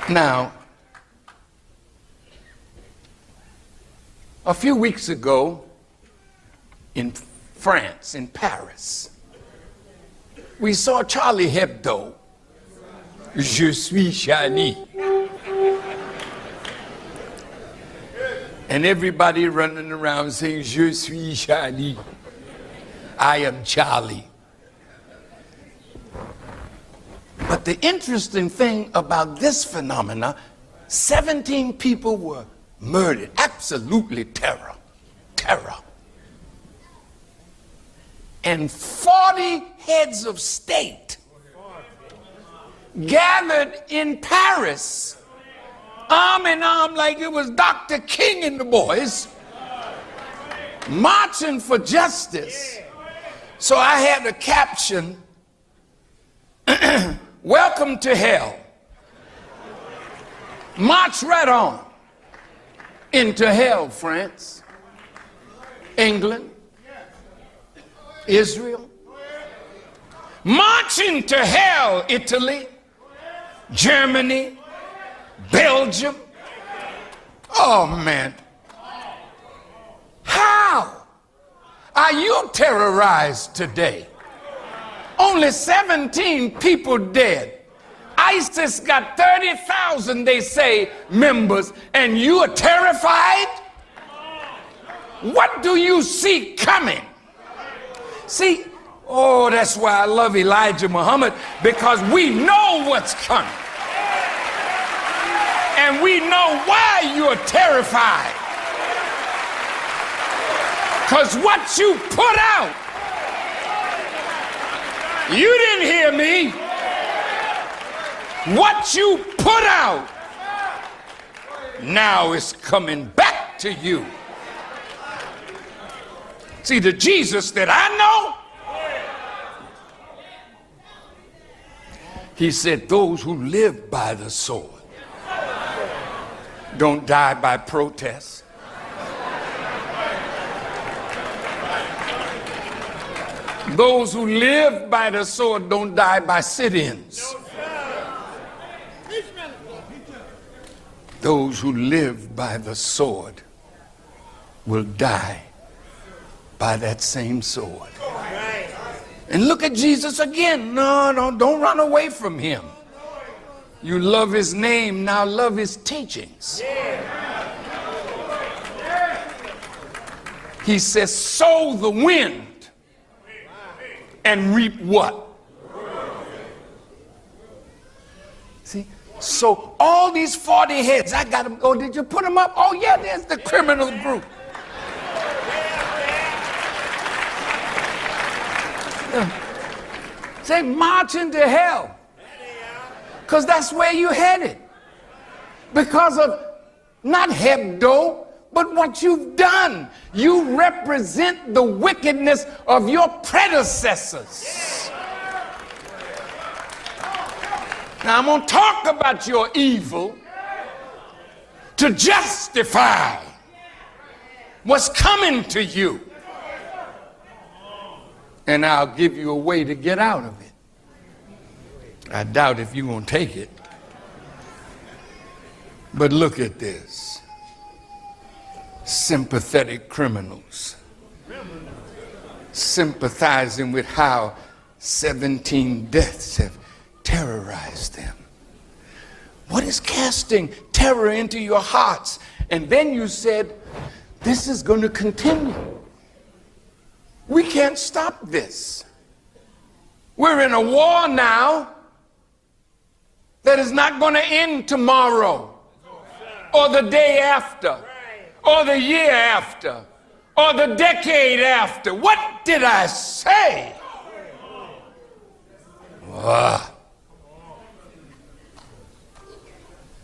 Now, a few weeks ago in France, in Paris, we saw Charlie Hebdo. Je suis Charlie. And everybody running around saying, Je suis Charlie. I am Charlie. But the interesting thing about this phenomena, 17 people were murdered. Absolutely terror. Terror. And 40 heads of state gathered in Paris, arm in arm like it was Dr. King and the boys, marching for justice. So I had a caption, welcome to hell. March right on into hell, France, England, Israel. March into hell, Italy, Germany, Belgium. Oh man, how are you terrorized today? Only 17 people dead. ISIS got 30,000, they say, members, and you are terrified? What do you see coming? See, oh, that's why I love Elijah Muhammad, because we know what's coming. And we know why you're terrified. Because what you put out, you didn't hear me. What you put out, now is coming back to you. See, the Jesus that I know, he said, those who live by the sword don't die by protest. Those who live by the sword don't die by sit-ins. Those who live by the sword will die by that same sword. And look at Jesus again. No, don't run away from him. You love his name, now love his teachings. He says, sow the wind and reap what? See, so all these 40 heads, I got them. Oh, did you put them up? Oh yeah, there's the criminal group. Say, march into hell. Because that's where you headed. Because of not Hebdo, but what you've done. You represent the wickedness of your predecessors. Now I'm going to talk about your evil to justify what's coming to you. And I'll give you a way to get out of it. I doubt if you're going to take it. But look at this. Sympathetic criminals. Sympathizing with how 17 deaths have terrorized them. What is casting terror into your hearts? And then you said, this is going to continue. We can't stop this. We're in a war now that is not going to end tomorrow or the day after or the year after or the decade after. What did I say?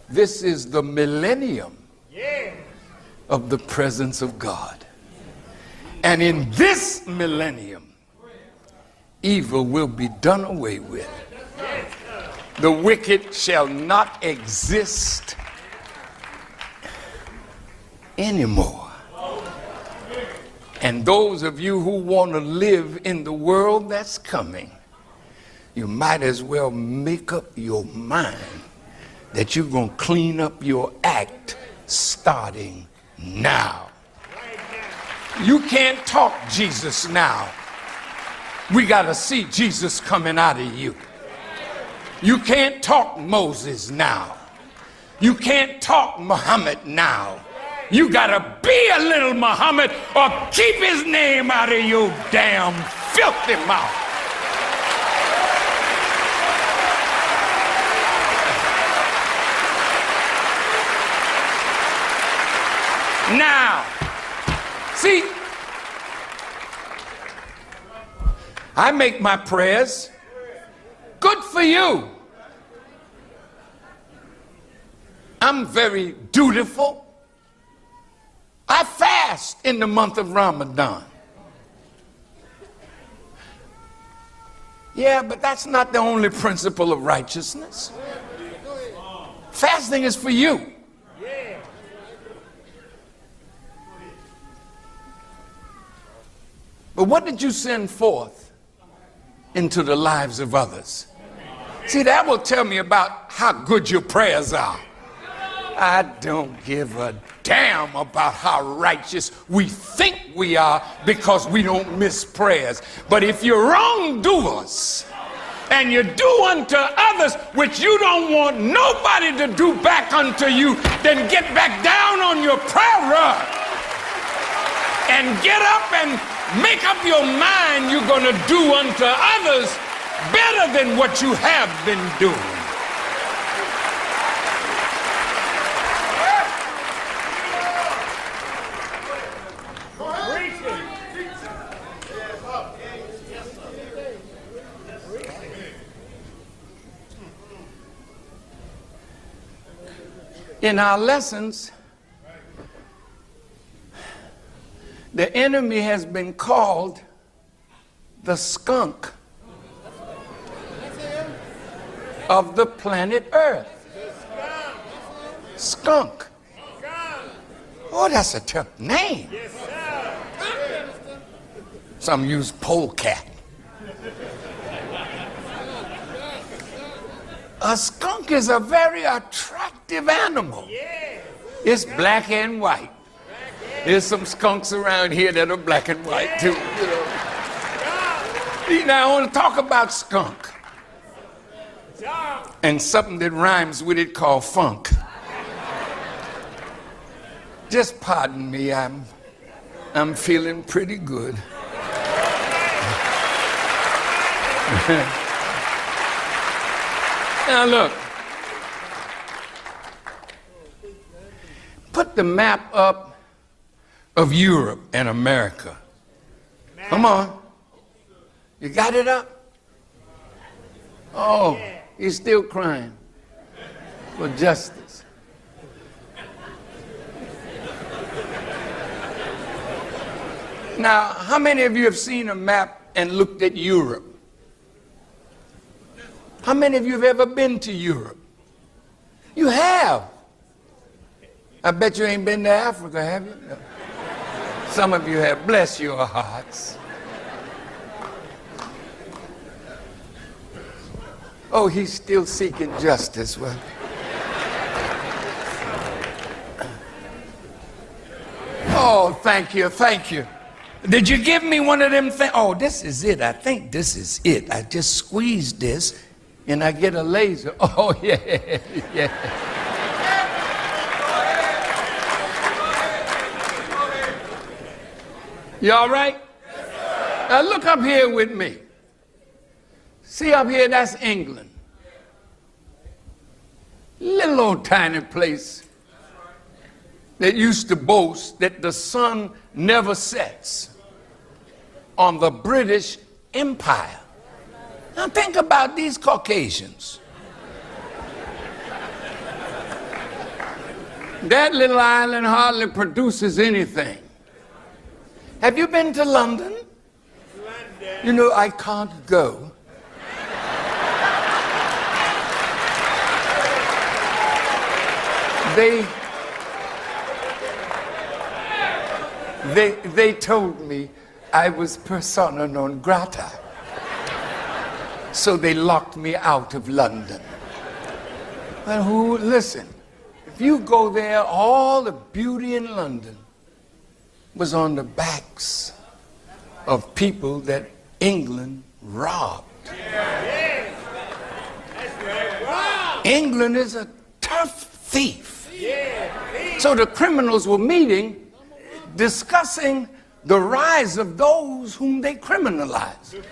This is the millennium of the presence of God. And in this millennium, evil will be done away with. The wicked shall not exist anymore. And those of you who want to live in the world that's coming, you might as well make up your mind that you're going to clean up your act starting now. You can't talk Jesus now. We got to see Jesus coming out of you. You can't talk Moses now. You can't talk Muhammad now. You got to be a little Muhammad or keep his name out of your damn filthy mouth. Now, see, I make my prayers. Good for you. I'm very dutiful. I fast in the month of Ramadan. Yeah, but that's not the only principle of righteousness. Fasting is for you. But what did you send forth into the lives of others? See, that will tell me about how good your prayers are. I don't give a damn about how righteous we think we are because we don't miss prayers. But if you're wrongdoers and you do unto others which you don't want nobody to do back unto you, then get back down on your prayer rug and get up and make up your mind you're going to do unto others better than what you have been doing. In our lessons, the enemy has been called the skunk of the planet Earth. Skunk. Oh, that's a tough name. Some use polecat. A skunk is a very attractive animal. It's black and white. There's some skunks around here that are black and white too. Now I want to talk about skunk and something that rhymes with it called funk. Just pardon me, I'm feeling pretty good. Now look, put the map up of Europe and America. Come on. You got it up? Oh, he's still crying for justice. Now, how many of you have seen a map and looked at Europe? How many of you have ever been to Europe? You have. I bet you ain't been to Africa, have you? No. Some of you have. Bless your hearts. Oh, he's still seeking justice. Well, oh, thank you, thank you. Did you give me one of them things? Oh, this is it. I think this is it. I just squeeze this and I get a laser. Oh, yeah, yeah. You all right? Yes, now look up here with me. See up here, that's England. Little old tiny place that used to boast that the sun never sets on the British Empire. Now think about these Caucasians. That little island hardly produces anything. Have you been to London? You know, I can't go. They told me I was persona non grata. So they locked me out of London. But listen, if you go there, all the beauty in London was on the backs of people that England robbed. England is a tough thief. So the criminals were meeting, discussing the rise of those whom they criminalized.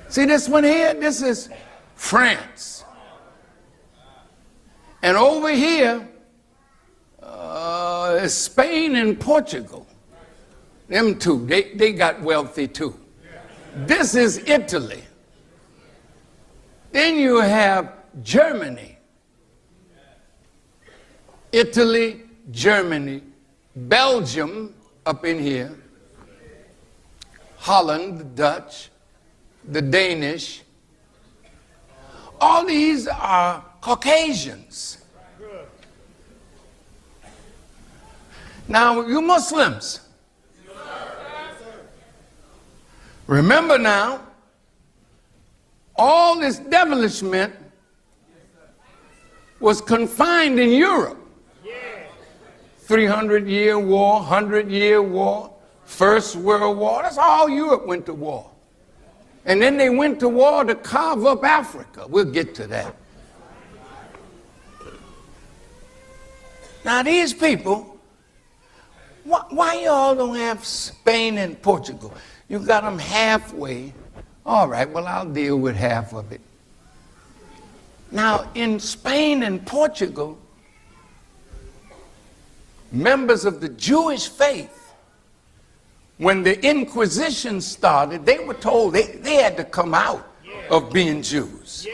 See this one here? This is France. And over here is Spain and Portugal. Them two, they got wealthy too. This is Italy. Then you have Germany. Italy, Germany, Belgium up in here, Holland, the Dutch, the Danish. All these are Caucasians. Now, you Muslims, remember now, all this devilishment was confined in Europe. 300-year war, 100-year war, First World War, that's all Europe went to war. And then they went to war to carve up Africa. We'll get to that. Now these people, why y'all don't have Spain and Portugal? You got them halfway. All right, well, I'll deal with half of it. Now, in Spain and Portugal, members of the Jewish faith, when the Inquisition started, they were told they had to come out of being Jews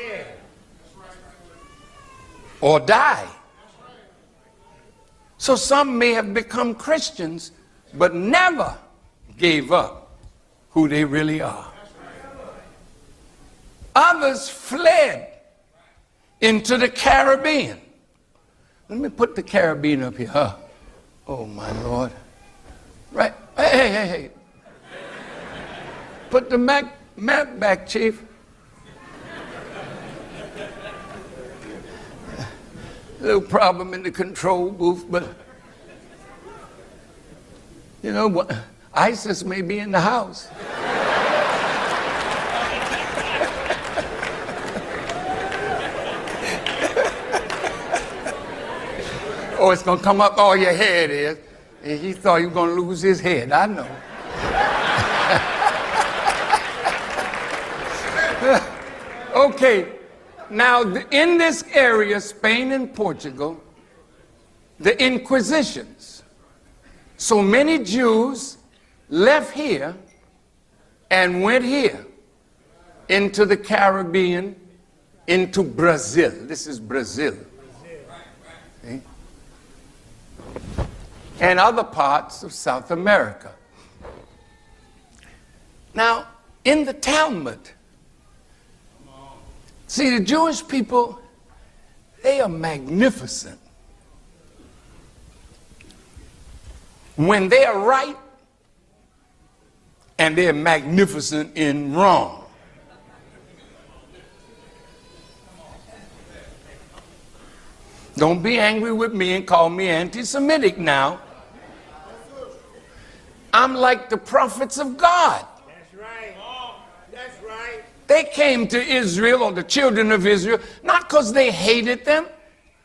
or die. So some may have become Christians, but never gave up who they really are. Others fled into the Caribbean. Let me put the Caribbean up here. Oh, my Lord. Right. Hey. Put the map back, Chief. Little problem in the control booth, but you know what? ISIS may be in the house. Oh, it's gonna come up. Oh, your head is. And he thought he was gonna lose his head. I know. Okay. Now, in this area, Spain and Portugal, the Inquisitions. So many Jews left here and went here into the Caribbean, into Brazil. This is Brazil. Okay? And other parts of South America. Now, in the Talmud, see, the Jewish people, they are magnificent. When they are right, and they're magnificent in wrong. Don't be angry with me and call me anti-Semitic now. I'm like the prophets of God. That's right. That's right. They came to Israel, or the children of Israel, not because they hated them.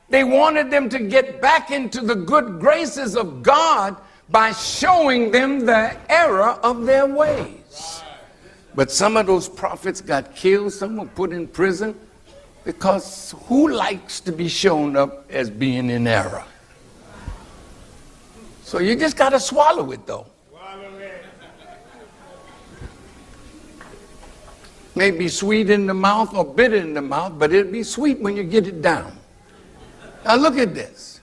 They wanted them to get back into the good graces of God by showing them the error of their ways. But some of those prophets got killed, some were put in prison, because who likes to be shown up as being in error? So you just got to swallow it, though. May be sweet in the mouth or bitter in the mouth, but it'll be sweet when you get it down. Now look at this.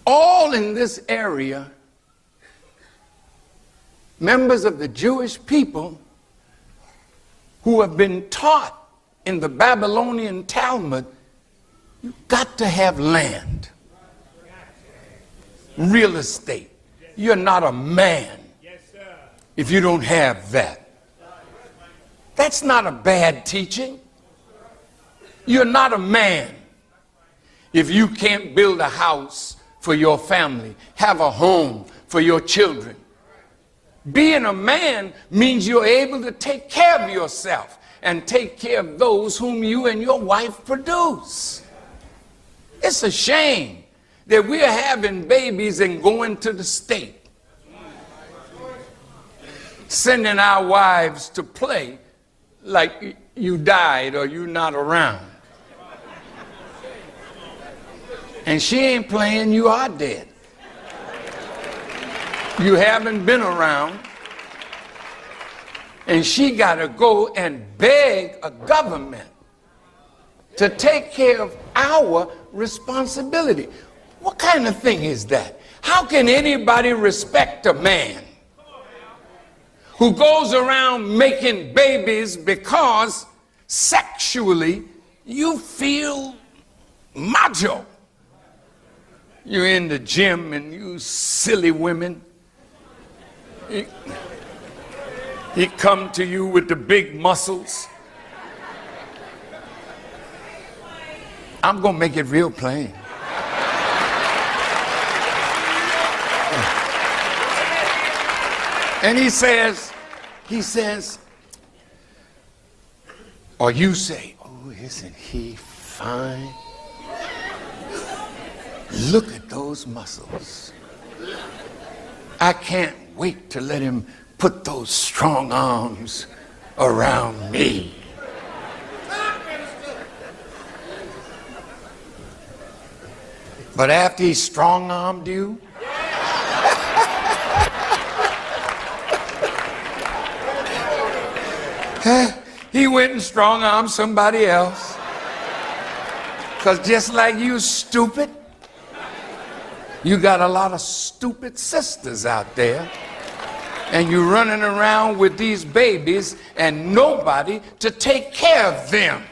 All in this area, members of the Jewish people who have been taught in the Babylonian Talmud, you've got to have land, real estate. You're not a man if you don't have that. That's not a bad teaching. You're not a man if you can't build a house for your family, have a home for your children. Being a man means you're able to take care of yourself and take care of those whom you and your wife produce. It's a shame that we're having babies and going to the state, sending our wives to play like you died or you're not around. And she ain't playing, you are dead. You haven't been around. And she got to go and beg a government to take care of our responsibility. What kind of thing is that? How can anybody respect a man who goes around making babies because sexually you feel macho? You're in the gym and you silly women. He come to you with the big muscles. I'm going to make it real plain. And he says, or you say, oh, isn't he fine? Look at those muscles. I can't wait to let him put those strong arms around me. But after he strong-armed you, he went and strong-armed somebody else. Because just like you stupid, you got a lot of stupid sisters out there. And you're running around with these babies and nobody to take care of them.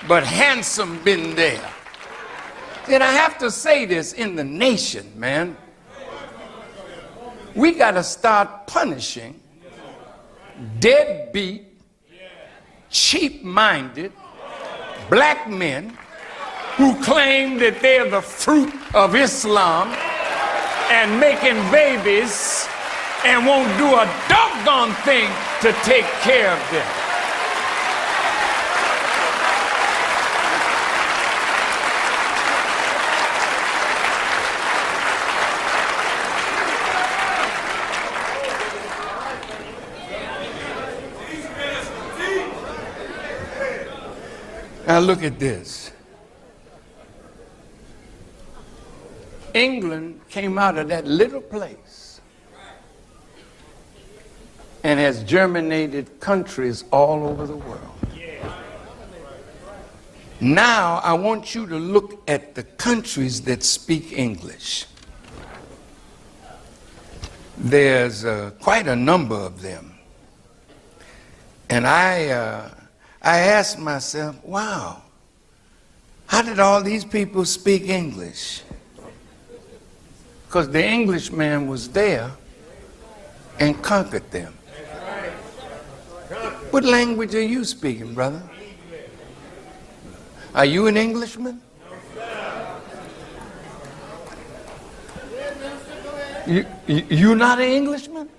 But handsome been there. Then I have to say this in the nation, man. We got to start punishing deadbeat, cheap-minded black men who claim that they're the fruit of Islam and making babies and won't do a doggone thing to take care of them. Now look at this. England came out of that little place and has germinated countries all over the world. Now I want you to look at the countries that speak English. There's quite a number of them. And I asked myself, wow, how did all these people speak English? Because the Englishman was there and conquered them. What language are you speaking, brother? Are you an Englishman? You're not an Englishman?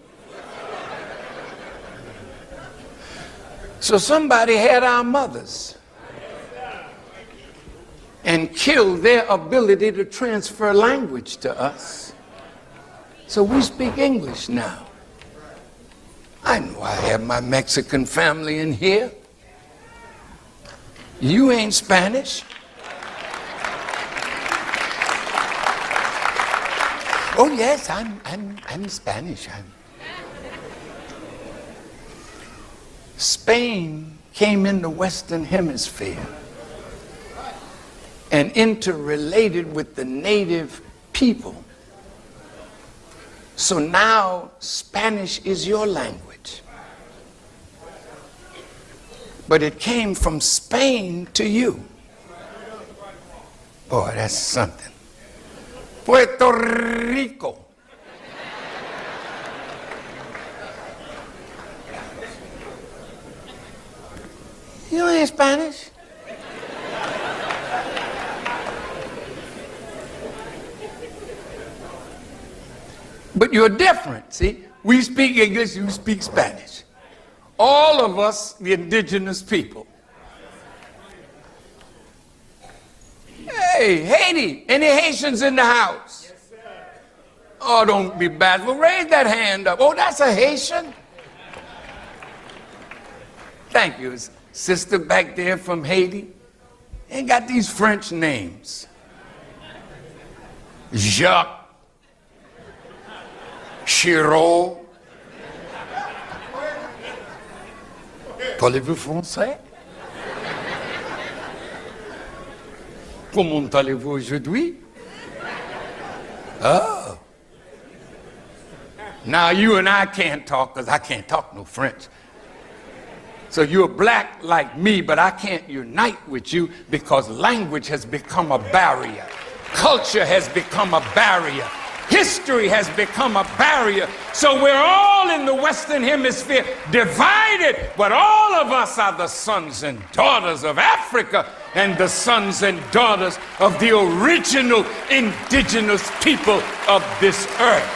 So somebody had our mothers and killed their ability to transfer language to us. So we speak English now. I know I have my Mexican family in here. You ain't Spanish. Oh yes, I'm Spanish. Spain came in the Western Hemisphere and interrelated with the native people. So now Spanish is your language. But it came from Spain to you. Boy, that's something. Puerto Rico. You ain't Spanish. But you're different, see? We speak English, you speak Spanish. All of us, the indigenous people. Hey, Haiti, any Haitians in the house? Yes, sir. Oh, don't be bad. Well, raise that hand up. Oh, that's a Haitian? Thank you. Sister back there from Haiti. Ain't got these French names. Jacques. Chiraud. Parlez-vous français? Comment allez-vous aujourd'hui? Oh. Now you and I can't talk because I can't talk no French. So you're black like me, but I can't unite with you because language has become a barrier. Culture has become a barrier. History has become a barrier. So we're all in the Western Hemisphere divided, but all of us are the sons and daughters of Africa and the sons and daughters of the original indigenous people of this earth.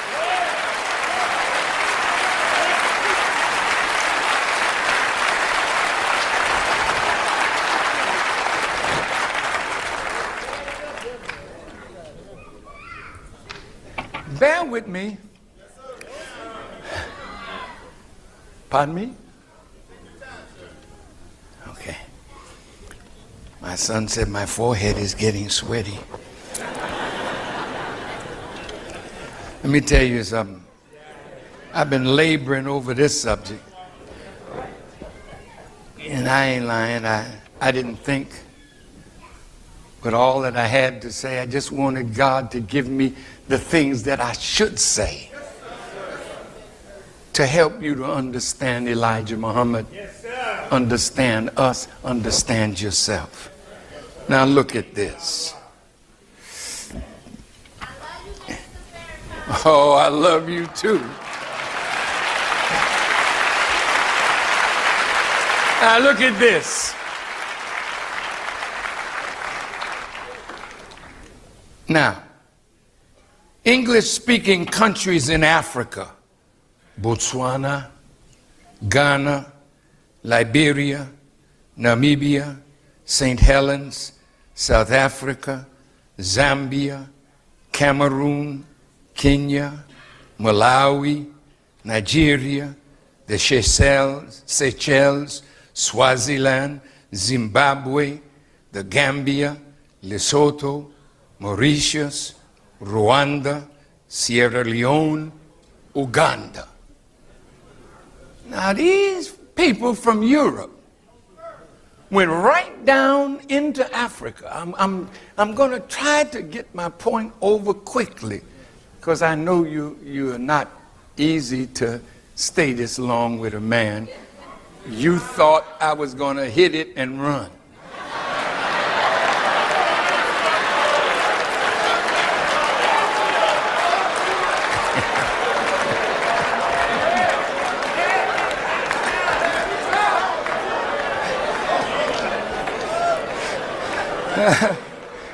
Bear with me. Pardon me? Okay. My son said my forehead is getting sweaty. Let me tell you something. I've been laboring over this subject. And I ain't lying. I didn't think. But all that I had to say, I just wanted God to give me the things that I should say to help you to understand Elijah Muhammad, understand us, understand yourself. Now look at this. Oh, I love you too. Now look at this. Now, English-speaking countries in Africa, Botswana, Ghana, Liberia, Namibia, St. Helens, South Africa, Zambia, Cameroon, Kenya, Malawi, Nigeria, the Seychelles, Swaziland, Zimbabwe, the Gambia, Lesotho, Mauritius, Rwanda, Sierra Leone, Uganda. Now these people from Europe went right down into Africa. I'm going to try to get my point over quickly because I know you are not easy to stay this long with a man. You thought I was going to hit it and run.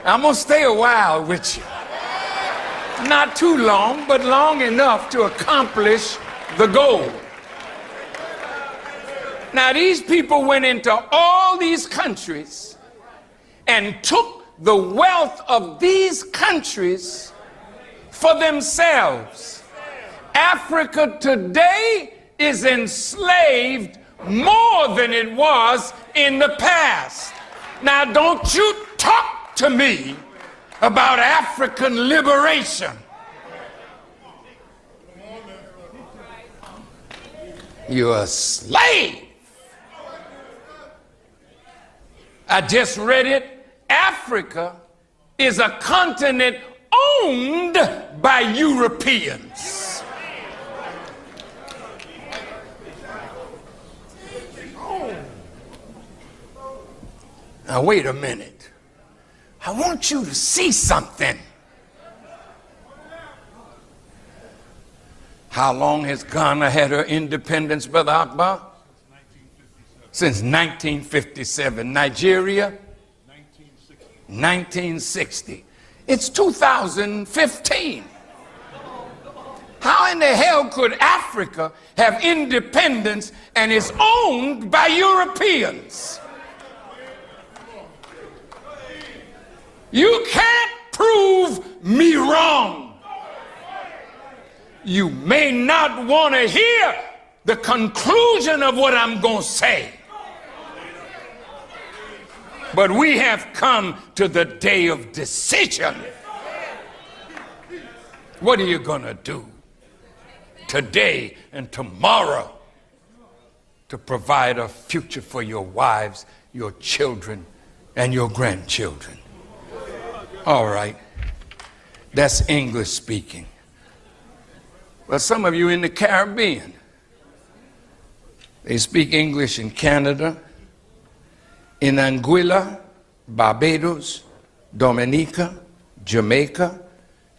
I'm going to stay a while with you. Not too long, but long enough to accomplish the goal. Now, these people went into all these countries and took the wealth of these countries for themselves. Africa today is enslaved more than it was in the past. Now, don't you talk to me about African liberation. You're a slave. I just read it. Africa is a continent owned by Europeans. Now, wait a minute. I want you to see something. How long has Ghana had her independence, Brother Akbar? since 1957. Nigeria, 1960. It's 2015. How in the hell could Africa have independence and is owned by Europeans? You can't prove me wrong. You may not want to hear the conclusion of what I'm going to say. But we have come to the day of decision. What are you going to do today and tomorrow to provide a future for your wives, your children, and your grandchildren? All right, that's English speaking. Well, some of you in the Caribbean, they speak English in Canada, in Anguilla, Barbados, Dominica, Jamaica,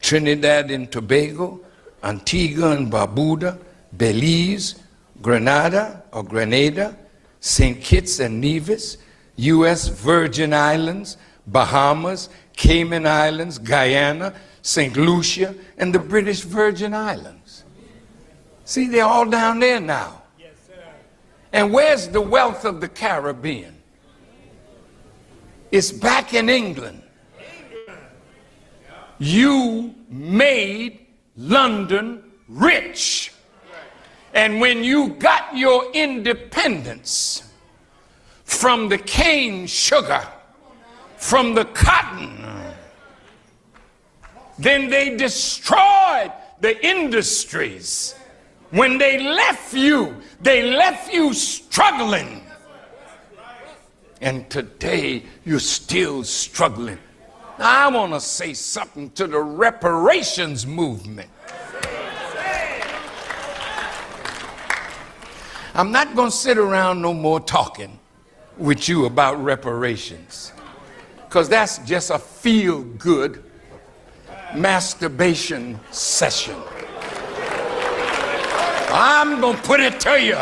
Trinidad and Tobago, Antigua and Barbuda, Belize, Grenada or Grenada, St. Kitts and Nevis, U.S. Virgin Islands, Bahamas, Cayman Islands, Guyana, St. Lucia, and the British Virgin Islands. See, they're all down there now. Yes, sir. And where's the wealth of the Caribbean? It's back in England. You made London rich. And when you got your independence from the cane sugar, from the cotton, then they destroyed the industries. When they left you struggling. And today you're still struggling. Now, I want to say something to the reparations movement. I'm not going to sit around no more talking with you about reparations, because that's just a feel-good masturbation session. I'm going to put it to you.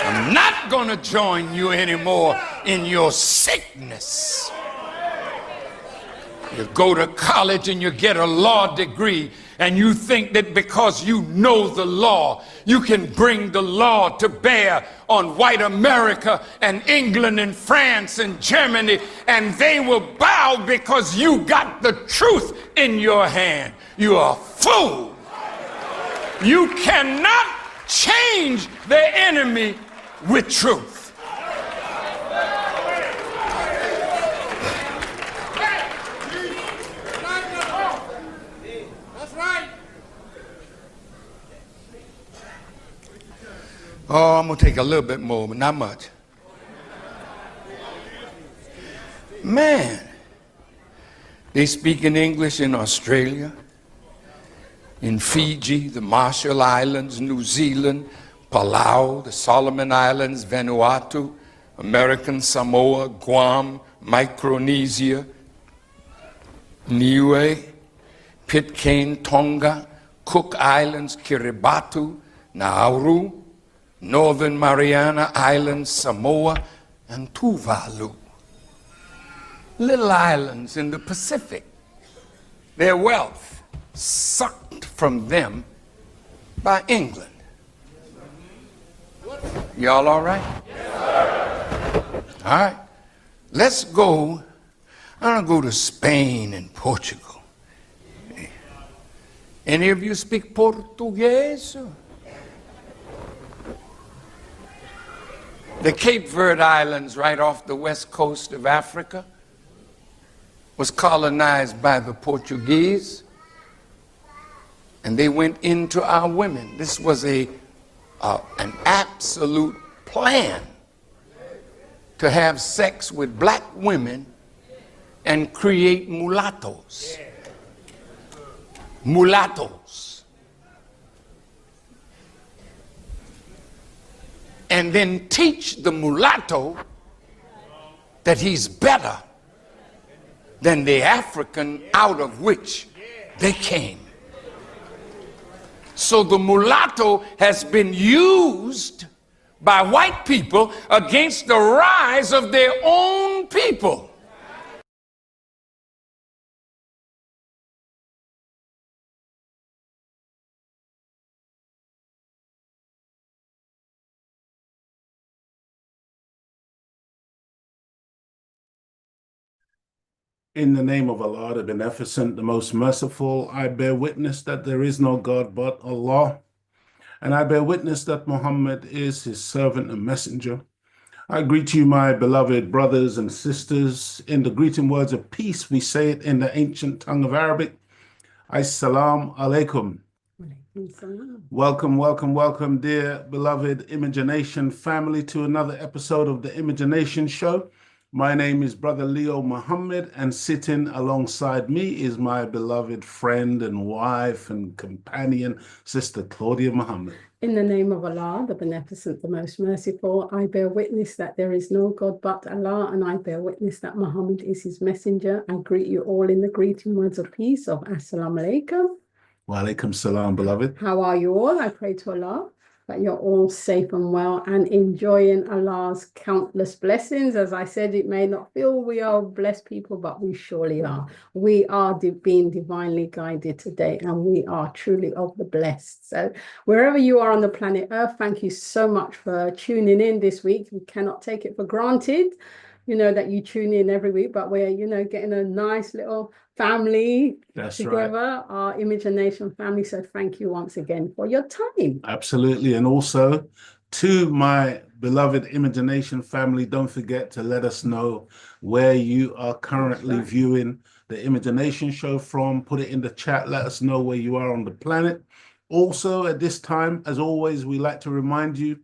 I'm not going to join you anymore in your sickness. You go to college and you get a law degree, and you think that because you know the law, you can bring the law to bear on white America and England and France and Germany, and they will bow because you got the truth in your hand. You are a fool. You cannot change the enemy with truth. Oh, I'm going to take a little bit more, but not much. Man, they speak in English in Australia, in Fiji, the Marshall Islands, New Zealand, Palau, the Solomon Islands, Vanuatu, American Samoa, Guam, Micronesia, Niue, Pitcairn, Tonga, Cook Islands, Kiribati, Nauru, Northern Mariana Islands, Samoa, and Tuvalu. Little islands in the Pacific. Their wealth sucked from them by England. Y'all all right? Yes, sir. All right. Let's go. I'm going to go to Spain and Portugal. Any of you speak Portuguese? The Cape Verde Islands, right off the west coast of Africa, was colonized by the Portuguese, and they went into our women. This was an absolute plan to have sex with black women and create mulattoes. Mulattoes. And then teach the mulatto that he's better than the African out of which they came. So the mulatto has been used by white people against the rise of their own people. In the name of Allah, the Beneficent, the Most Merciful, I bear witness that there is no God but Allah, and I bear witness that Muhammad is his servant and messenger. I greet you, my beloved brothers and sisters. In the greeting words of peace, we say it in the ancient tongue of Arabic. Assalamu alaikum. Welcome, welcome, welcome, dear beloved Imagination family, to another episode of the Imagination Show. My name is Brother Leo Muhammad, and sitting alongside me is my beloved friend and wife and companion, Sister Claudia Muhammad. In the name of Allah, the Beneficent, the Most Merciful, I bear witness that there is no God but Allah, and I bear witness that Muhammad is his messenger. I greet you all in the greeting words of peace of Assalamu alaikum. Wa alaikum salam, beloved. How are you all? I pray to Allah that you're all safe and well and enjoying Allah's countless blessings. As I said, it may not feel we are blessed people, but we surely are. We are being divinely guided today, and we are truly of the blessed. So wherever you are on the planet Earth, thank you so much for tuning in this week. We cannot take it for granted, that you tune in every week, but we're, getting a nice little family together, our Imagination family. So thank you once again for your time. Absolutely. And also to my beloved Imagination family, don't forget to let us know where you are currently viewing the Imagination Show from. Put it in the chat. Let us know where you are on the planet. Also, at this time, as always, we like to remind you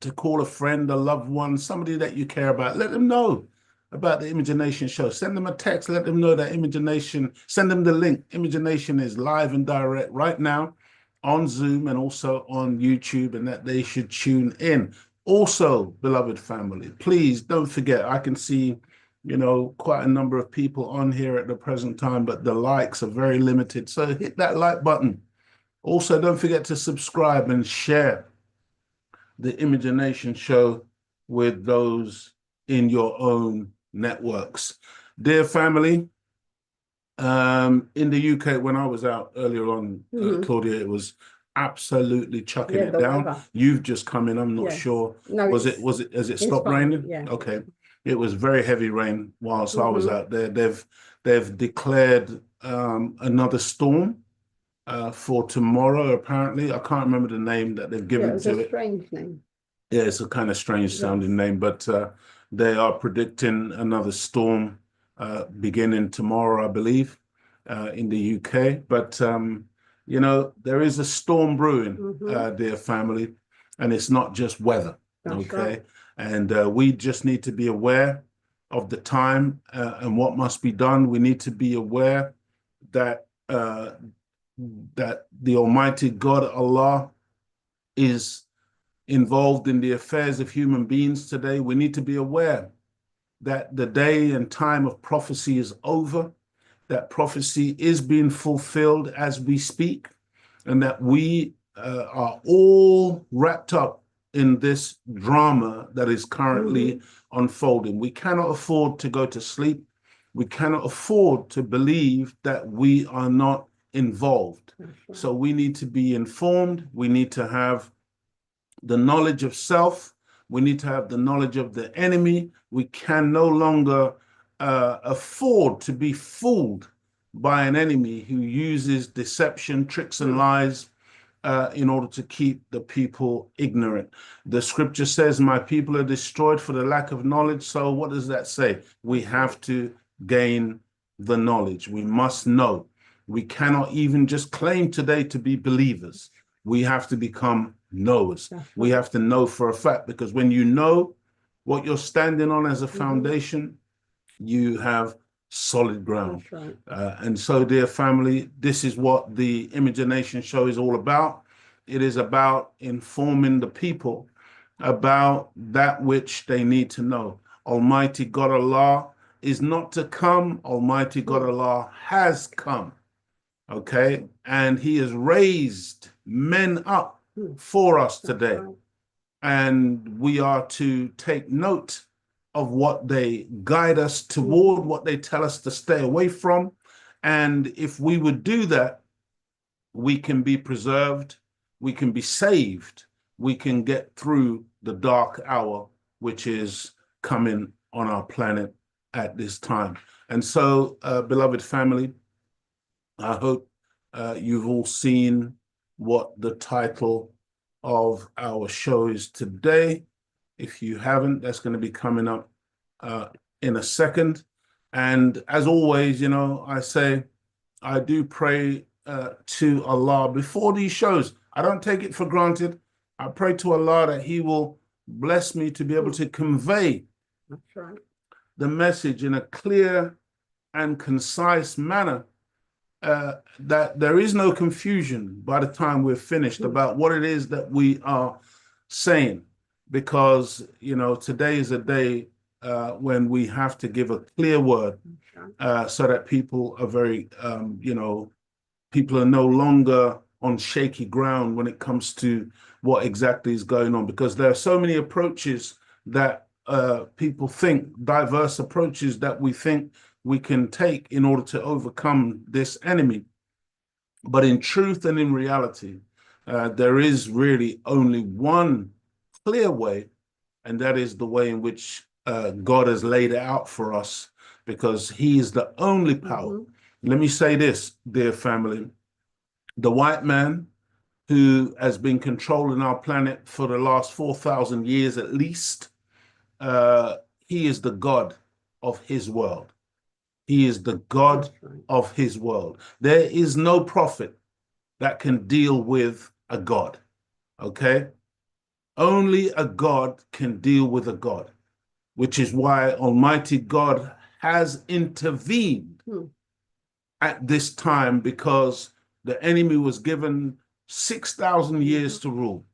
to call a friend, a loved one, somebody that you care about. Let them know about the Imagination Show. Send them a text. Let them know that Imagination, send them the link. Imagination is live and direct right now on Zoom and also on YouTube, and that they should tune in. Also, beloved family, please don't forget, I can see, quite a number of people on here at the present time, but the likes are very limited. So hit that like button. Also, don't forget to subscribe and share the Imagination Show with those in your own networks. Dear family, in the UK, when I was out earlier on, Claudia, it was absolutely chucking it down. Weather. You've just come in, I'm not sure. No, has it stopped raining? Yeah. Okay. It was very heavy rain whilst I was out there. They've declared another storm for tomorrow, apparently. I can't remember the name that they've given to it. It's a strange name. Yeah, it's a kind of strange sounding name, but they are predicting another storm beginning tomorrow, I believe, in the UK. But, there is a storm brewing, dear family, and it's not just weather, okay? Right. And we just need to be aware of the time and what must be done. We need to be aware that that the Almighty God, Allah, is involved in the affairs of human beings today. We need to be aware that the day and time of prophecy is over, that prophecy is being fulfilled as we speak, and that we are all wrapped up in this drama that is currently unfolding. We cannot afford to go to sleep. We cannot afford to believe that we are not involved. So we need to be informed. We need to have the knowledge of self. We need to have the knowledge of the enemy. We can no longer afford to be fooled by an enemy who uses deception, tricks, and lies in order to keep the people ignorant. The scripture says, my people are destroyed for the lack of knowledge. So what does that say? We have to gain the knowledge. We must know. We cannot even just claim today to be believers. We have to become knowers. We have to know for a fact, because when you know what you're standing on as a foundation, you have solid ground. Right. And so, dear family, this is what the Imagination Show is all about. It is about informing the people about that which they need to know. Almighty God Allah is not to come. Almighty God Allah has come. okay? And he has raised men up for us today. Right. And we are to take note of what they guide us toward, what they tell us to stay away from. And if we would do that, we can be preserved, we can be saved, we can get through the dark hour, which is coming on our planet at this time. And so, beloved family, I hope you've all seen what the title of our show is today. If you haven't, that's going to be coming up in a second. And as always, you know, I say, I do pray to Allah before these shows. I don't take it for granted. I pray to Allah that He will bless me to be able to convey That's right. the message in a clear and concise manner, that there is no confusion by the time we're finished about what it is that we are saying. Because, you know, today is a day when we have to give a clear word, so that people are very, you know, people are no longer on shaky ground when it comes to what exactly is going on, because there are so many approaches that people think, diverse approaches that we think we can take in order to overcome this enemy. But in truth and in reality, there is really only one clear way, and that is the way in which God has laid it out for us, because He is the only power. Let me say this, dear family. The white man, who has been controlling our planet for the last 4,000 years at least, he is the God of his world. He is the God of his world. There is no prophet that can deal with a God, okay? Only a God can deal with a God, which is why Almighty God has intervened at this time, because the enemy was given 6,000 years to rule.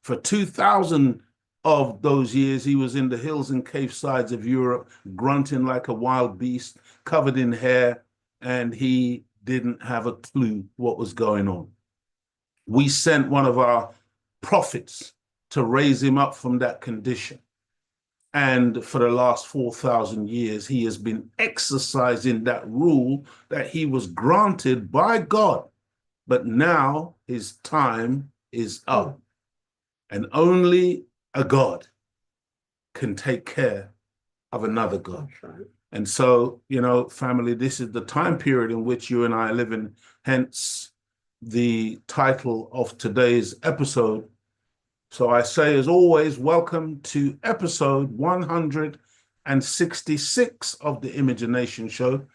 For 2,000 of those years, he was in the hills and cave sides of Europe, grunting like a wild beast, covered in hair, and he didn't have a clue what was going on. We sent one of our prophets to raise him up from that condition. And for the last 4,000 years, he has been exercising that rule that he was granted by God. But now his time is up. And only a God can take care of another God. And so, you know, family, this is the time period in which you and I are living. Hence the title of today's episode. So I say, as always, welcome to episode 166 of the Imagination Show.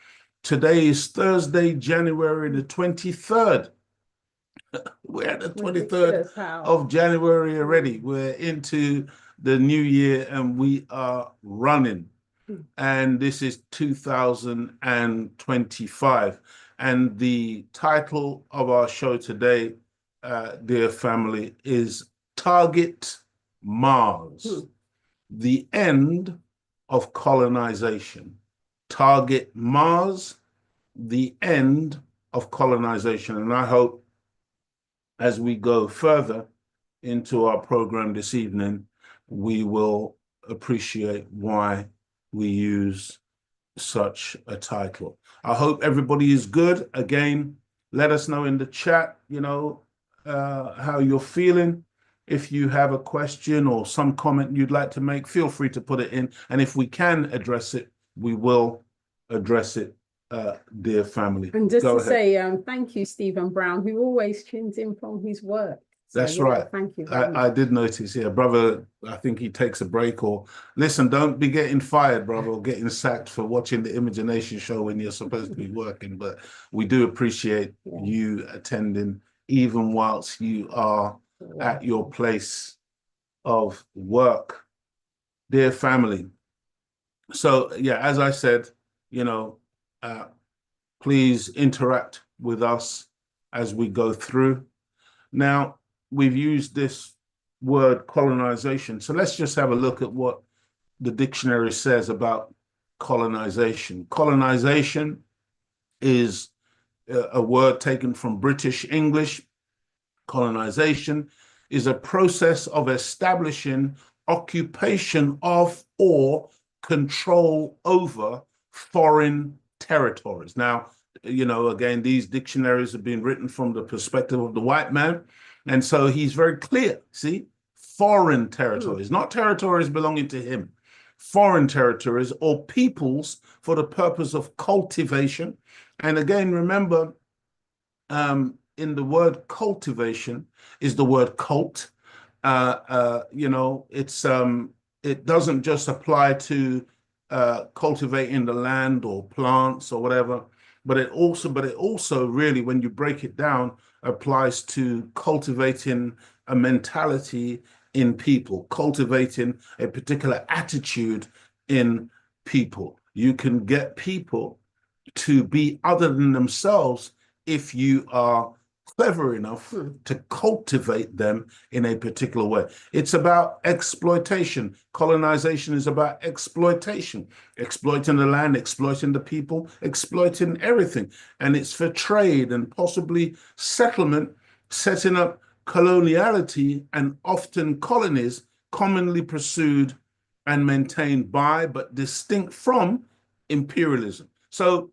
Today is Thursday, January the 23rd. We're at the 23rd of January already. We're into the new year and we are running. And this is 2025. And the title of our show today, dear family, is Target Mars, the end of colonization. Target Mars, the end of colonization. And I hope as we go further into our program this evening, we will appreciate why we use such a title. I hope everybody is good. Again, let us know in the chat, you know, how you're feeling. If you have a question or some comment you'd like to make, feel free to put it in. And if we can address it, we will address it, dear family. And just to say, thank you, Stephen Brown, who always tunes in from his work. So, that's right. Thank you very much. I did notice, yeah, brother, I think he takes a break, or listen, don't be getting fired, brother, or getting sacked for watching the Imagination Show when you're supposed to be working. But we do appreciate you attending, even whilst you are at your place of work, dear family. So, yeah, as I said, you know, please interact with us as we go through. Now, we've used this word colonization. So let's just have a look at what the dictionary says about colonization. Colonization is a word taken from British English. Colonization is a process of establishing occupation of or control over foreign territories. Now, again, these dictionaries have been written from the perspective of the white man. And so he's very clear, see, foreign territories, not territories belonging to him, foreign territories or peoples for the purpose of cultivation. And again, remember, in the word cultivation is the word cult. It doesn't just apply to cultivating the land or plants or whatever, but it also really, when you break it down, applies to cultivating a mentality in people, cultivating a particular attitude in people. You can get people to be other than themselves if you are clever enough to cultivate them in a particular way. It's about exploitation. Colonization is about exploitation, exploiting the land, exploiting the people, exploiting everything. And it's for trade and possibly settlement, setting up coloniality and often colonies commonly pursued and maintained by, but distinct from, imperialism. So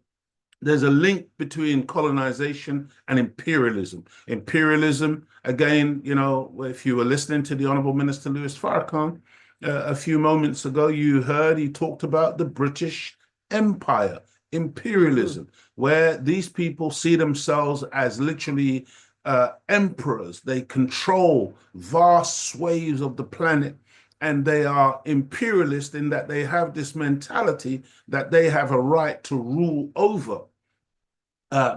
there's a link between colonization and imperialism. Imperialism, again, if you were listening to the Honorable Minister Louis Farrakhan a few moments ago, you heard he talked about the British Empire, imperialism, where these people see themselves as literally emperors. They control vast swathes of the planet, and they are imperialist in that they have this mentality that they have a right to rule over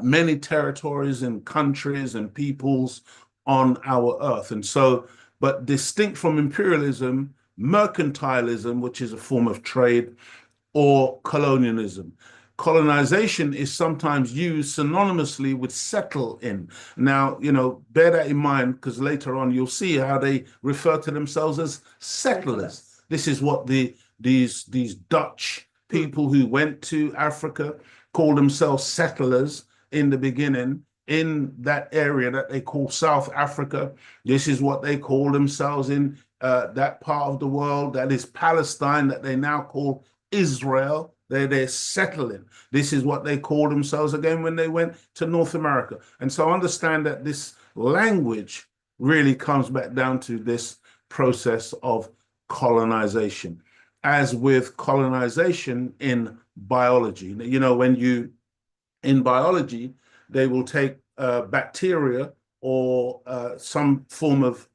many territories and countries and peoples on our earth. And so, but distinct from imperialism, mercantilism, which is a form of trade, or colonialism. Colonization is sometimes used synonymously with settle in. Now, bear that in mind, because later on you'll see how they refer to themselves as settlers. This is what these Dutch people who went to Africa called themselves settlers in the beginning in that area that they call South Africa. This is what they call themselves in that part of the world that is Palestine, that they now call Israel. They're settling. This is what they call themselves again when they went to North America. And so understand that this language really comes back down to this process of colonization. As with colonization in biology, in biology, they will take bacteria or some form of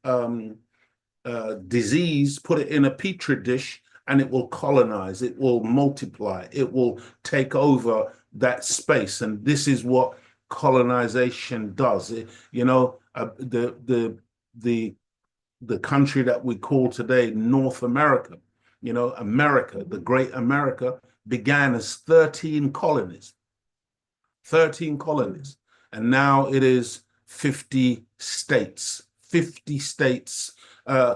disease, put it in a petri dish, and it will colonize, it will multiply, it will take over that space. And this is what colonization does. The country that we call today North America, America, the great America, began as 13 colonies. 13 colonies. And now it is 50 states. 50 states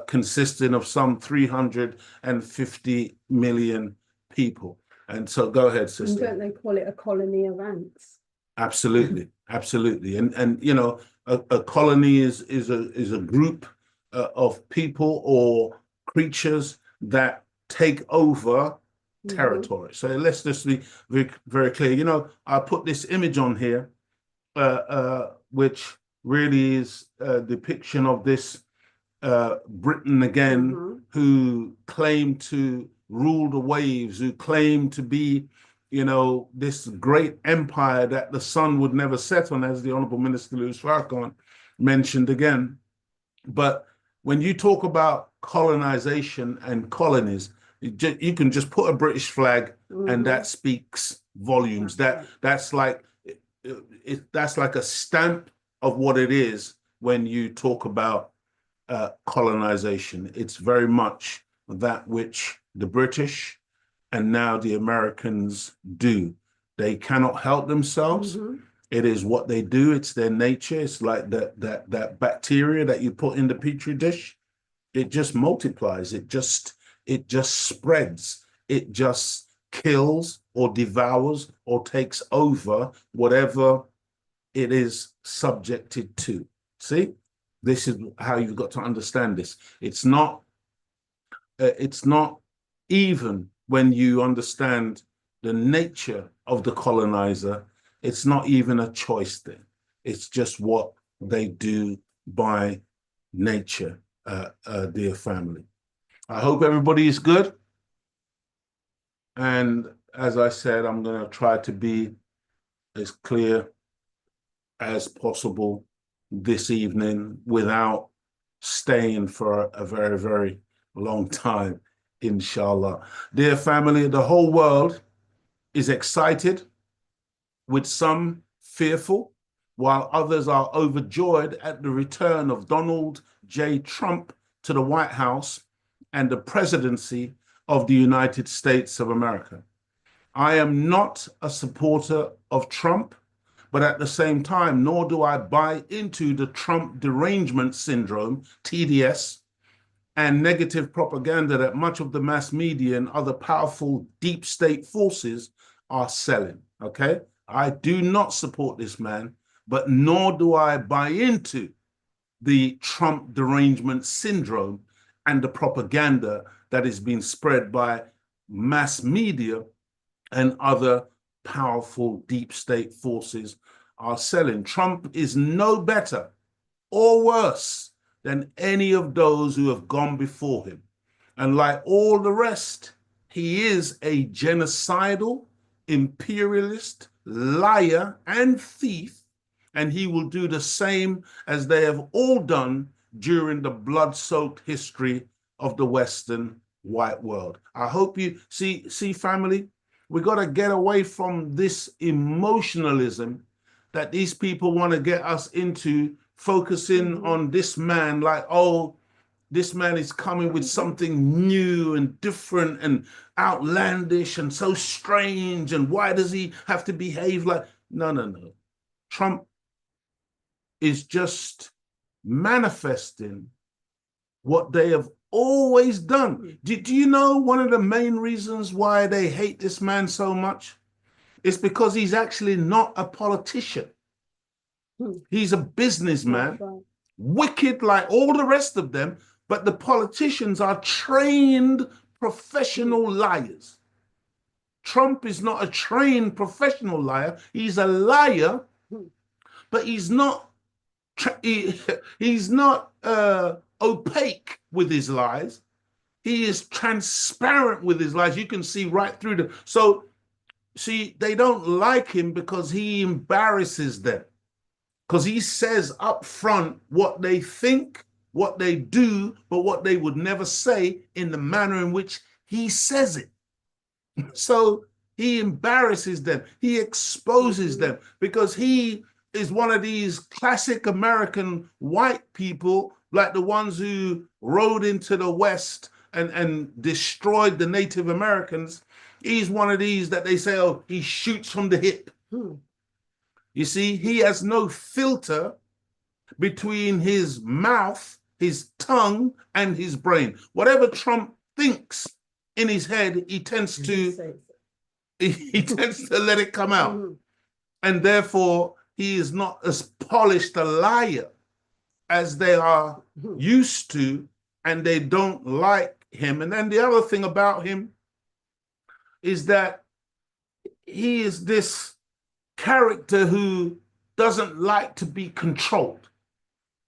consisting of some 350 million people. And so go ahead, sister. And don't they call it a colony of ants? Absolutely, absolutely. And a colony is a group of people or creatures that take over territory. So let's just be very, very clear. I put this image on here, which really is a depiction of this Britain again, who claim to rule the waves, who claim to be, this great empire that the sun would never set on, as the Honorable Minister Louis Farrakhan mentioned again. But when you talk about colonization and colonies, you can just put a British flag and that speaks volumes. That's like a stamp of what it is when you talk about colonization. It's very much that which the British and now the Americans do. They cannot help themselves. It is what they do. It's their nature. It's like that bacteria that you put in the petri dish. It just multiplies. It just spreads. It just kills or devours or takes over whatever it is subjected to. See, this is how you've got to understand this. It's not even when you understand the nature of the colonizer, it's not even a choice then. It's just what they do by nature, dear family. I hope everybody is good. And as I said, I'm going to try to be as clear as possible this evening without staying for a very, very long time, inshallah. Dear family, the whole world is excited, with some fearful, while others are overjoyed at the return of Donald J. Trump to the White House and the presidency of the United States of America. I am not a supporter of Trump, but at the same time, nor do I buy into the Trump derangement syndrome, TDS, and negative propaganda that much of the mass media and other powerful deep state forces are selling, okay? I do not support this man, but nor do I buy into the Trump derangement syndrome and the propaganda that is being spread by mass media and other powerful deep state forces are selling. Trump is no better or worse than any of those who have gone before him. And like all the rest, he is a genocidal, imperialist, liar, and thief, and he will do the same as they have all done during the blood-soaked history of the Western white world. I hope you see, family, we got to get away from this emotionalism that these people want to get us into, focusing on this man like, oh, this man is coming with something new and different and outlandish and so strange. And why does he have to behave like? No. Trump is just manifesting what they have always done. Do you know one of the main reasons why they hate this man so much? It's because he's actually not a politician. He's a businessman, wicked like all the rest of them, but the politicians are trained professional liars. Trump is not a trained professional liar. He's a liar, but he's not opaque with his lies. He is transparent with his lies. You can see right through them. So, see, they don't like him because he embarrasses them. Because he says up front what they think, what they do, but what they would never say in the manner in which he says it. So he embarrasses them. He exposes them because he is one of these classic American white people, like the ones who rode into the West and destroyed the Native Americans. He's one of these that they say, oh, he shoots from the hip. You see, he has no filter between his mouth, his tongue, and his brain. Whatever Trump thinks in his head, he tends to let it come out. And therefore, he is not as polished a liar as they are used to, and they don't like him. And then the other thing about him is that he is this character who doesn't like to be controlled.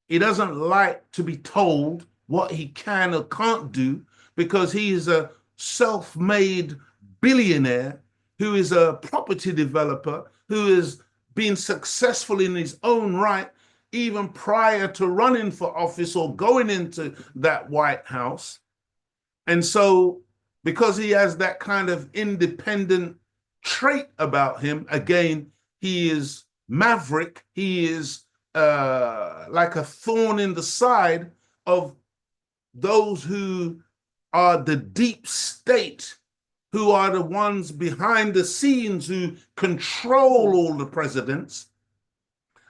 He doesn't like to be told what he can or can't do, because he is a self-made billionaire who is a property developer who has been successful in his own right even prior to running for office or going into that White House. And so because he has that kind of independent trait about him, again, he is maverick. He is like a thorn in the side of those who are the deep state, who are the ones behind the scenes who control all the presidents.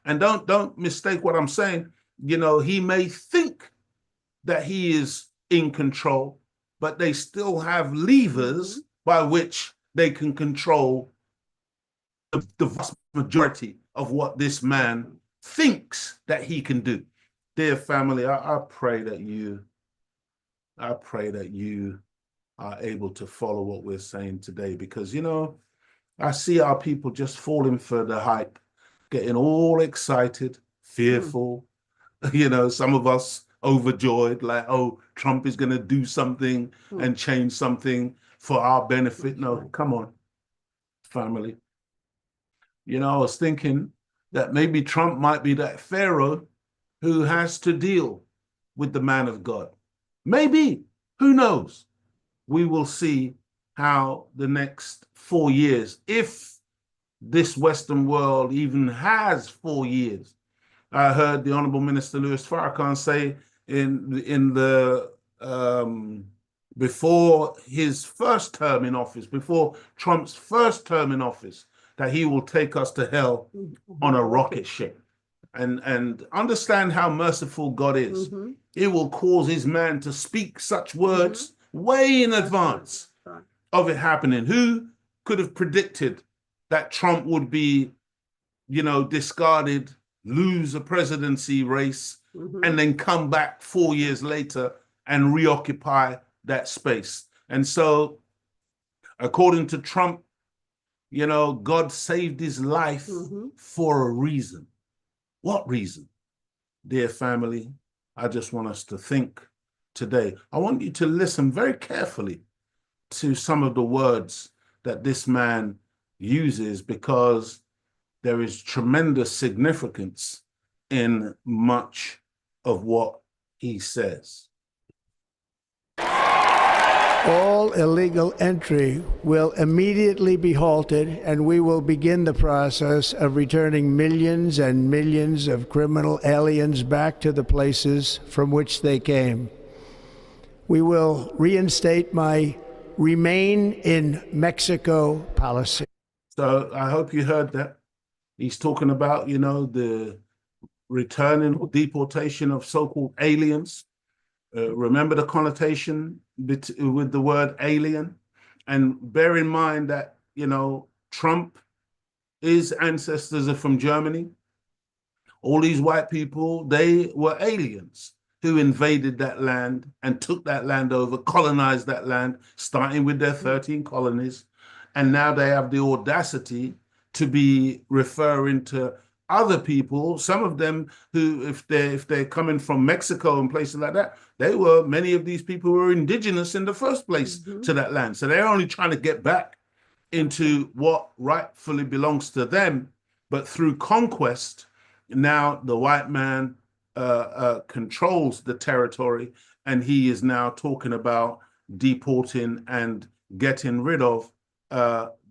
And don't mistake what I'm saying. You know, he may think that he is in control, but they still have levers by which they can control the vast majority of what this man thinks that he can do. Dear family, I pray that you are able to follow what we're saying today, because, you know, I see our people just falling for the hype, getting all excited, fearful, you know, some of us overjoyed, like, oh, Trump is going to do something and change something for our benefit. No, come on, family. You know, I was thinking that maybe Trump might be that Pharaoh who has to deal with the man of God. Maybe, who knows? We will see how the next 4 years, if this Western world even has 4 years. I heard the Honorable Minister Louis Farrakhan say in the before his first term in office, before Trump's first term in office, that he will take us to hell on a rocket ship. And understand how merciful God is. He will cause his man to speak such words way in advance of it happening. Who could have predicted that Trump would be, you know, discarded, lose a presidency race, and then come back 4 years later and reoccupy that space? And so, according to Trump, you know, God saved his life for a reason. What reason? Dear family, I just want us to think today. I want you to listen very carefully to some of the words that this man uses, because there is tremendous significance in much of what he says. All illegal entry will immediately be halted, and we will begin the process of returning millions and millions of criminal aliens back to the places from which they came. We will reinstate my Remain in Mexico policy. So I hope you heard that. He's talking about, you know, the returning or deportation of so-called aliens. Remember the connotation with the word alien, and bear in mind that, you know, Trump, his ancestors are from Germany. All these white people, they were aliens who invaded that land and took that land over, colonized that land, starting with their 13 colonies. And now they have the audacity to be referring to other people, some of them who, if they're coming from Mexico and places like that, many of these people were indigenous in the first place to that land. So they're only trying to get back into what rightfully belongs to them. But through conquest, now the white man controls the territory, and he is now talking about deporting and getting rid of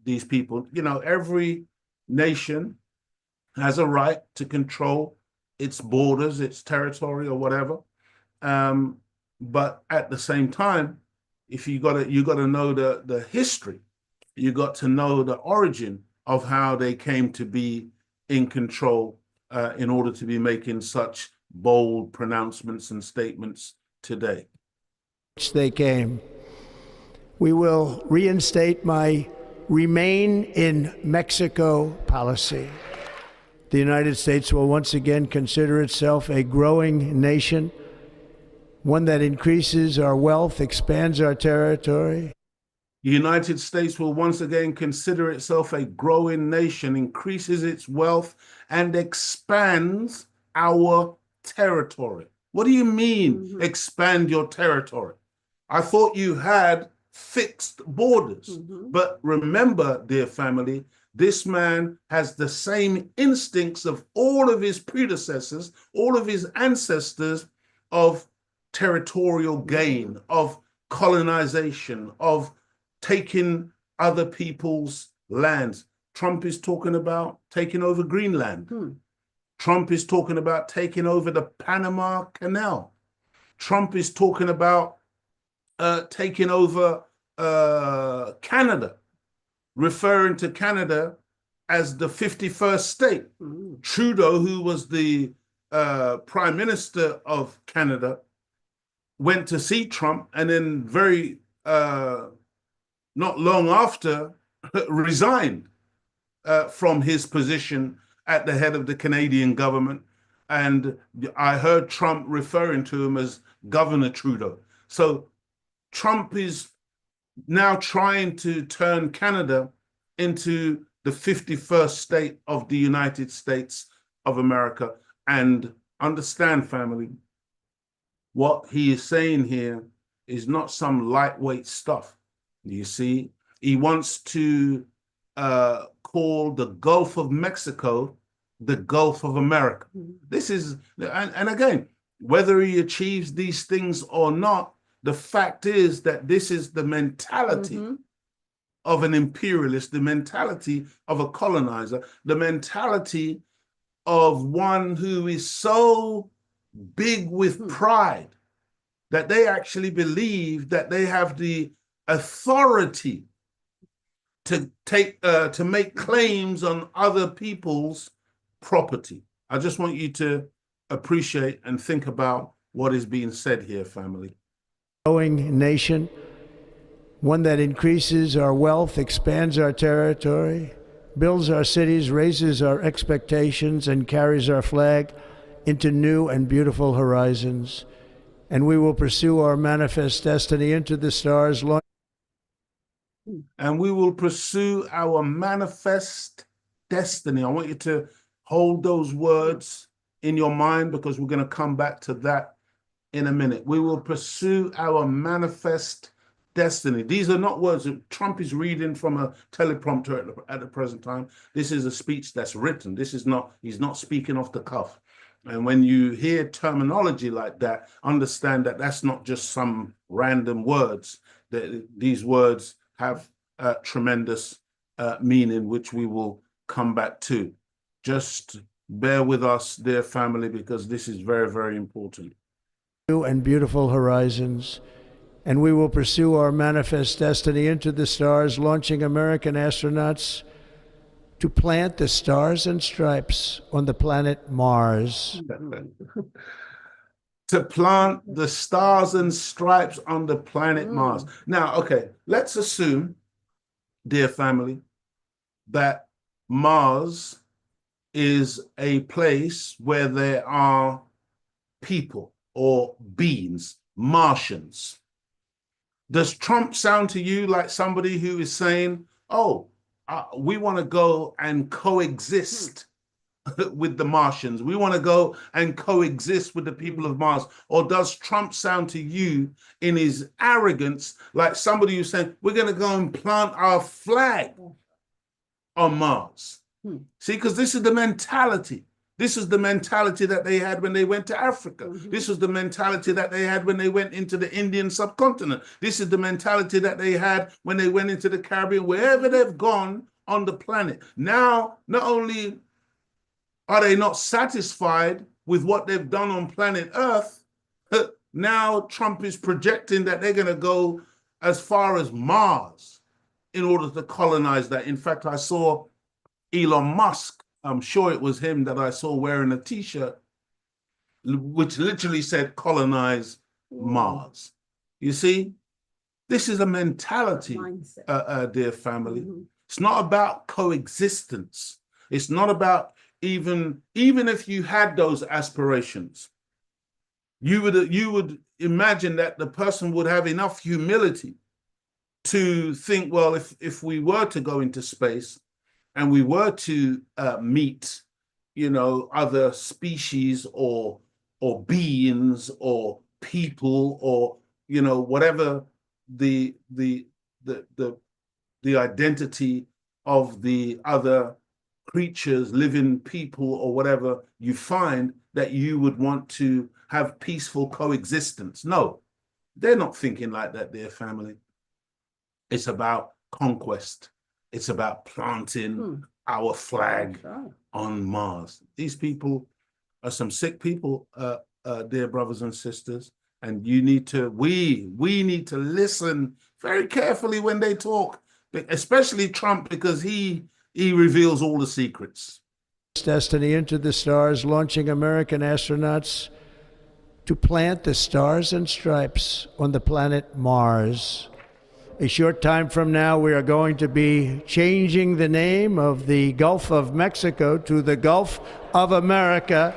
these people. You know, every nation has a right to control its borders, its territory, or whatever. But at the same time, if you gotta know the history, you got to know the origin of how they came to be in control in order to be making such bold pronouncements and statements today. They came. We will reinstate my Remain in Mexico policy. The United States will once again consider itself a growing nation, one that increases our wealth, expands our territory. The United States will once again consider itself a growing nation, increases its wealth, and expands our territory. What do you mean, expand your territory? I thought you had fixed borders. But remember, dear family, this man has the same instincts of all of his predecessors, all of his ancestors, of territorial gain, of colonization, of taking other people's lands. Trump is talking about taking over Greenland. Trump is talking about taking over the Panama Canal. Trump is talking about taking over Canada, referring to Canada as the 51st state. Trudeau, who was the prime minister of Canada, went to see Trump, and then very not long after resigned. from his position at the head of the Canadian government. And I heard Trump referring to him as Governor Trudeau. So Trump is now trying to turn Canada into the 51st state of the United States of America. And understand, family, what he is saying here is not some lightweight stuff. You see, he wants to call the Gulf of Mexico the Gulf of America. This is, and again, whether he achieves these things or not, the fact is that this is the mentality of an imperialist, the mentality of a colonizer, the mentality of one who is so big with pride that they actually believe that they have the authority to make claims on other people's property. I just want you to appreciate and think about what is being said here, family. Growing nation, one that increases our wealth, expands our territory, builds our cities, raises our expectations, and carries our flag into new and beautiful horizons. And we will pursue our manifest destiny into the stars. And we will pursue our manifest destiny. I want you to hold those words in your mind, because we're going to come back to that in a minute. We will pursue our manifest destiny. These are not words that Trump is reading from a teleprompter at the present time. This is a speech that's written. This is not, he's not speaking off the cuff. And when you hear terminology like that, understand that that's not just some random words. That these words have tremendous meaning, which we will come back to. Just bear with us, dear family, because this is very, very important. New and beautiful horizons. And we will pursue our manifest destiny into the stars, launching American astronauts to plant the stars and stripes on the planet Mars. To plant the stars and stripes on the planet Mars. Now, okay, let's assume, dear family, that Mars is a place where there are people or beings, Martians. Does Trump sound to you like somebody who is saying, oh, we want to go and coexist with the Martians. We want to go and coexist with the people of Mars? Or does Trump sound to you in his arrogance like somebody who's saying, we're going to go and plant our flag on Mars? See, because this is the mentality. This is the mentality that they had when they went to Africa. This was the mentality that they had when they went into the Indian subcontinent. This is the mentality that they had when they went into the Caribbean, wherever they've gone on the planet. Now, not only are they not satisfied with what they've done on planet Earth, now Trump is projecting that they're going to go as far as Mars in order to colonize that. In fact, I saw Elon Musk, I'm sure it was him that I saw wearing a t-shirt which literally said colonize Mars. You see, this is a mentality, dear family. It's not about coexistence. It's not about even if you had those aspirations, you would imagine that the person would have enough humility to think, well, if we were to go into space and we were to meet, other species or beings or people or whatever the identity of the other creatures, living people or whatever, you find that you would want to have peaceful coexistence. No, they're not thinking like that, dear family. It's about conquest. It's about planting our flag on Mars. These people are some sick people, dear brothers and sisters, and we need to listen very carefully when they talk, especially Trump, because he reveals all the secrets. Destiny into the stars, launching American astronauts to plant the stars and stripes on the planet Mars. A short time from now, we are going to be changing the name of the Gulf of Mexico to the Gulf of America.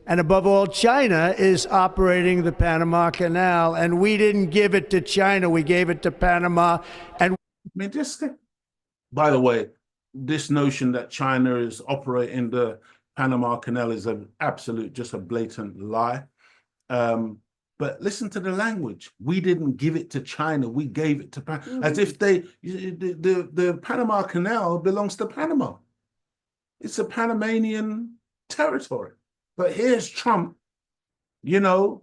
And above all, China is operating the Panama Canal, and we didn't give it to China, we gave it to Panama. And I mean, by the way, this notion that China is operating the Panama Canal is an absolute, just a blatant lie. But listen to the language. We didn't give it to China. We gave it to Panama. As if the Panama Canal belongs to Panama. It's a Panamanian territory. But here's Trump, you know,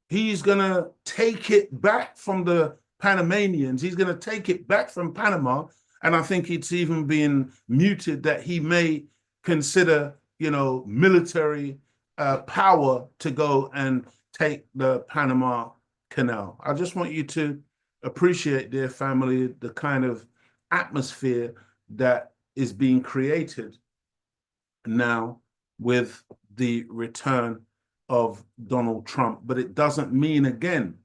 he's going to take it back from the Panamanians. He's going to take it back from Panama. And I think it's even been muted that he may consider, you know, military power to go and take the Panama Canal. I just want you to appreciate, dear family, the kind of atmosphere that is being created now with the return of Donald Trump. But it doesn't mean, again,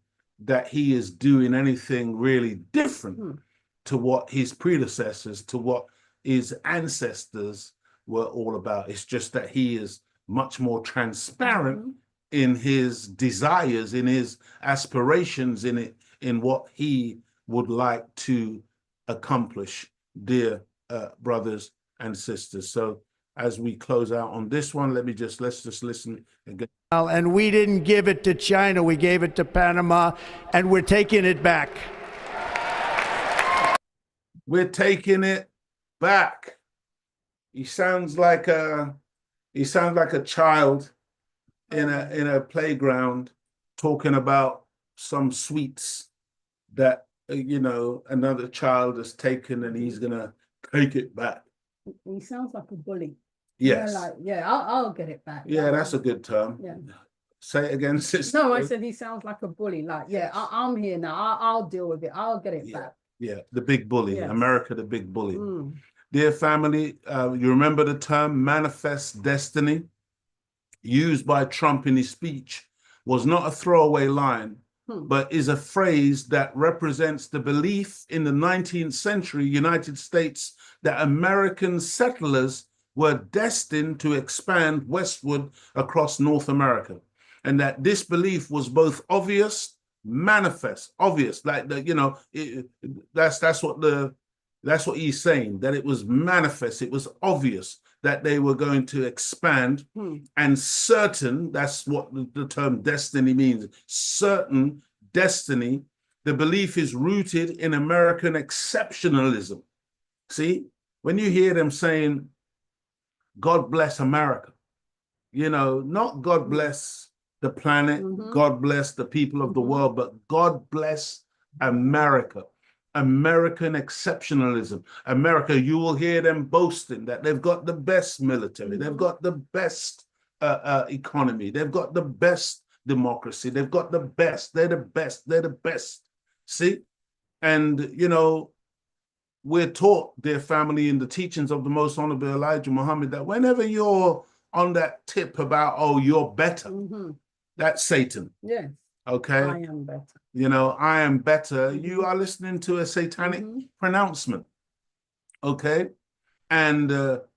that he is doing anything really different to what his predecessors, to what his ancestors were all about. It's just that he is much more transparent in his desires, in his aspirations, in what he would like to accomplish, dear brothers and sisters. So as we close out on this one, let's just listen again. And we didn't give it to China, we gave it to Panama, and we're taking it back. We're taking it back. He sounds like a child in a playground talking about some sweets that you know another child has taken, and he's gonna take it back. He sounds like a bully. Yes. Yeah, like, yeah, I'll get it back. Yeah, that's a good term. Yeah. Say it again, sister. No, I said he sounds like a bully. Like, yeah, I'm here now. I'll deal with it. I'll get it back. Yeah, the big bully, Yes. America, the big bully. Dear family, you remember the term manifest destiny used by Trump in his speech was not a throwaway line, but is a phrase that represents the belief in the 19th century United States that American settlers were destined to expand westward across North America. And that this belief was both obvious, manifest, obvious, like the, you know, that's what he's saying, that it was manifest, it was obvious that they were going to expand, and certain, that's what the term destiny means, certain destiny. The belief is rooted in American exceptionalism. See, when you hear them saying, God bless America, you know, not God bless the planet, God bless the people of the world, but God bless America. American exceptionalism. America, you will hear them boasting that they've got the best military, they've got the best economy, they've got the best democracy, they've got the best, they're the best, they're the best. See? And, you know, we're taught, dear family, in the teachings of the Most Honorable Elijah Muhammad, that whenever you're on that tip about, oh, you're better, that's Satan. Yes. Okay? I am better. You know, I am better. You are listening to a satanic pronouncement. Okay? And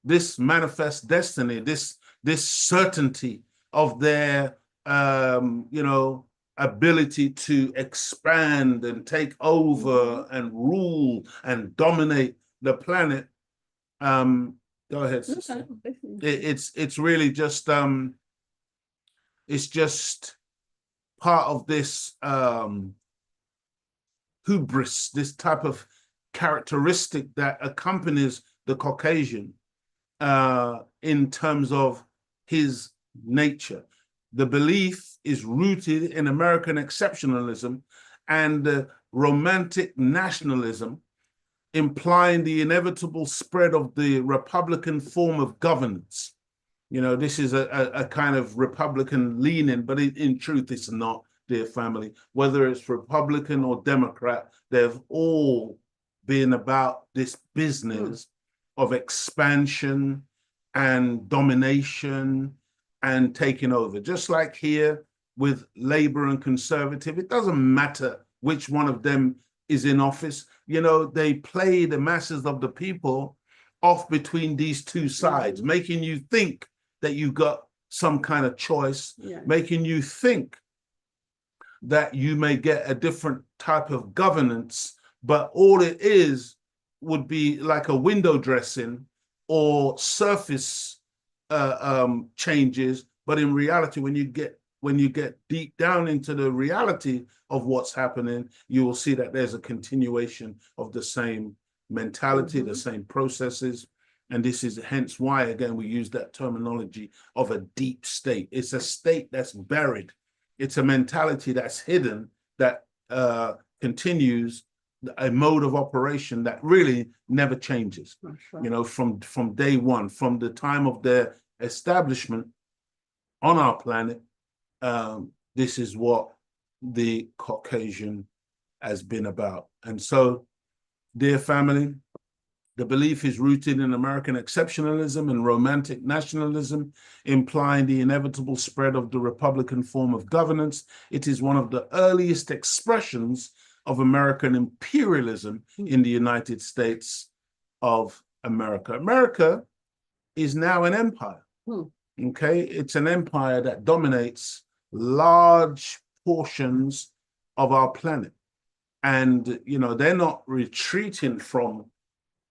this manifest destiny, this certainty of their, you know, ability to expand and take over and rule and dominate the planet. Go ahead, sister. It's really just it's just part of this hubris, this type of characteristic that accompanies the Caucasian in terms of his nature. The belief is rooted in American exceptionalism and romantic nationalism, implying the inevitable spread of the Republican form of governance. You know, this is a kind of Republican leaning, but in truth, it's not, dear family. Whether it's Republican or Democrat, they've all been about this business of expansion and domination and taking over. Just like here with Labour and Conservative, it doesn't matter which one of them is in office, they play the masses of the people off between these two sides, making you think that you got some kind of choice, making you think that you may get a different type of governance, but all it is would be like a window dressing or surface changes. But in reality, when you get deep down into the reality of what's happening, you will see that there's a continuation of the same mentality, the same processes. And this is hence why, again, we use that terminology of a deep state. It's a state that's buried. It's a mentality that's hidden, that continues a mode of operation that really never changes. Right. From day one, from the time of their establishment on our planet, this is what the Caucasian has been about. And so, dear family, the belief is rooted in American exceptionalism and romantic nationalism, implying the inevitable spread of the Republican form of governance. It is one of the earliest expressions of American imperialism in the United States of America. America is now an empire. Okay, it's an empire that dominates large portions of our planet. And, they're not retreating from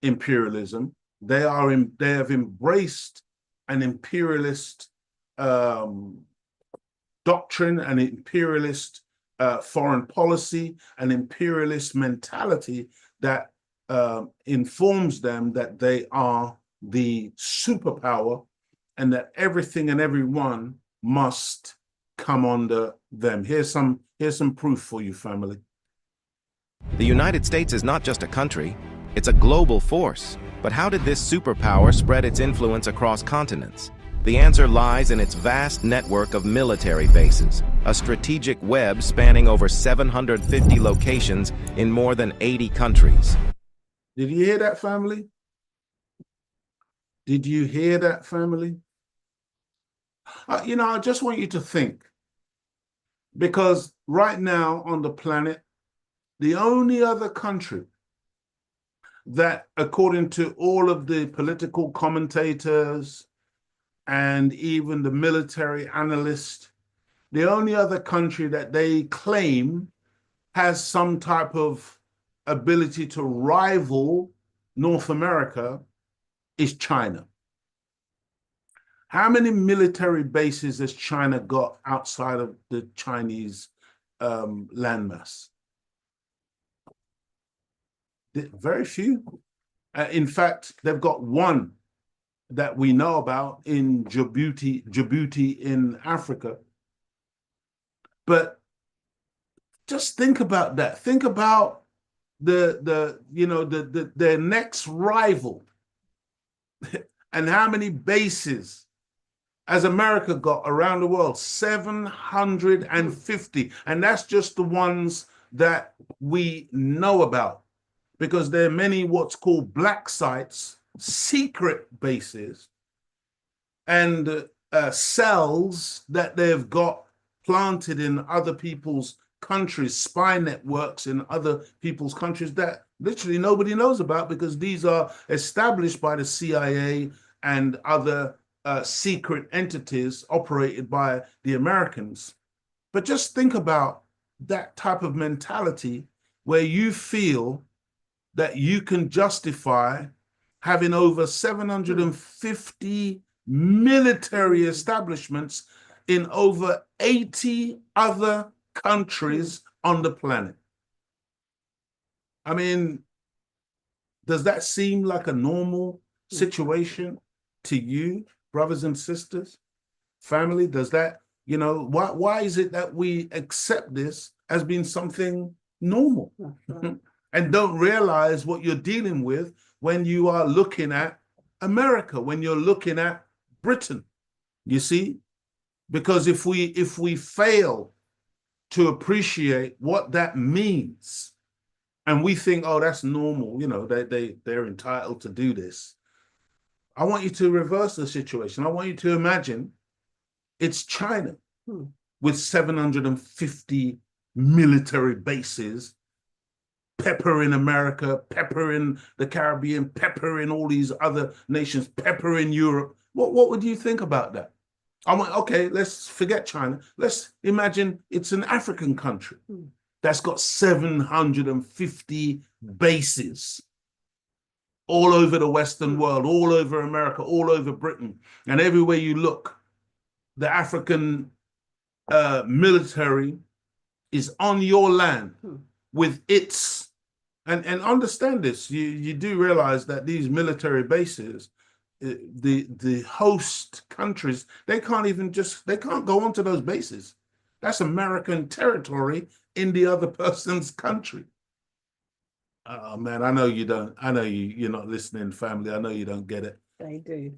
imperialism. They have embraced an imperialist doctrine, an imperialist foreign policy, an imperialist mentality that informs them that they are the superpower and that everything and everyone must come under them. Here's some proof for you, family. The United States is not just a country, it's a global force. But how did this superpower spread its influence across continents? The answer lies in its vast network of military bases, a strategic web spanning over 750 locations in more than 80 countries. Did you hear that, family? Did you hear that, family? I just want you to think, because right now on the planet, the only other country that, according to all of the political commentators and even the military analysts, the only other country that they claim has some type of ability to rival North America is China. How many military bases has China got outside of the Chinese landmass? Very few. In fact, they've got one that we know about in Djibouti in Africa. But just think about that. Think about their next rival and how many bases has America got around the world? 750. And that's just the ones that we know about, because there are many what's called black sites, secret bases, and cells that they've got planted in other people's countries, spy networks in other people's countries that literally nobody knows about, because these are established by the CIA and other secret entities operated by the Americans. But just think about that type of mentality where you feel that you can justify having over 750 military establishments in over 80 other countries on the planet. I mean, does that seem like a normal situation to you, brothers and sisters, family? Does that, why is it that we accept this as being something normal and don't realize what you're dealing with when you are looking at America, when you're looking at Britain, you see? Because if we fail to appreciate what that means, and we think, oh, that's normal, they're entitled to do this. I want you to reverse the situation. I want you to imagine it's China with 750 military bases pepper in America, pepper in the Caribbean, pepper in all these other nations, pepper in Europe. What would you think about that? I went, okay, let's forget China. Let's imagine it's an African country that's got 750 bases all over the Western world, all over America, all over Britain. And everywhere you look, the African military is on your land with its, and understand this, you do realize that these military bases, the host countries, they can't go onto those bases. That's American territory in the other person's country. Oh man, I know you don't. I know you're not listening, family. I know you don't get it. They do.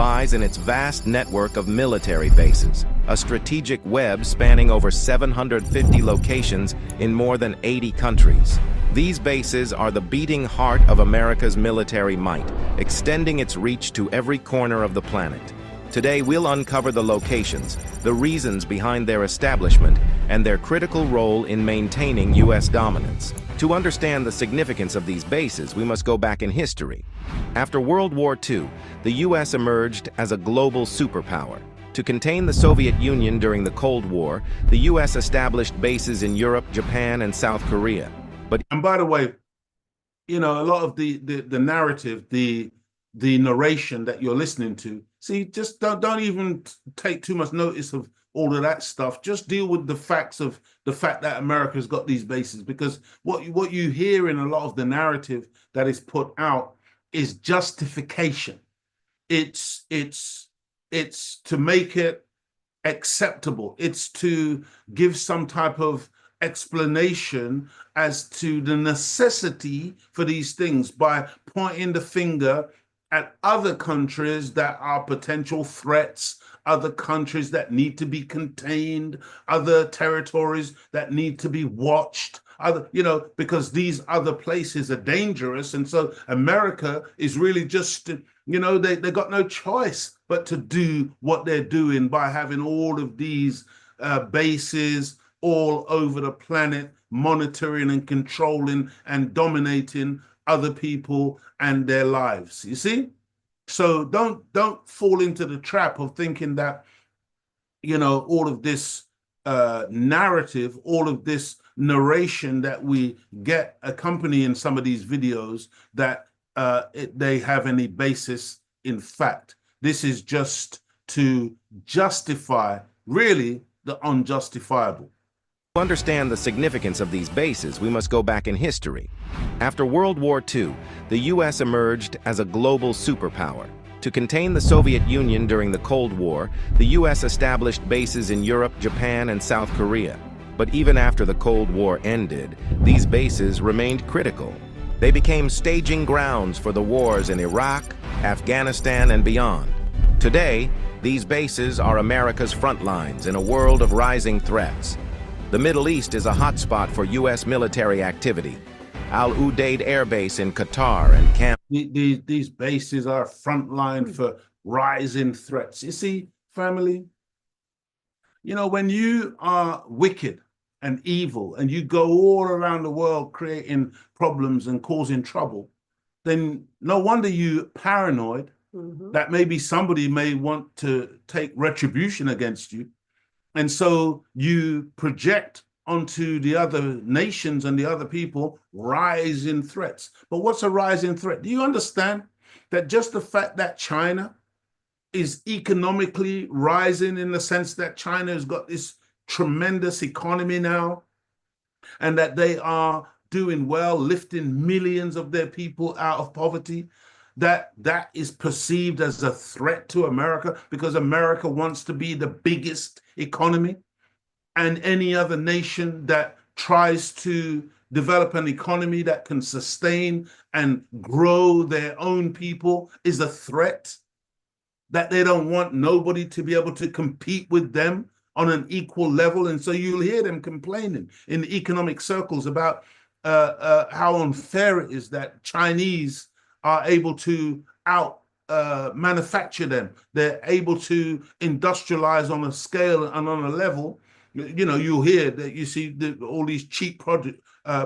Lies in its vast network of military bases, a strategic web spanning over 750 locations in more than 80 countries. These bases are the beating heart of America's military might, extending its reach to every corner of the planet. Today, we'll uncover the locations, the reasons behind their establishment, and their critical role in maintaining U.S. dominance. To understand the significance of these bases, we must go back in history. After World War II, the U.S. emerged as a global superpower. To contain the Soviet Union during the Cold War, the U.S. established bases in Europe, Japan, and South Korea. And by the way, a lot of the narrative, the narration that you're listening to, see, just don't even take too much notice of all of that stuff. Just deal with the facts of the fact that America's got these bases, because what you hear in a lot of the narrative that is put out is justification. It's to make it acceptable. It's to give some type of explanation as to the necessity for these things by pointing the finger at other countries that are potential threats, other countries that need to be contained, other territories that need to be watched, because these other places are dangerous. And so America is really just, they got no choice but to do what they're doing by having all of these bases all over the planet, monitoring and controlling and dominating other people and their lives. You see? So don't fall into the trap of thinking that, all of this narrative, all of this narration that we get accompanying some of these videos, that they have any basis in fact. This is just to justify, really, the unjustifiable. To understand the significance of these bases, we must go back in history. After World War II, the U.S. emerged as a global superpower. To contain the Soviet Union during the Cold War, the U.S. established bases in Europe, Japan, and South Korea. But even after the Cold War ended, these bases remained critical. They became staging grounds for the wars in Iraq, Afghanistan, and beyond. Today, these bases are America's front lines in a world of rising threats. The Middle East is a hotspot for U.S. military activity. Al Udeid Air Base in Qatar and Camp. These bases are front line for rising threats. You see, family, when you are wicked and evil and you go all around the world creating problems and causing trouble, then no wonder you're paranoid that maybe somebody may want to take retribution against you. And so you project onto the other nations and the other people rising threats. But what's a rising threat? Do you understand that just the fact that China is economically rising, in the sense that China has got this tremendous economy now, and that they are doing well, lifting millions of their people out of poverty, that is perceived as a threat to America, because America wants to be the biggest economy, and any other nation that tries to develop an economy that can sustain and grow their own people is a threat, that they don't want nobody to be able to compete with them on an equal level. And so you'll hear them complaining in the economic circles about how unfair it is that Chinese are able to manufacture them. They're able to industrialize on a scale and on a level. You'll hear that, you see all these cheap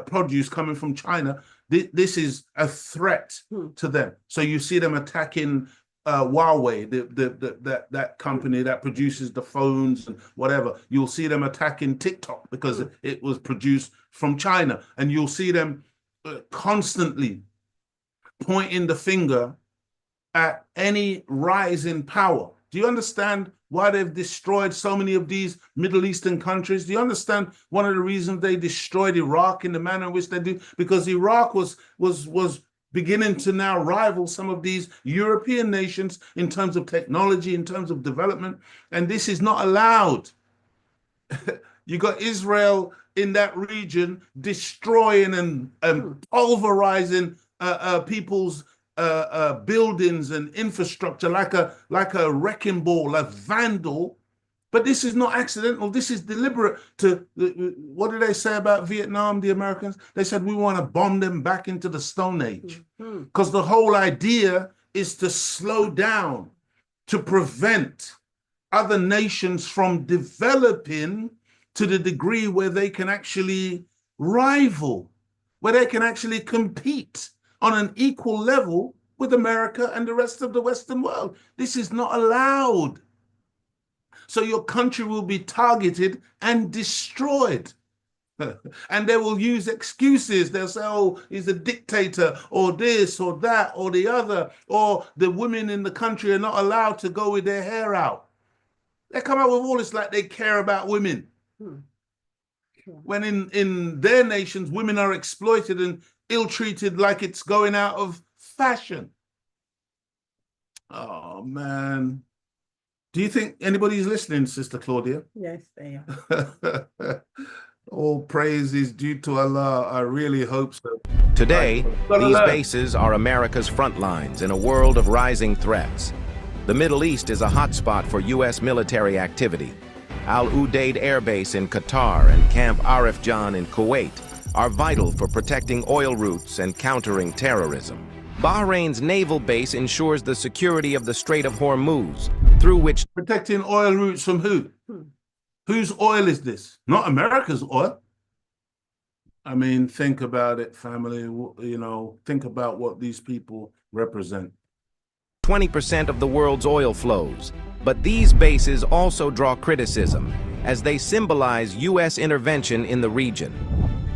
produce coming from China. This is a threat to them. So you see them attacking Huawei, that company that produces the phones and whatever. You'll see them attacking TikTok because it was produced from China, and you'll see them constantly pointing the finger at any rise in power. Do you understand why they've destroyed so many of these Middle Eastern countries? Do you understand one of the reasons they destroyed Iraq in the manner in which they do? Because Iraq was beginning to now rival some of these European nations in terms of technology, in terms of development, and this is not allowed. You got Israel in that region destroying and pulverizing people's buildings and infrastructure like a wrecking ball, a vandal. But this is not accidental. This is deliberate. What did they say about Vietnam, the Americans? They said, we want to bomb them back into the Stone Age. Because the whole idea is to slow down, to prevent other nations from developing to the degree where they can actually rival, where they can actually compete on an equal level with America and the rest of the Western world. This is not allowed. So your country will be targeted and destroyed. And they will use excuses. They'll say, oh, he's a dictator, or this, or that, or the other, or the women in the country are not allowed to go with their hair out. They come out with all this like they care about women. When in their nations, women are exploited and ill-treated like it's going out of fashion. Oh, man. Do you think anybody's listening, Sister Claudia? Yes, they are. All praise is due to Allah. I really hope so. Today, these bases are America's front lines in a world of rising threats. The Middle East is a hotspot for U.S. military activity. Al Udeid Air Base in Qatar and Camp Arif Jan in Kuwait are vital for protecting oil routes and countering terrorism. Bahrain's naval base ensures the security of the Strait of Hormuz, through which... Protecting oil routes from who? Whose oil is this? Not America's oil. I mean, think about it, family. You know, think about what these people represent. 20% of the world's oil flows. But these bases also draw criticism, as they symbolize U.S. intervention in the region.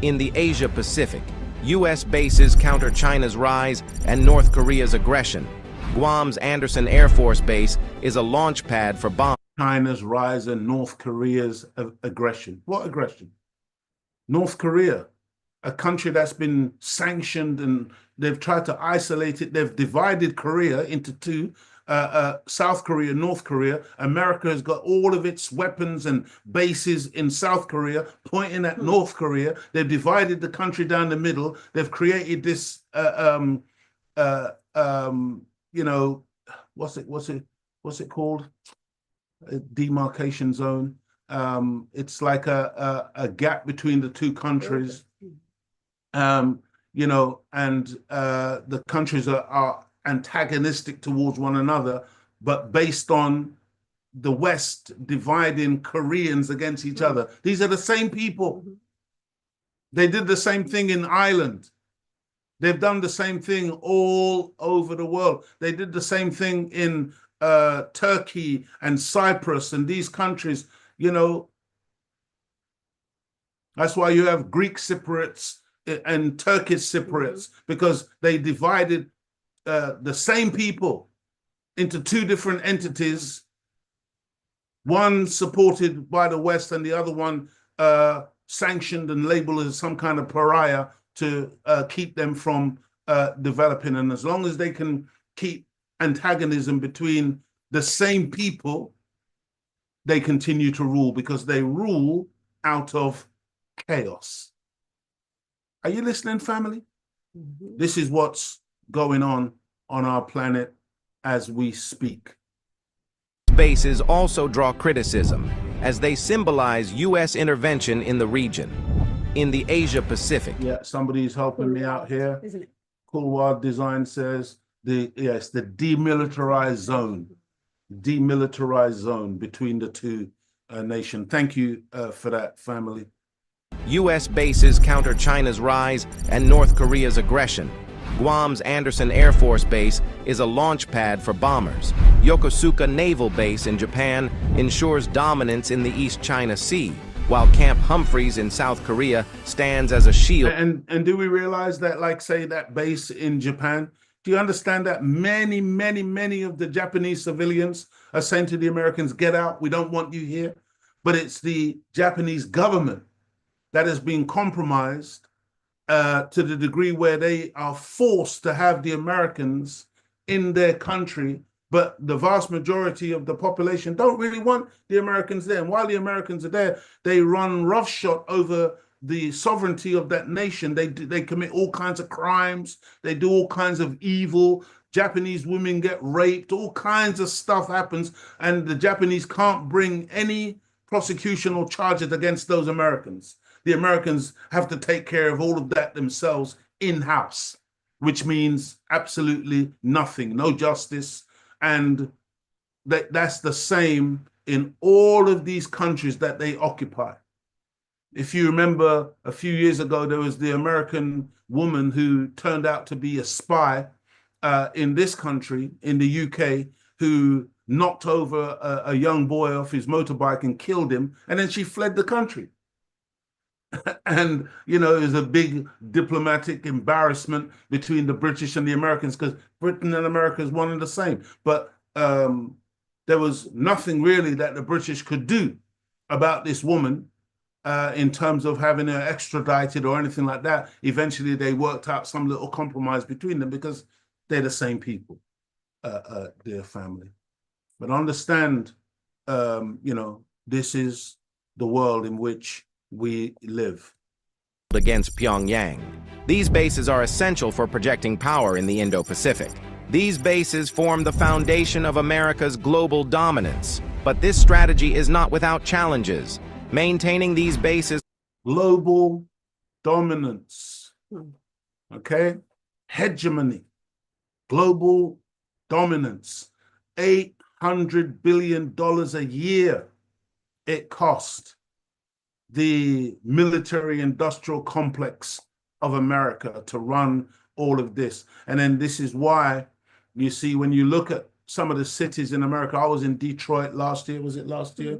In the Asia-Pacific, U.S. bases counter China's rise and North Korea's aggression. Guam's Anderson Air Force Base is a launch pad for bombs. China's rise and North Korea's aggression. What aggression? North Korea, a country that's been sanctioned, and they've tried to isolate it. They've divided Korea into two, South Korea, North Korea. America has got all of its weapons and bases in South Korea pointing at North Korea. They've divided the country down the middle. They've created this, you know, what's it called? A demarcation zone. It's like a gap between the two countries. You know, and the countries are antagonistic towards one another, but based on the West dividing Koreans against each other. These are the same people. They did the same thing in Ireland. They've done the same thing all over the world. They did the same thing in Turkey and Cyprus and these countries. You know, that's why you have Greek Cypriots and Turkish Cypriots, because they divided the same people into two different entities, one supported by the West and the other one sanctioned and labeled as some kind of pariah to keep them from developing. And as long as they can keep antagonism between the same people, they continue to rule, because they rule out of chaos. Are you listening, family? This is what's going on our planet as we speak. Bases also draw criticism, as they symbolize U.S. intervention in the region. In the Asia-Pacific. Yeah, somebody's helping me out here. Isn't it? P.O.W.E.R design says the demilitarized zone. Demilitarized zone between the two nations. Thank you for that, family. U.S. bases counter China's rise and North Korea's aggression. Guam's Anderson Air Force Base is a launch pad for bombers. Yokosuka Naval Base in Japan ensures dominance in the East China Sea, while Camp Humphreys in South Korea stands as a shield. And do we realize that, like, say, that base in Japan, do you understand that many of the Japanese civilians are saying to the Americans, get out, we don't want you here? But it's the Japanese government that has been compromised to the degree where they are forced to have the Americans in their country, but the vast majority of the population don't really want the Americans there. And while the Americans are there, they run roughshod over the sovereignty of that nation. They commit all kinds of crimes. They do all kinds of evil. Japanese women get raped. All kinds of stuff happens. And the Japanese can't bring any prosecutional charges against those Americans. The Americans have to take care of all of that themselves in-house, which means absolutely nothing, no justice. And that's the same in all of these countries that they occupy. If you remember, a few years ago, there was the American woman who turned out to be a spy in this country, in the UK, who knocked over a young boy off his motorbike and killed him, and then she fled the country. And, you know, it was a big diplomatic embarrassment between the British and the Americans, because Britain and America is one and the same. But there was nothing really that the British could do about this woman in terms of having her extradited or anything like that. Eventually, they worked out some little compromise between them because they're the same people, dear family. But understand, you know, this is the world in which we live. Against Pyongyang. These bases are essential for projecting power in the Indo-Pacific. These bases form the foundation of America's global dominance. But this strategy is not without challenges. Maintaining these bases. Global dominance, okay? Hegemony, global dominance. $800 billion a year it cost the military-industrial complex of America to run all of this. And then this is why you see, when you look at some of the cities in America, I was in Detroit last year, was it last year?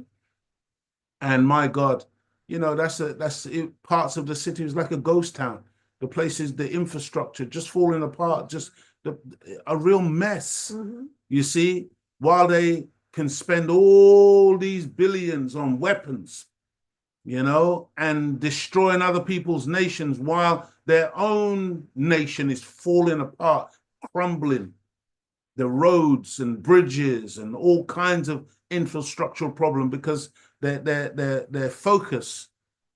And my God, you know, parts of the city is like a ghost town. The places, the infrastructure just falling apart, just a real mess. You see, while they can spend all these billions on weapons, you know, and destroying other people's nations while their own nation is falling apart, crumbling. The roads and bridges and all kinds of infrastructural problem, because their focus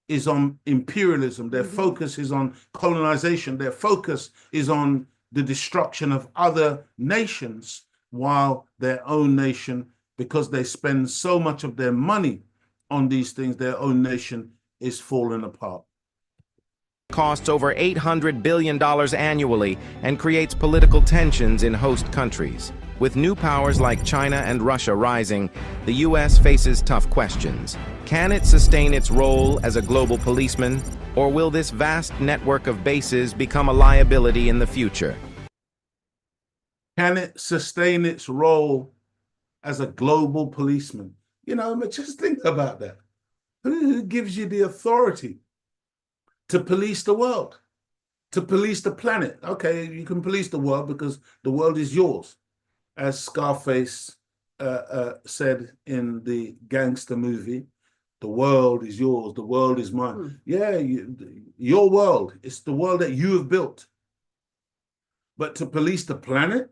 is on imperialism. Their focus is on colonization. Their focus is on the destruction of other nations, while their own nation, because they spend so much of their money on these things, their own nation is falling apart. Costs over $800 billion annually and creates political tensions in host countries. With new powers like China and Russia rising, the U.S. faces tough questions. Can it sustain its role as a global policeman, or will this vast network of bases become a liability in the future? Can it sustain its role as a global policeman? You know, just think about that. Who gives you the authority to police the world, to police the planet? Okay, you can police the world because the world is yours. As Scarface said in the gangster movie, the world is yours, the world is mine. Yeah, your world, it's the world that you have built. But to police the planet,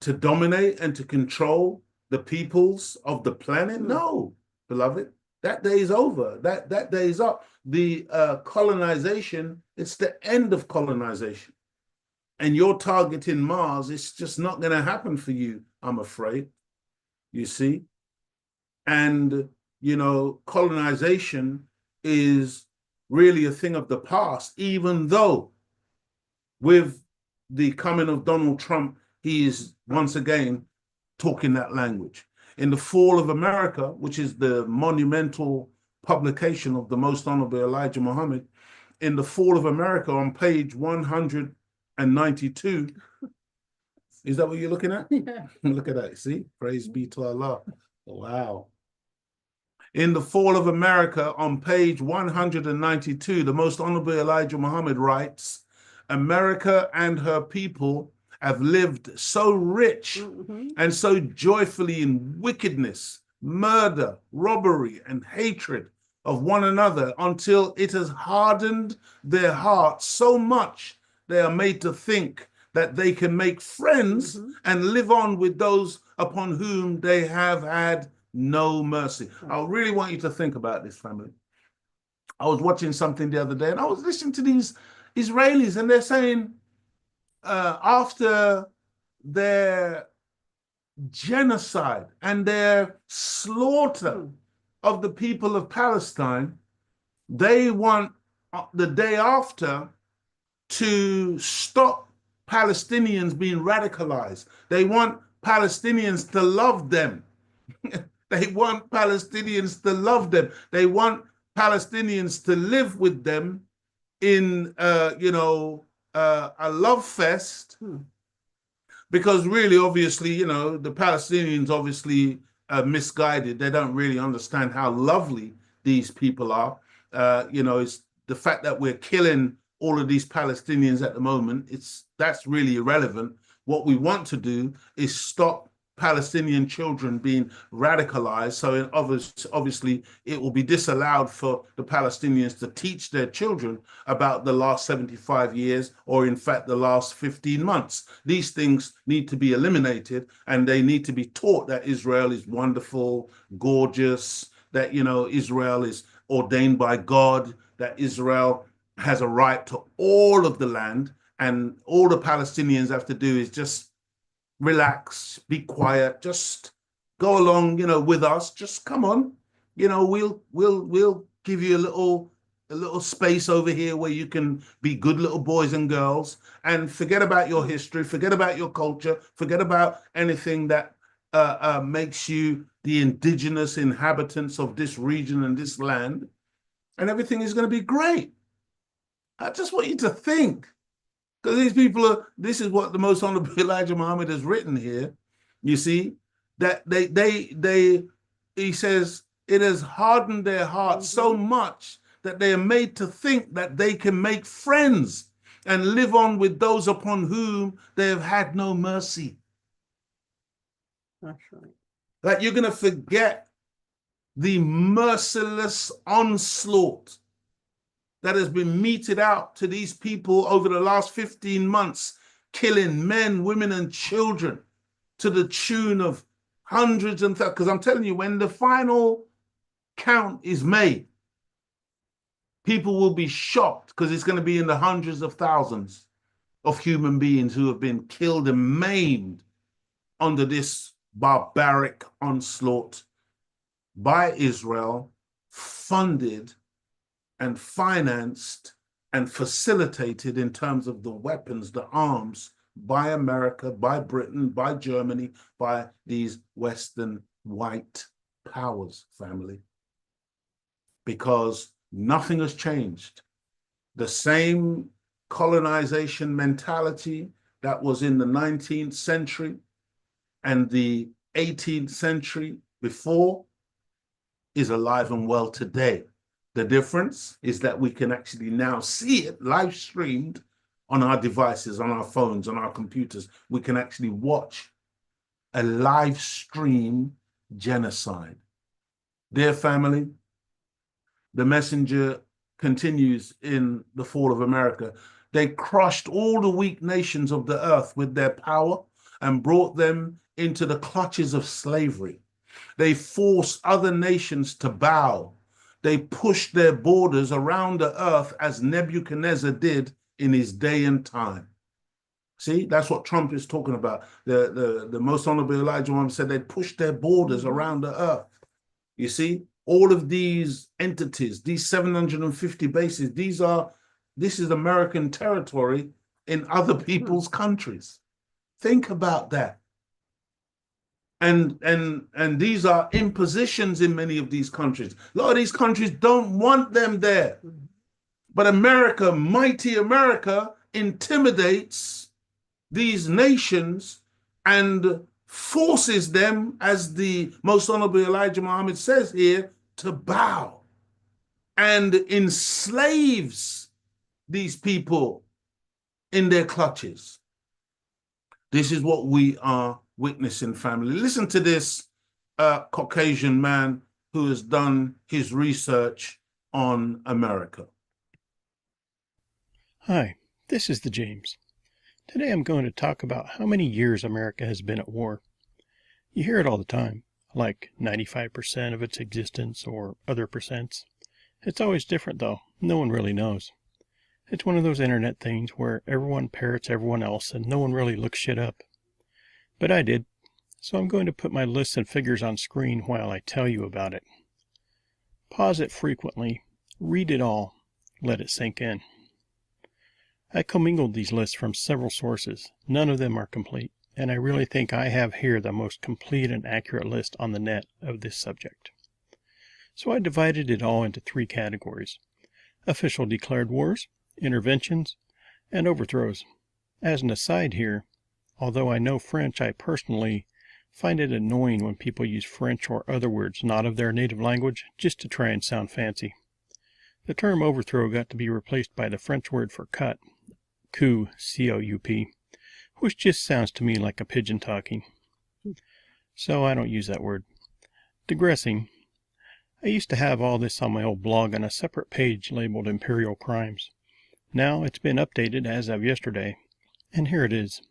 to dominate and to control the peoples of the planet? No, beloved, that day is over. That day is up. The colonization, it's the end of colonization. And you're targeting Mars, it's just not going to happen for you, I'm afraid, you see. And, you know, colonization is really a thing of the past, even though with the coming of Donald Trump, he is once again talking that language. In the fall of America, which is the monumental publication of the Most Honorable Elijah Muhammad in the Fall of America on page 192. Is that what you're looking at? Yeah. Look at that. See? Praise be to Allah. Wow. In the Fall of America on page 192, the Most Honorable Elijah Muhammad writes, America and her people have lived so rich and so joyfully in wickedness, murder, robbery, and hatred of one another until it has hardened their hearts so much they are made to think that they can make friends and live on with those upon whom they have had no mercy. I really want you to think about this, family. I was watching something the other day and I was listening to these Israelis and they're saying after their genocide and their slaughter of the people of Palestine, they want the day after to stop Palestinians being radicalized. They want Palestinians to love them. They want Palestinians to love them. They want Palestinians to live with them in, a love fest. Because really, obviously, the Palestinians obviously misguided. They don't really understand how lovely these people are. It's the fact that we're killing all of these Palestinians at the moment. That's really irrelevant. What we want to do is stop Palestinian children being radicalized. So obviously it will be disallowed for the Palestinians to teach their children about the last 75 years, or in fact the last 15 months. These things need to be eliminated, and they need to be taught that Israel is wonderful, gorgeous, that Israel is ordained by God, that Israel has a right to all of the land, and all the Palestinians have to do is just relax, be quiet, just go along, with us. Just come on, we'll give you a little space over here where you can be good little boys and girls, and forget about your history, forget about your culture, forget about anything that makes you the indigenous inhabitants of this region and this land, and everything is going to be great. I just want you to think. Because these people this is what the Most Honorable Elijah Muhammad has written here. You see, that he says, it has hardened their hearts so much that they are made to think that they can make friends and live on with those upon whom they have had no mercy. That's right. That you're going to forget the merciless onslaught that has been meted out to these people over the last 15 months, killing men, women, and children to the tune of hundreds and thousands. Because I'm telling you, when the final count is made, people will be shocked, because it's going to be in the hundreds of thousands of human beings who have been killed and maimed under this barbaric onslaught by Israel, funded and financed and facilitated in terms of the weapons, the arms, by America, by Britain, by Germany, by these Western white powers, family. Because nothing has changed. The same colonization mentality that was in the 19th century and the 18th century before is alive and well today. The difference is that we can actually now see it live streamed on our devices, on our phones, on our computers. We can actually watch a live stream genocide. Dear family, the messenger continues in the Fall of America. They crushed all the weak nations of the earth with their power and brought them into the clutches of slavery. They forced other nations to bow. They pushed their borders around the earth as Nebuchadnezzar did in his day and time. See, that's what Trump is talking about. The Most Honorable Elijah Muhammad said they pushed their borders around the earth. You see, all of these entities, these 750 bases, this is American territory in other people's countries. Think about that. And these are impositions in many of these countries. A lot of these countries don't want them there. But America, mighty America, intimidates these nations and forces them, as the Most Honorable Elijah Muhammad says here, to bow, and enslaves these people in their clutches. This is what we are witnessing, family. Listen to this Caucasian man who has done his research on America. Hi, this is the James. Today I'm going to talk about how many years America has been at war. You hear it all the time, like 95% of its existence or other percents. It's always different though, no one really knows. It's one of those internet things where everyone parrots everyone else and no one really looks shit up. But I did, so I'm going to put my lists and figures on screen while I tell you about it. Pause it frequently, read it all, let it sink in. I commingled these lists from several sources. None of them are complete, and I really think I have here the most complete and accurate list on the net of this subject. So I divided it all into 3 categories: official declared wars, interventions, and overthrows. As an aside here, although I know French, I personally find it annoying when people use French or other words not of their native language just to try and sound fancy. The term overthrow got to be replaced by the French word for cut, coup, C-O-U-P, which just sounds to me like a pigeon talking. So I don't use that word. Digressing, I used to have all this on my old blog on a separate page labeled Imperial Crimes. Now it's been updated as of yesterday, and here it is.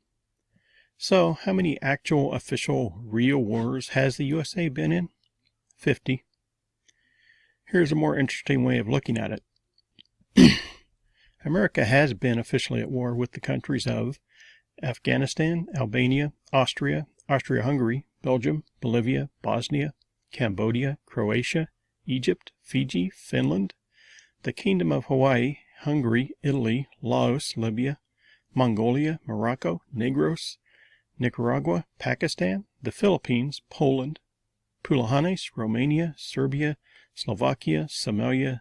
So, how many actual, official, real wars has the USA been in? 50. Here's a more interesting way of looking at it. America has been officially at war with the countries of Afghanistan, Albania, Austria, Austria-Hungary, Belgium, Bolivia, Bosnia, Cambodia, Croatia, Egypt, Fiji, Finland, the Kingdom of Hawaii, Hungary, Italy, Laos, Libya, Mongolia, Morocco, Negros, Nicaragua, Pakistan, the Philippines, Poland, Pulahanes, Romania, Serbia, Slovakia, Somalia,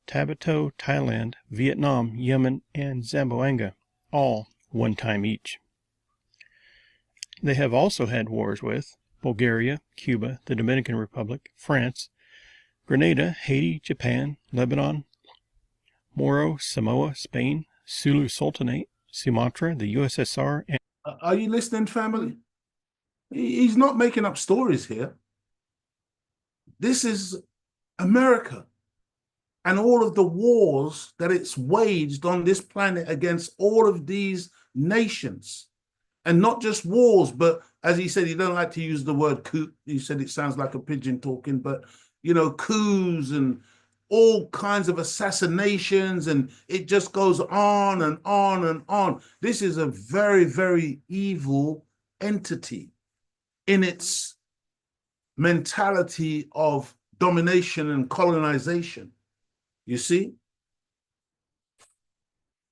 Tabato, Thailand, Vietnam, Yemen, and Zamboanga, all 1 time each. They have also had wars with Bulgaria, Cuba, the Dominican Republic, France, Grenada, Haiti, Japan, Lebanon, Moro, Samoa, Spain, Sulu Sultanate, Sumatra, the USSR, and... Are you listening, family? He's not making up stories here. This is America and all of the wars that it's waged on this planet against all of these nations. And not just wars, but as he said, he don't like to use the word coup. He said it sounds like a pigeon talking, but, you know, coups and all kinds of assassinations, and it just goes on and on and on. This is a very, very evil entity in its mentality of domination and colonization. You see?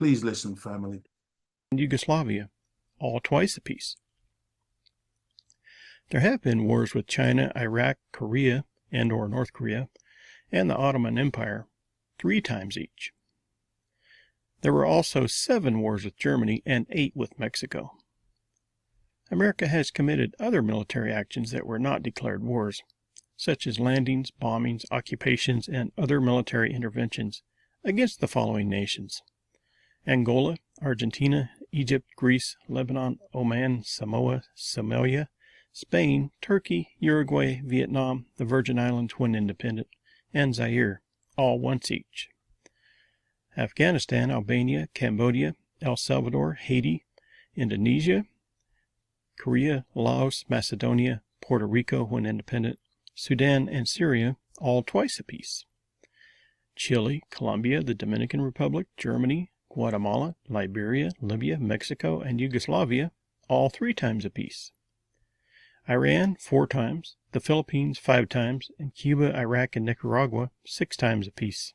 Please listen, family. Yugoslavia, all twice apiece. There have been wars with China, Iraq, Korea, and/or North Korea, and the Ottoman Empire, 3 times each. There were also 7 wars with Germany and 8 with Mexico. America has committed other military actions that were not declared wars, such as landings, bombings, occupations, and other military interventions against the following nations: Angola, Argentina, Egypt, Greece, Lebanon, Oman, Samoa, Somalia, Spain, Turkey, Uruguay, Vietnam, the Virgin Islands when independent, and Zaire, all once each. Afghanistan, Albania, Cambodia, El Salvador, Haiti, Indonesia, Korea, Laos, Macedonia, Puerto Rico when independent, Sudan, and Syria, all twice apiece. Chile, Colombia, the Dominican Republic, Germany, Guatemala, Liberia, Libya, Mexico, and Yugoslavia, all 3 times apiece. Iran, 4 times, the Philippines, 5 times, and Cuba, Iraq, and Nicaragua, 6 times apiece.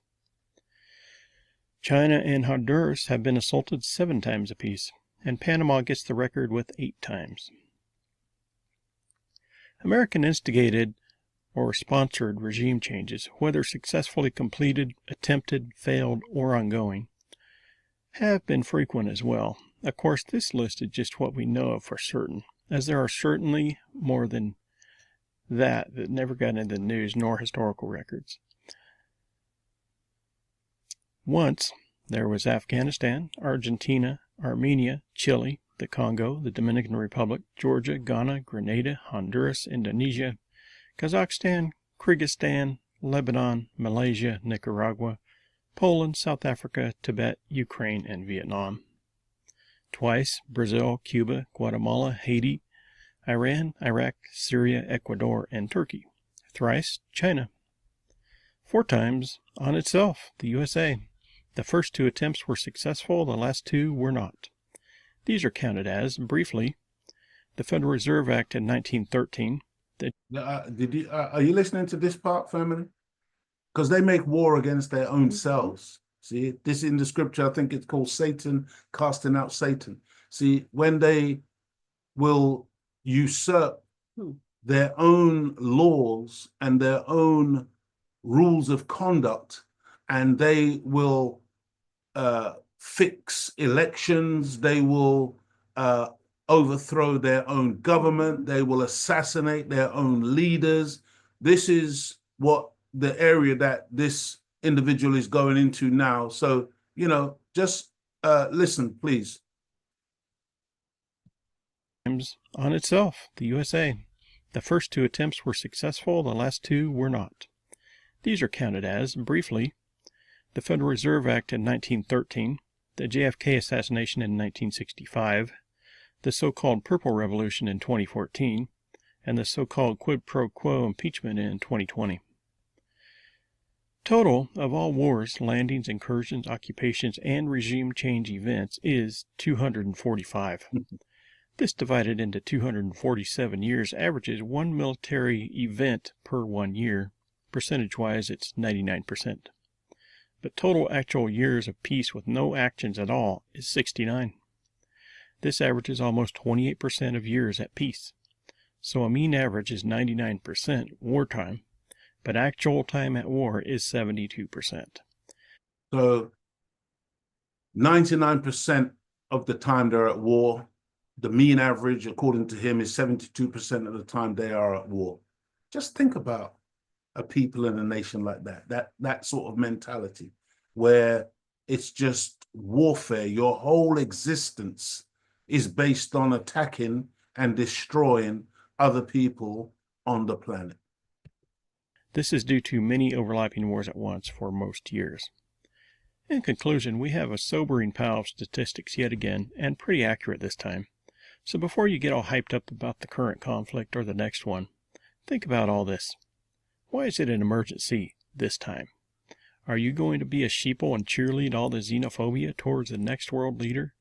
China and Honduras have been assaulted 7 times apiece, and Panama gets the record with 8 times. American instigated or sponsored regime changes, whether successfully completed, attempted, failed, or ongoing, have been frequent as well. Of course, this list is just what we know of for certain, as there are certainly more than that never got into the news nor historical records. Once, there was Afghanistan, Argentina, Armenia, Chile, the Congo, the Dominican Republic, Georgia, Ghana, Grenada, Honduras, Indonesia, Kazakhstan, Kyrgyzstan, Lebanon, Malaysia, Nicaragua, Poland, South Africa, Tibet, Ukraine, and Vietnam. Twice, Brazil, Cuba, Guatemala, Haiti, Iran, Iraq, Syria, Ecuador, and Turkey. Thrice, China. 4 times, on itself, the USA. The first 2 attempts were successful, the last 2 were not. These are counted as, briefly, the Federal Reserve Act in 1913. Are you listening to this part, family? Because they make war against their own selves. See, this in the scripture, I think it's called Satan casting out Satan. See, when they will usurp their own laws and their own rules of conduct, and they will fix elections, they will overthrow their own government, they will assassinate their own leaders. This is what the area that this individual is going into now. So, you know, just listen, please. On itself, the USA. The first 2 attempts were successful, the last 2 were not. These are counted as, briefly, the Federal Reserve Act in 1913, the JFK assassination in 1965, the so-called Purple Revolution in 2014, and the so-called quid pro quo impeachment in 2020. Total of all wars, landings, incursions, occupations, and regime change events is 245. This divided into 247 years averages 1 military event per 1 year. Percentage-wise, it's 99%. But total actual years of peace with no actions at all is 69. This averages almost 28% of years at peace. So a mean average is 99% wartime, but actual time at war is 72%. So 99% of the time they're at war. The mean average, according to him, is 72% of the time they are at war. Just think about a people in a nation like that sort of mentality, where it's just warfare. Your whole existence is based on attacking and destroying other people on the planet. This is due to many overlapping wars at once for most years. In conclusion, we have a sobering pile of statistics yet again, and pretty accurate this time. So before you get all hyped up about the current conflict or the next one, think about all this. Why is it an emergency this time? Are you going to be a sheeple and cheerlead all the xenophobia towards the next world leader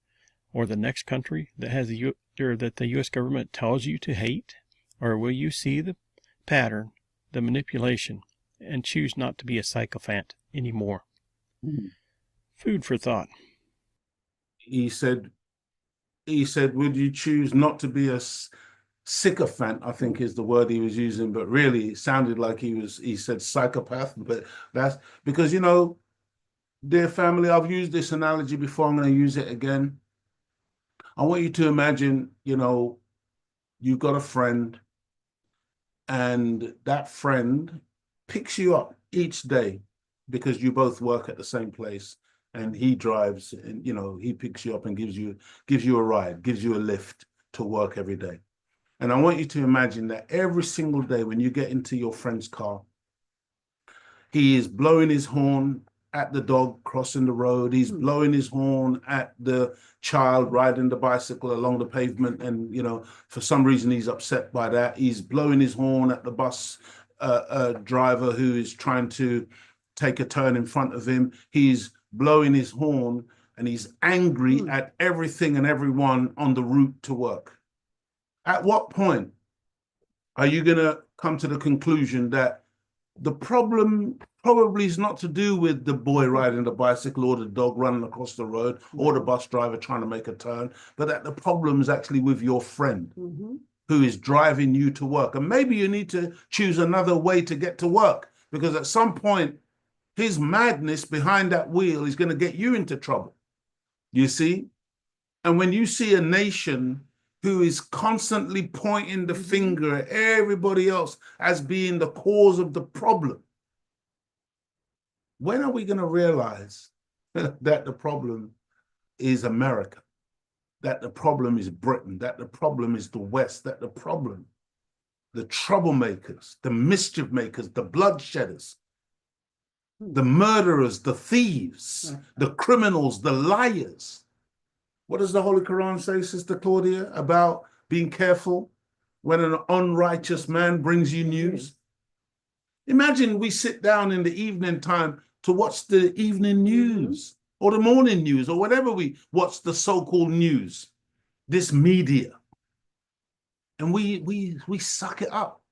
or the next country that has that the U.S. government tells you to hate? Or will you see the pattern, the manipulation, and choose not to be a sycophant anymore? Food for thought. He said, would you choose not to be a sycophant, I think is the word he was using, but really it sounded like he said psychopath. But that's because, you know, dear family, I've used this analogy before, I'm going to use it again. I want you to imagine, you know, you've got a friend, and that friend picks you up each day because you both work at the same place, and he drives, and, you know, he picks you up and gives you a ride, gives you a lift to work every day. And I want you to imagine that every single day when you get into your friend's car, he is blowing his horn at the dog crossing the road. He's blowing his horn at the child riding the bicycle along the pavement. And, you know, for some reason, he's upset by that. He's blowing his horn at the bus driver who is trying to take a turn in front of him. He's blowing his horn and he's angry at everything and everyone on the route to work. At what point are you going to come to the conclusion that the problem probably is not to do with the boy riding the bicycle or the dog running across the road or the bus driver trying to make a turn, but that the problem is actually with your friend? who is driving you to work. And maybe you need to choose another way to get to work, because at some point, his madness behind that wheel is going to get you into trouble. You see? And when you see a nation who is constantly pointing the finger at everybody else as being the cause of the problem, when are we going to realize that the problem is America, that the problem is Britain, that the problem is the West, that the problem, the troublemakers, the mischief makers, the bloodshedders, the murderers, the thieves, the criminals, the liars. What does the Holy Quran say, Sister Claudia, about being careful when an unrighteous man brings you news? Imagine we sit down in the evening time to watch the evening news or the morning news or whatever we watch, the so-called news, this media, and we suck it up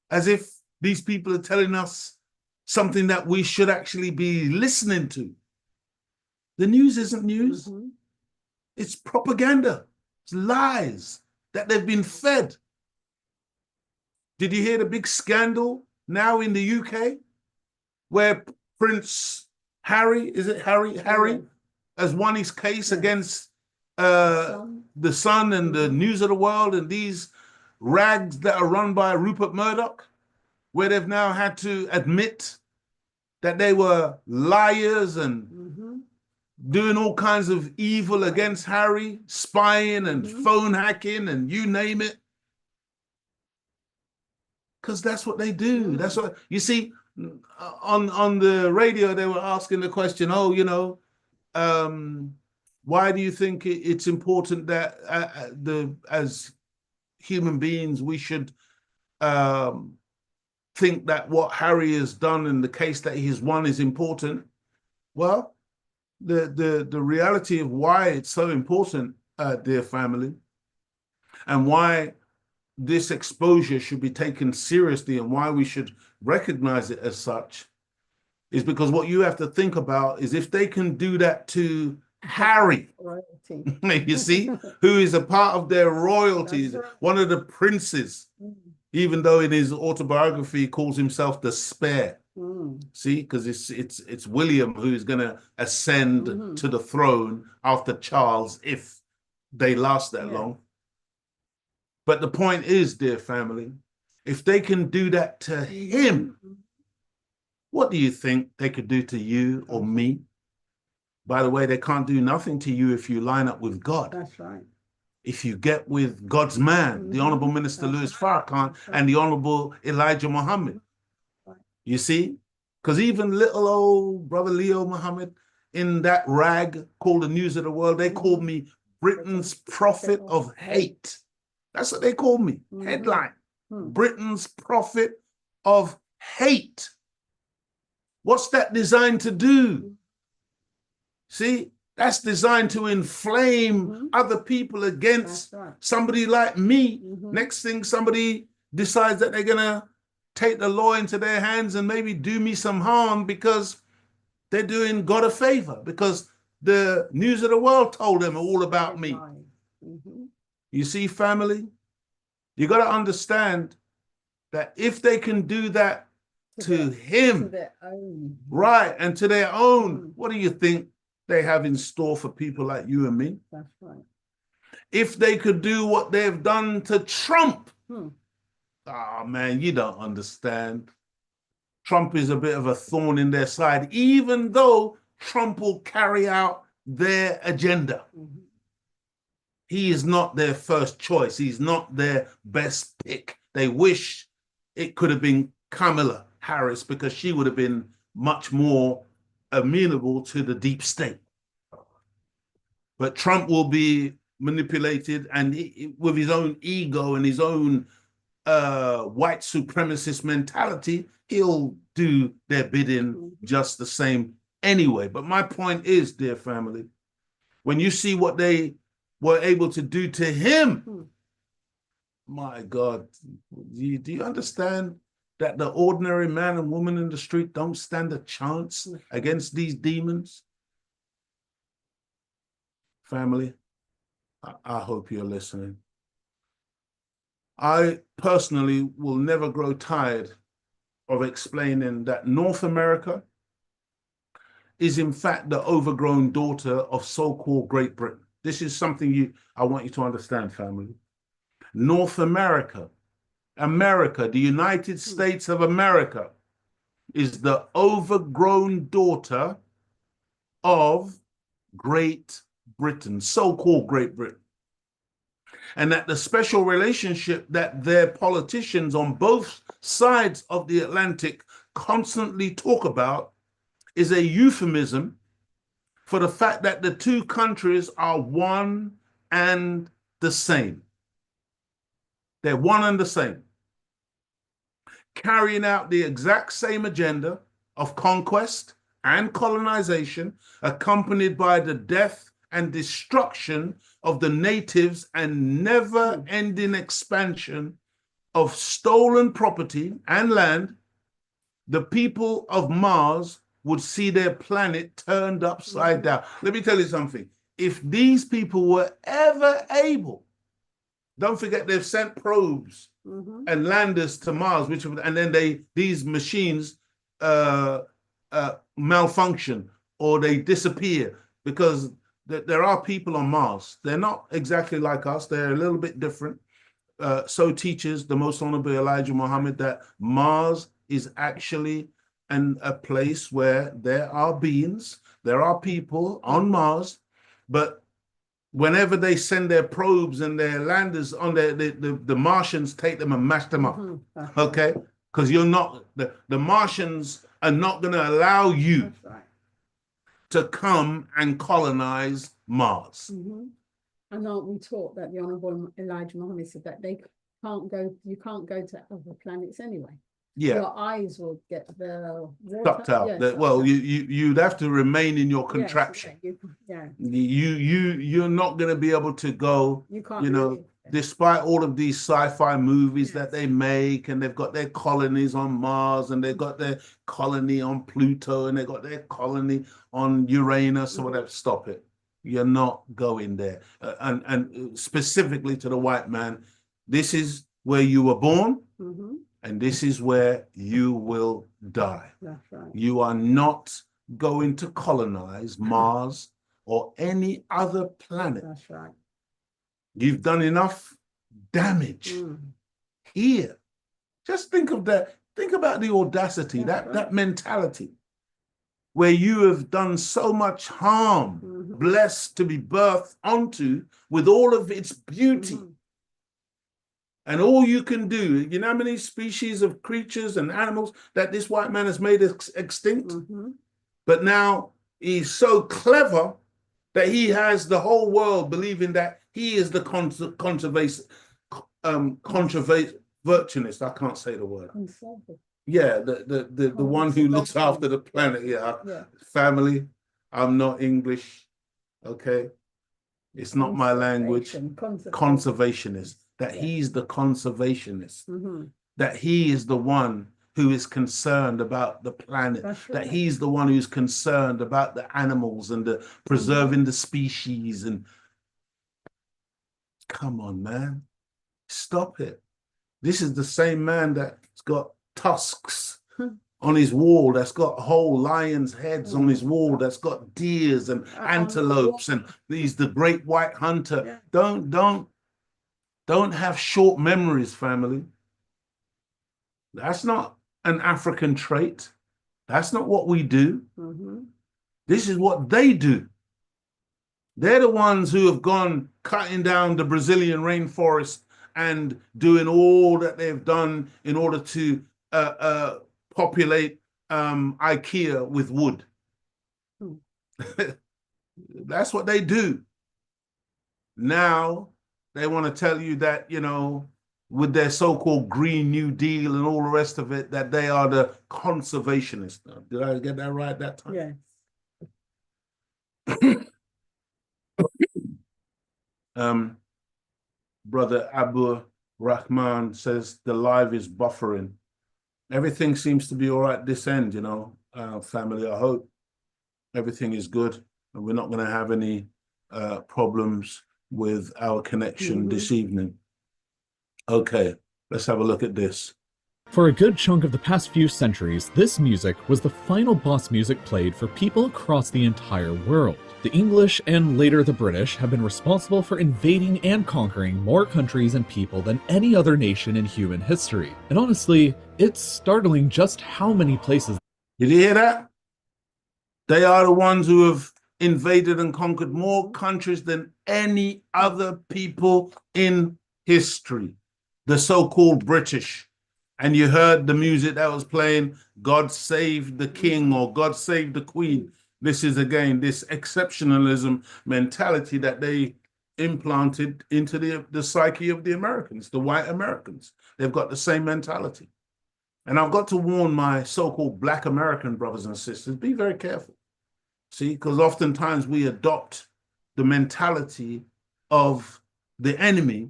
as if these people are telling us something that we should actually be listening to. The news isn't news. It's propaganda. It's lies that they've been fed. Did you hear the big scandal now in the UK where Prince Harry, is it Harry? Harry has won his case against the Sun and the News of the World and these rags that are run by Rupert Murdoch, where they've now had to admit that they were liars and doing all kinds of evil against Harry, spying and phone hacking and you name it. Because that's what they do. That's what, you see, on the radio, they were asking the question, oh, you know, why do you think it's important that as human beings, we should think that what Harry has done in the case that he's won is important? Well, the reality of why it's so important, dear family, and why this exposure should be taken seriously and why we should recognize it as such, is because what you have to think about is if they can do that to Harry, you see, who is a part of their royalties, one of the princes, even though in his autobiography he calls himself the spare. See, because it's William who is going to ascend to the throne after Charles if they last that long. But the point is, dear family, if they can do that to him, what do you think they could do to you or me? By the way, they can't do nothing to you if you line up with God. That's right. If you get with God's man, the Honorable Minister Louis Farrakhan and the Honorable Elijah Muhammad. You see? Because even little old brother Leo Muhammad in that rag called the News of the World, they called me Britain's prophet of hate. That's what they called me. Headline. Britain's prophet of hate. What's that designed to do? See, that's designed to inflame other people against somebody like me. Next thing, somebody decides that they're going to take the law into their hands and maybe do me some harm because they're doing God a favor, because the News of the World told them all about me. You see, family, you got to understand that if they can do that to him, To their own. right, and to their own, what do you think they have in store for people like you and me? That's right. If they could do what they've done to Trump, oh man, you don't understand. Trump is a bit of a thorn in their side, even though Trump will carry out their agenda. He is not their first choice. He's not their best pick. They wish it could have been Kamala Harris because she would have been much more amenable to the deep state. But Trump will be manipulated, and with his own ego and his own white supremacist mentality, he'll do their bidding just the same anyway. But my point is, dear family, when you see what they were able to do to him, my God, do you understand that the ordinary man and woman in the street don't stand a chance against these demons? Family, I hope you're listening. I personally will never grow tired of explaining that North America is in fact the overgrown daughter of so-called Great Britain. This is something I want you to understand, family. North America, the United States of America, is the overgrown daughter of Great Britain, so-called Great Britain. And that the special relationship that their politicians on both sides of the Atlantic constantly talk about is a euphemism for the fact that the two countries are one and the same. They're one and the same, carrying out the exact same agenda of conquest and colonization, accompanied by the death and destruction of the natives and never-ending expansion of stolen property and land. The people of Mars would see their planet turned upside down. Let me tell you something. If these people were ever able, don't forget they've sent probes and landers to Mars, and then these machines malfunction or they disappear because there are people on Mars. They're not exactly like us. They're a little bit different. So teaches the Most Honorable Elijah Muhammad that Mars is actually a place where there are beings, there are people on Mars, but whenever they send their probes and their landers on the Martians take them and mash them up, okay? Because you're not, the Martians are not going to allow you to come and colonize Mars. And aren't we taught that the Honorable Elijah Muhammad said that you can't go to other planets anyway? Yeah. Your eyes will get the Sucked out. Yeah, Well, you'd have to remain in your contraption. Yes, You're not going to be able to go. You can't. Despite all of these sci-fi movies that they make, and they've got their colonies on Mars, and they've got their colony on Pluto, and they've got their colony on Uranus or whatever. Stop it. You're not going there. And specifically to the white man, this is where you were born. And this is where you will die. That's right. You are not going to colonize Mars or any other planet. That's right. You've done enough damage here. Just think of that. Think about the audacity, that mentality, where you have done so much harm, blessed to be birthed onto with all of its beauty. And all you can do, you know how many species of creatures and animals that this white man has made extinct? But now he's so clever that he has the whole world believing that he is the conservationist. I can't say the word. Yeah, the one who looks after the planet. Yeah. Family, I'm not English, okay? It's not my language. Conservationist. That he's the conservationist, that he is the one who is concerned about the planet, that he's the one who's concerned about the animals and the preserving the species. And come on, man, stop it. This is the same man that's got tusks on his wall, that's got whole lions' heads on his wall, that's got deers and antelopes, and he's the great white hunter. Don't have short memories, family. That's not an African trait. That's not what we do. This is what they do. They're the ones who have gone cutting down the Brazilian rainforest and doing all that they've done in order to populate IKEA with wood. That's what they do. Now, they want to tell you that, with their so-called Green New Deal and all the rest of it, that they are the conservationists. Did I get that right that time? Yes. Brother Abu Rahman says the live is buffering. Everything seems to be all right this end, family. I hope everything is good and we're not going to have any problems with our connection this evening. Okay, let's have a look at this. For a good chunk of the past few centuries, this music was the final boss music played for people across the entire world. The English and later the British have been responsible for invading and conquering more countries and people than any other nation in human history. And honestly, it's startling just how many places. Did you hear that? They are the ones who have invaded and conquered more countries than any other people in history. The so-called British. And you heard the music that was playing, God Save the King or God Save the Queen. This is, again, this exceptionalism mentality that they implanted into the psyche of the Americans, the white Americans. They've got the same mentality. And I've got to warn my so-called Black American brothers and sisters, be very careful. See, because oftentimes we adopt the mentality of the enemy,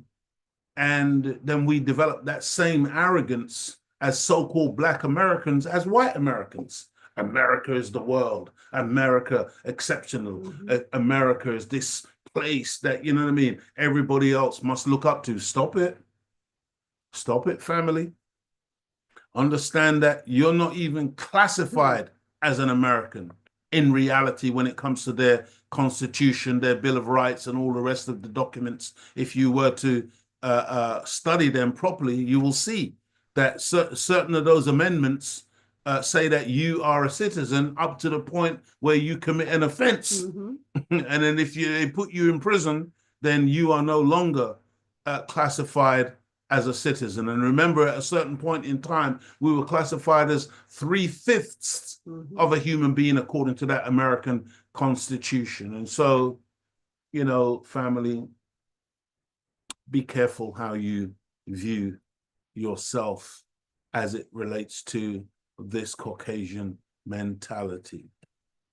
and then we develop that same arrogance as so-called Black Americans as white Americans. America is the world. America exceptional. America is this place that, you know what I mean, everybody else must look up to. Stop it. Stop it, family. Understand that you're not even classified as an American in reality when it comes to their Constitution, their Bill of Rights, and all the rest of the documents. If you were to study them properly, you will see that certain of those amendments say that you are a citizen up to the point where you commit an offense. And then if they put you in prison, then you are no longer classified as a citizen. And remember, at a certain point in time, we were classified as 3/5 of a human being according to that American Constitution. And so, you know, family, be careful how you view yourself as it relates to this Caucasian mentality.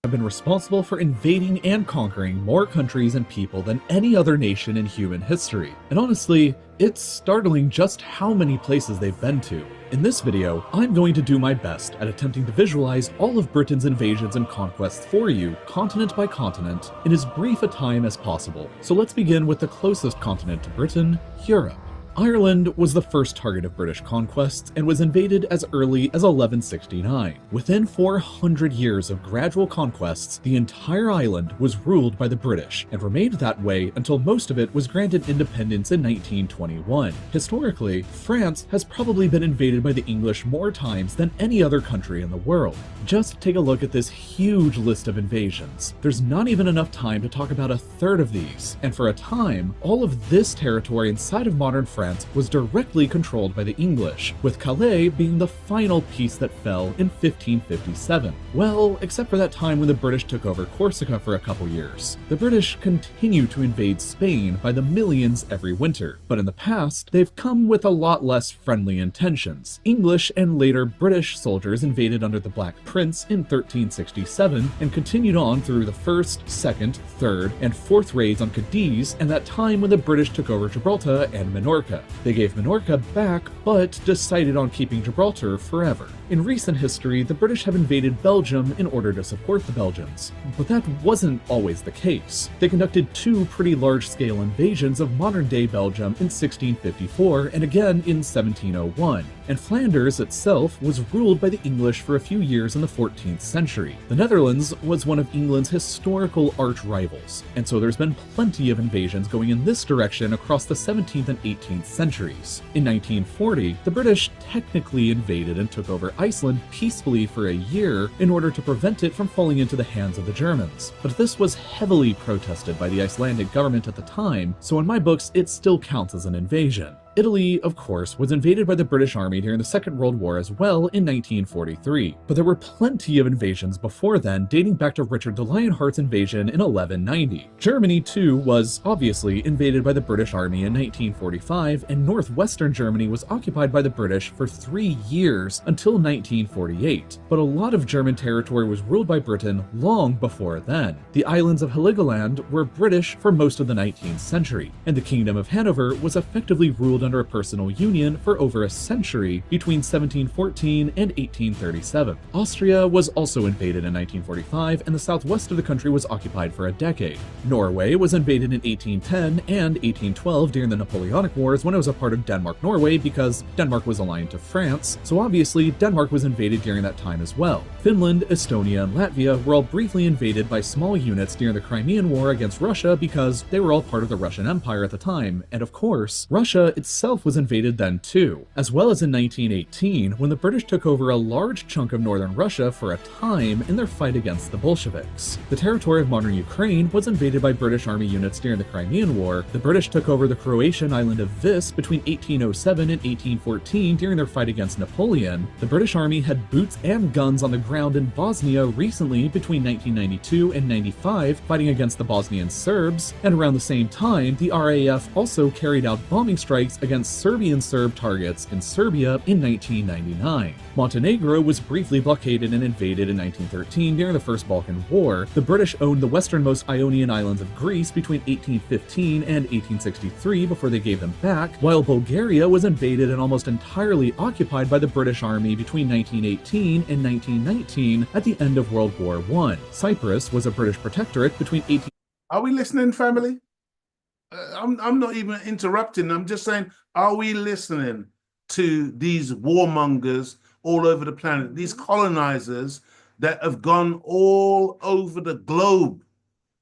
Have been responsible for invading and conquering more countries and people than any other nation in human history. And honestly, it's startling just how many places they've been to. In this video, I'm going to do my best at attempting to visualize all of Britain's invasions and conquests for you, continent by continent, in as brief a time as possible. So let's begin with the closest continent to Britain, Europe. Ireland was the first target of British conquests and was invaded as early as 1169. Within 400 years of gradual conquests, the entire island was ruled by the British and remained that way until most of it was granted independence in 1921. Historically, France has probably been invaded by the English more times than any other country in the world. Just take a look at this huge list of invasions. There's not even enough time to talk about a third of these, and for a time, all of this territory inside of modern France was directly controlled by the English, with Calais being the final piece that fell in 1557. Well, except for that time when the British took over Corsica for a couple years. The British continue to invade Spain by the millions every winter, but in the past, they've come with a lot less friendly intentions. English and later British soldiers invaded under the Black Prince in 1367 and continued on through the first, second, third, and fourth raids on Cadiz, and that time when the British took over Gibraltar and Minorca. They gave Minorca back, but decided on keeping Gibraltar forever. In recent history, the British have invaded Belgium in order to support the Belgians, but that wasn't always the case. They conducted two pretty large-scale invasions of modern-day Belgium in 1654 and again in 1701, and Flanders itself was ruled by the English for a few years in the 14th century. The Netherlands was one of England's historical arch-rivals, and so there's been plenty of invasions going in this direction across the 17th and 18th centuries. In 1940, the British technically invaded and took over Iceland peacefully for a year in order to prevent it from falling into the hands of the Germans. But this was heavily protested by the Icelandic government at the time, so in my books it still counts as an invasion. Italy, of course, was invaded by the British Army during the Second World War as well in 1943, but there were plenty of invasions before then, dating back to Richard the Lionheart's invasion in 1190. Germany, too, was obviously invaded by the British Army in 1945, and northwestern Germany was occupied by the British for 3 years until 1948. But a lot of German territory was ruled by Britain long before then. The islands of Heligoland were British for most of the 19th century, and the Kingdom of Hanover was effectively ruled under a personal union for over a century between 1714 and 1837. Austria was also invaded in 1945, and the southwest of the country was occupied for a decade. Norway was invaded in 1810 and 1812 during the Napoleonic Wars when it was a part of Denmark-Norway because Denmark was aligned to France, so obviously Denmark was invaded during that time as well. Finland, Estonia, and Latvia were all briefly invaded by small units during the Crimean War against Russia because they were all part of the Russian Empire at the time, and of course, Russia itself was invaded then too, as well as in 1918 when the British took over a large chunk of northern Russia for a time in their fight against the Bolsheviks. The territory of modern Ukraine was invaded by British army units during the Crimean War. The British took over the Croatian island of Vis between 1807 and 1814 during their fight against Napoleon. The British army had boots and guns on the ground in Bosnia recently between 1992 and 95 fighting against the Bosnian Serbs, and around the same time the RAF also carried out bombing strikes against Serbian Serb targets in Serbia in 1999. Montenegro was briefly blockaded and invaded in 1913 during the First Balkan War. The British owned the westernmost Ionian islands of Greece between 1815 and 1863 before they gave them back, while Bulgaria was invaded and almost entirely occupied by the British Army between 1918 and 1919 at the end of World War I. Cyprus was a British protectorate between 18... Are we listening, family? I'm not even interrupting. I'm just saying, are we listening to these warmongers all over the planet, these colonizers that have gone all over the globe,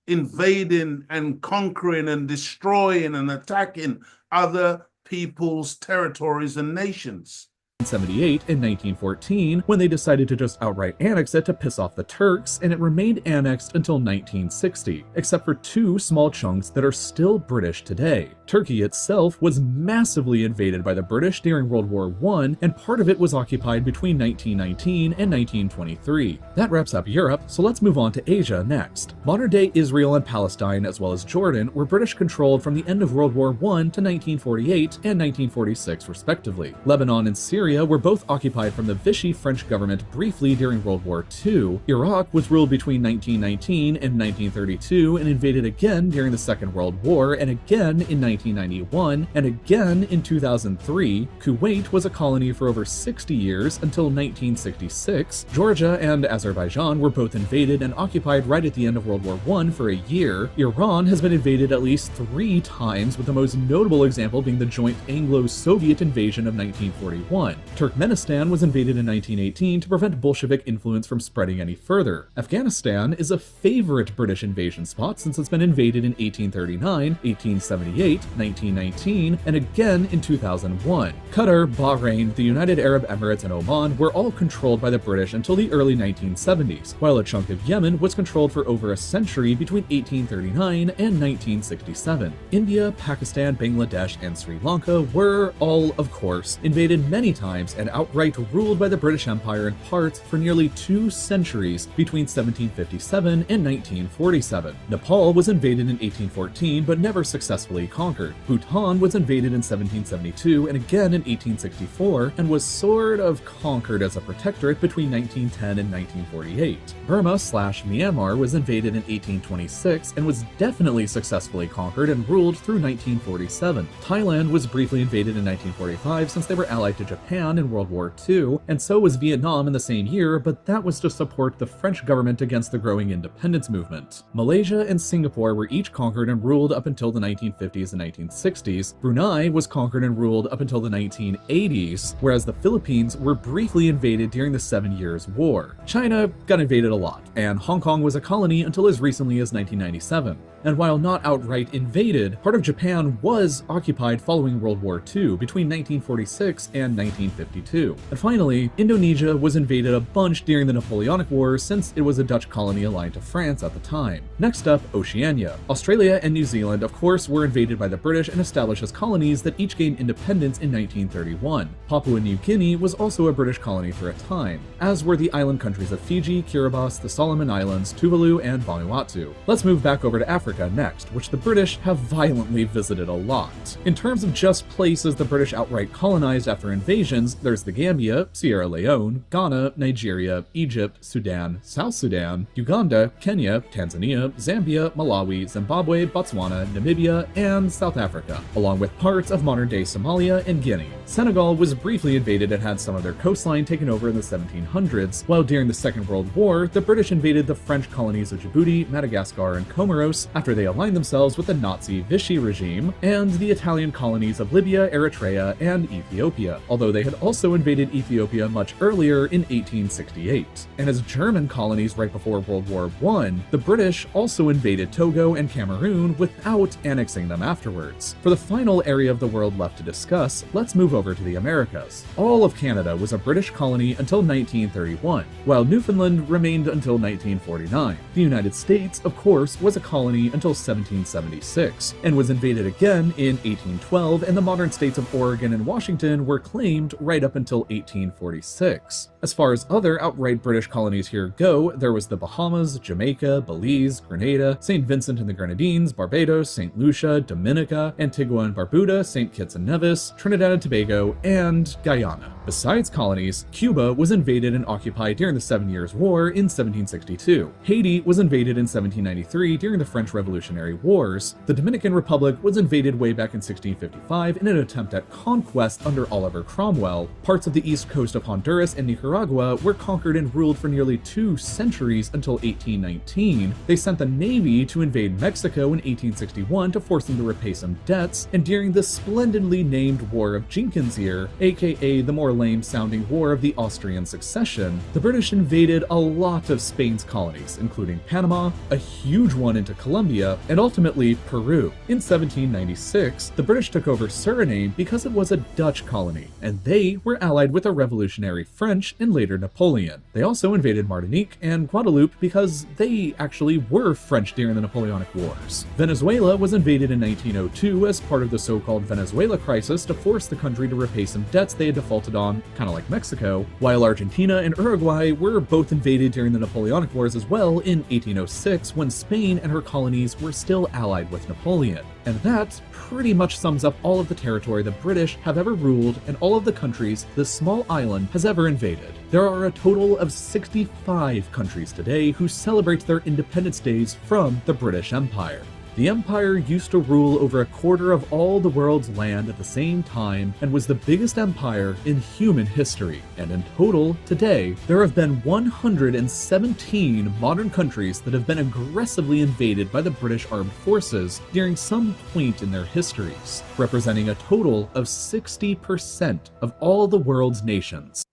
invading and conquering and destroying and attacking other people's territories and nations? 1978 and 1914 when they decided to just outright annex it to piss off the Turks, and it remained annexed until 1960, except for two small chunks that are still British today. Turkey itself was massively invaded by the British during World War I, and part of it was occupied between 1919 and 1923. That wraps up Europe, so let's move on to Asia next. Modern-day Israel and Palestine, as well as Jordan, were British-controlled from the end of World War I to 1948 and 1946 respectively. Lebanon and Syria were both occupied from the Vichy French government briefly during World War II. Iraq was ruled between 1919 and 1932 and invaded again during the Second World War, and again in 1991, and again in 2003. Kuwait was a colony for over 60 years until 1966. Georgia and Azerbaijan were both invaded and occupied right at the end of World War I for a year. Iran has been invaded at least 3 times, with the most notable example being the joint Anglo-Soviet invasion of 1941. Turkmenistan was invaded in 1918 to prevent Bolshevik influence from spreading any further. Afghanistan is a favorite British invasion spot since it's been invaded in 1839, 1878, 1919, and again in 2001. Qatar, Bahrain, the United Arab Emirates, and Oman were all controlled by the British until the early 1970s, while a chunk of Yemen was controlled for over a century between 1839 and 1967. India, Pakistan, Bangladesh, and Sri Lanka were all, of course, invaded many times and outright ruled by the British Empire in parts for nearly 2 centuries between 1757 and 1947. Nepal was invaded in 1814 but never successfully conquered. Bhutan was invaded in 1772 and again in 1864 and was sort of conquered as a protectorate between 1910 and 1948. Burma/Myanmar was invaded in 1826 and was definitely successfully conquered and ruled through 1947. Thailand was briefly invaded in 1945 since they were allied to Japan in World War II, and so was Vietnam in the same year, but that was to support the French government against the growing independence movement. Malaysia and Singapore were each conquered and ruled up until the 1950s and 1960s. Brunei was conquered and ruled up until the 1980s, whereas the Philippines were briefly invaded during the 7 Years' War. China got invaded a lot, and Hong Kong was a colony until as recently as 1997. And while not outright invaded, part of Japan was occupied following World War II between 1946 and 1952. And finally, Indonesia was invaded a bunch during the Napoleonic Wars since it was a Dutch colony aligned to France at the time. Next up, Oceania. Australia and New Zealand, of course, were invaded by the British and established as colonies that each gained independence in 1931. Papua New Guinea was also a British colony for a time, as were the island countries of Fiji, Kiribati, the Solomon Islands, Tuvalu, and Vanuatu. Let's move back over to Africa Africa next, which the British have violently visited a lot. In terms of just places the British outright colonized after invasions, there's the Gambia, Sierra Leone, Ghana, Nigeria, Egypt, Sudan, South Sudan, Uganda, Kenya, Tanzania, Zambia, Malawi, Zimbabwe, Botswana, Namibia, and South Africa, along with parts of modern-day Somalia and Guinea. Senegal was briefly invaded and had some of their coastline taken over in the 1700s, while during the Second World War, the British invaded the French colonies of Djibouti, Madagascar, and Comoros after they aligned themselves with the Nazi Vichy regime, and the Italian colonies of Libya, Eritrea, and Ethiopia, although they had also invaded Ethiopia much earlier in 1868. And as German colonies right before World War I, the British also invaded Togo and Cameroon without annexing them afterwards. For the final area of the world left to discuss, let's move over to the Americas. All of Canada was a British colony until 1931, while Newfoundland remained until 1949. The United States, of course, was a colony until 1776, and was invaded again in 1812, and the modern states of Oregon and Washington were claimed right up until 1846. As far as other outright British colonies here go, there was the Bahamas, Jamaica, Belize, Grenada, St. Vincent and the Grenadines, Barbados, St. Lucia, Dominica, Antigua and Barbuda, St. Kitts and Nevis, Trinidad and Tobago, and Guyana. Besides colonies, Cuba was invaded and occupied during the Seven Years' War in 1762. Haiti was invaded in 1793 during the French Revolutionary Wars. The Dominican Republic was invaded way back in 1655 in an attempt at conquest under Oliver Cromwell. Parts of the east coast of Honduras and Nicaragua were conquered and ruled for nearly 2 centuries until 1819. They sent the Navy to invade Mexico in 1861 to force them to repay some debts, and during the splendidly named War of Jenkins' Ear, aka the more lame-sounding War of the Austrian Succession, the British invaded a lot of Spain's colonies, including Panama, a huge one into Colombia, and ultimately Peru. In 1796, the British took over Suriname because it was a Dutch colony, and they were allied with the revolutionary French and later Napoleon. They also invaded Martinique and Guadeloupe because they actually were French during the Napoleonic Wars. Venezuela was invaded in 1902 as part of the so-called Venezuela crisis to force the country to repay some debts they had defaulted on, kind of like Mexico, while Argentina and Uruguay were both invaded during the Napoleonic Wars as well in 1806 when Spain and her colonies were still allied with Napoleon. And that pretty much sums up all of the territory the British have ever ruled and all of the countries this small island has ever invaded. There are a total of 65 countries today who celebrate their independence days from the British Empire. The Empire used to rule over a quarter of all the world's land at the same time and was the biggest empire in human history. And in total, today, there have been 117 modern countries that have been aggressively invaded by the British Armed Forces during some point in their histories, representing a total of 60% of all the world's nations.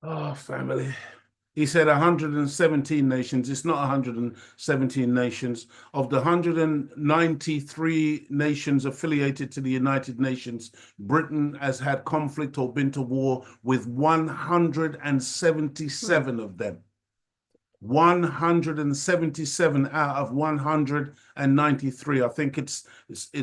Oh, family. He said 117 nations. It's not 117 nations. Of the 193 nations affiliated to the United Nations, Britain has had conflict or been to war with 177 of them. 177 out of 193. I think it's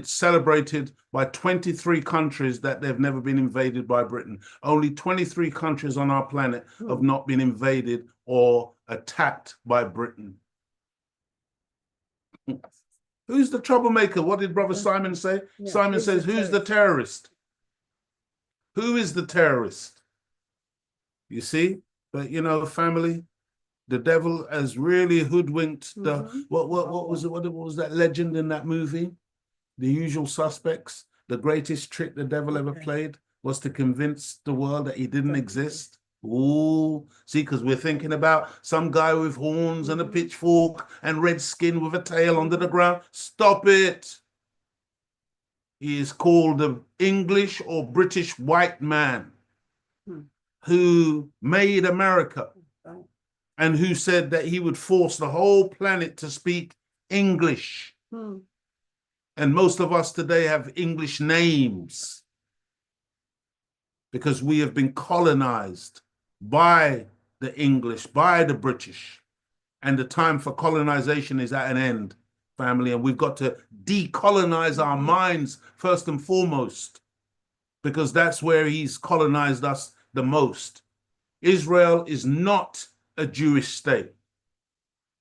celebrated by 23 countries that they've never been invaded by Britain. Only 23 countries on our planet have not been invaded or attacked by Britain. Who's the troublemaker? What did Brother Simon say? Yeah, Simon says, who's the terrorist? Who is the terrorist? You see? But you know, family, the devil has really hoodwinked the what was it? What was that legend in that movie? The Usual Suspects. The greatest trick the devil ever played was to convince the world that he didn't exist. Ooh, see, because we're thinking about some guy with horns and a pitchfork and red skin with a tail under the ground. Stop it. He is called the English or British white man who made America, and who said that he would force the whole planet to speak English. And most of us today have English names because we have been colonized by the English, by the British. And the time for colonization is at an end, family. And we've got to decolonize our minds first and foremost, because that's where he's colonized us the most. Israel is not a Jewish state.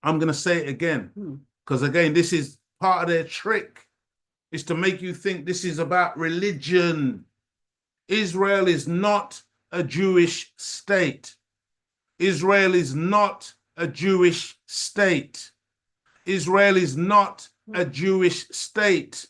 I'm going to say it again, because again, this is part of their trick, is to make you think this is about religion. Israel is not a Jewish state. Israel is not a Jewish state. Israel is not a Jewish state,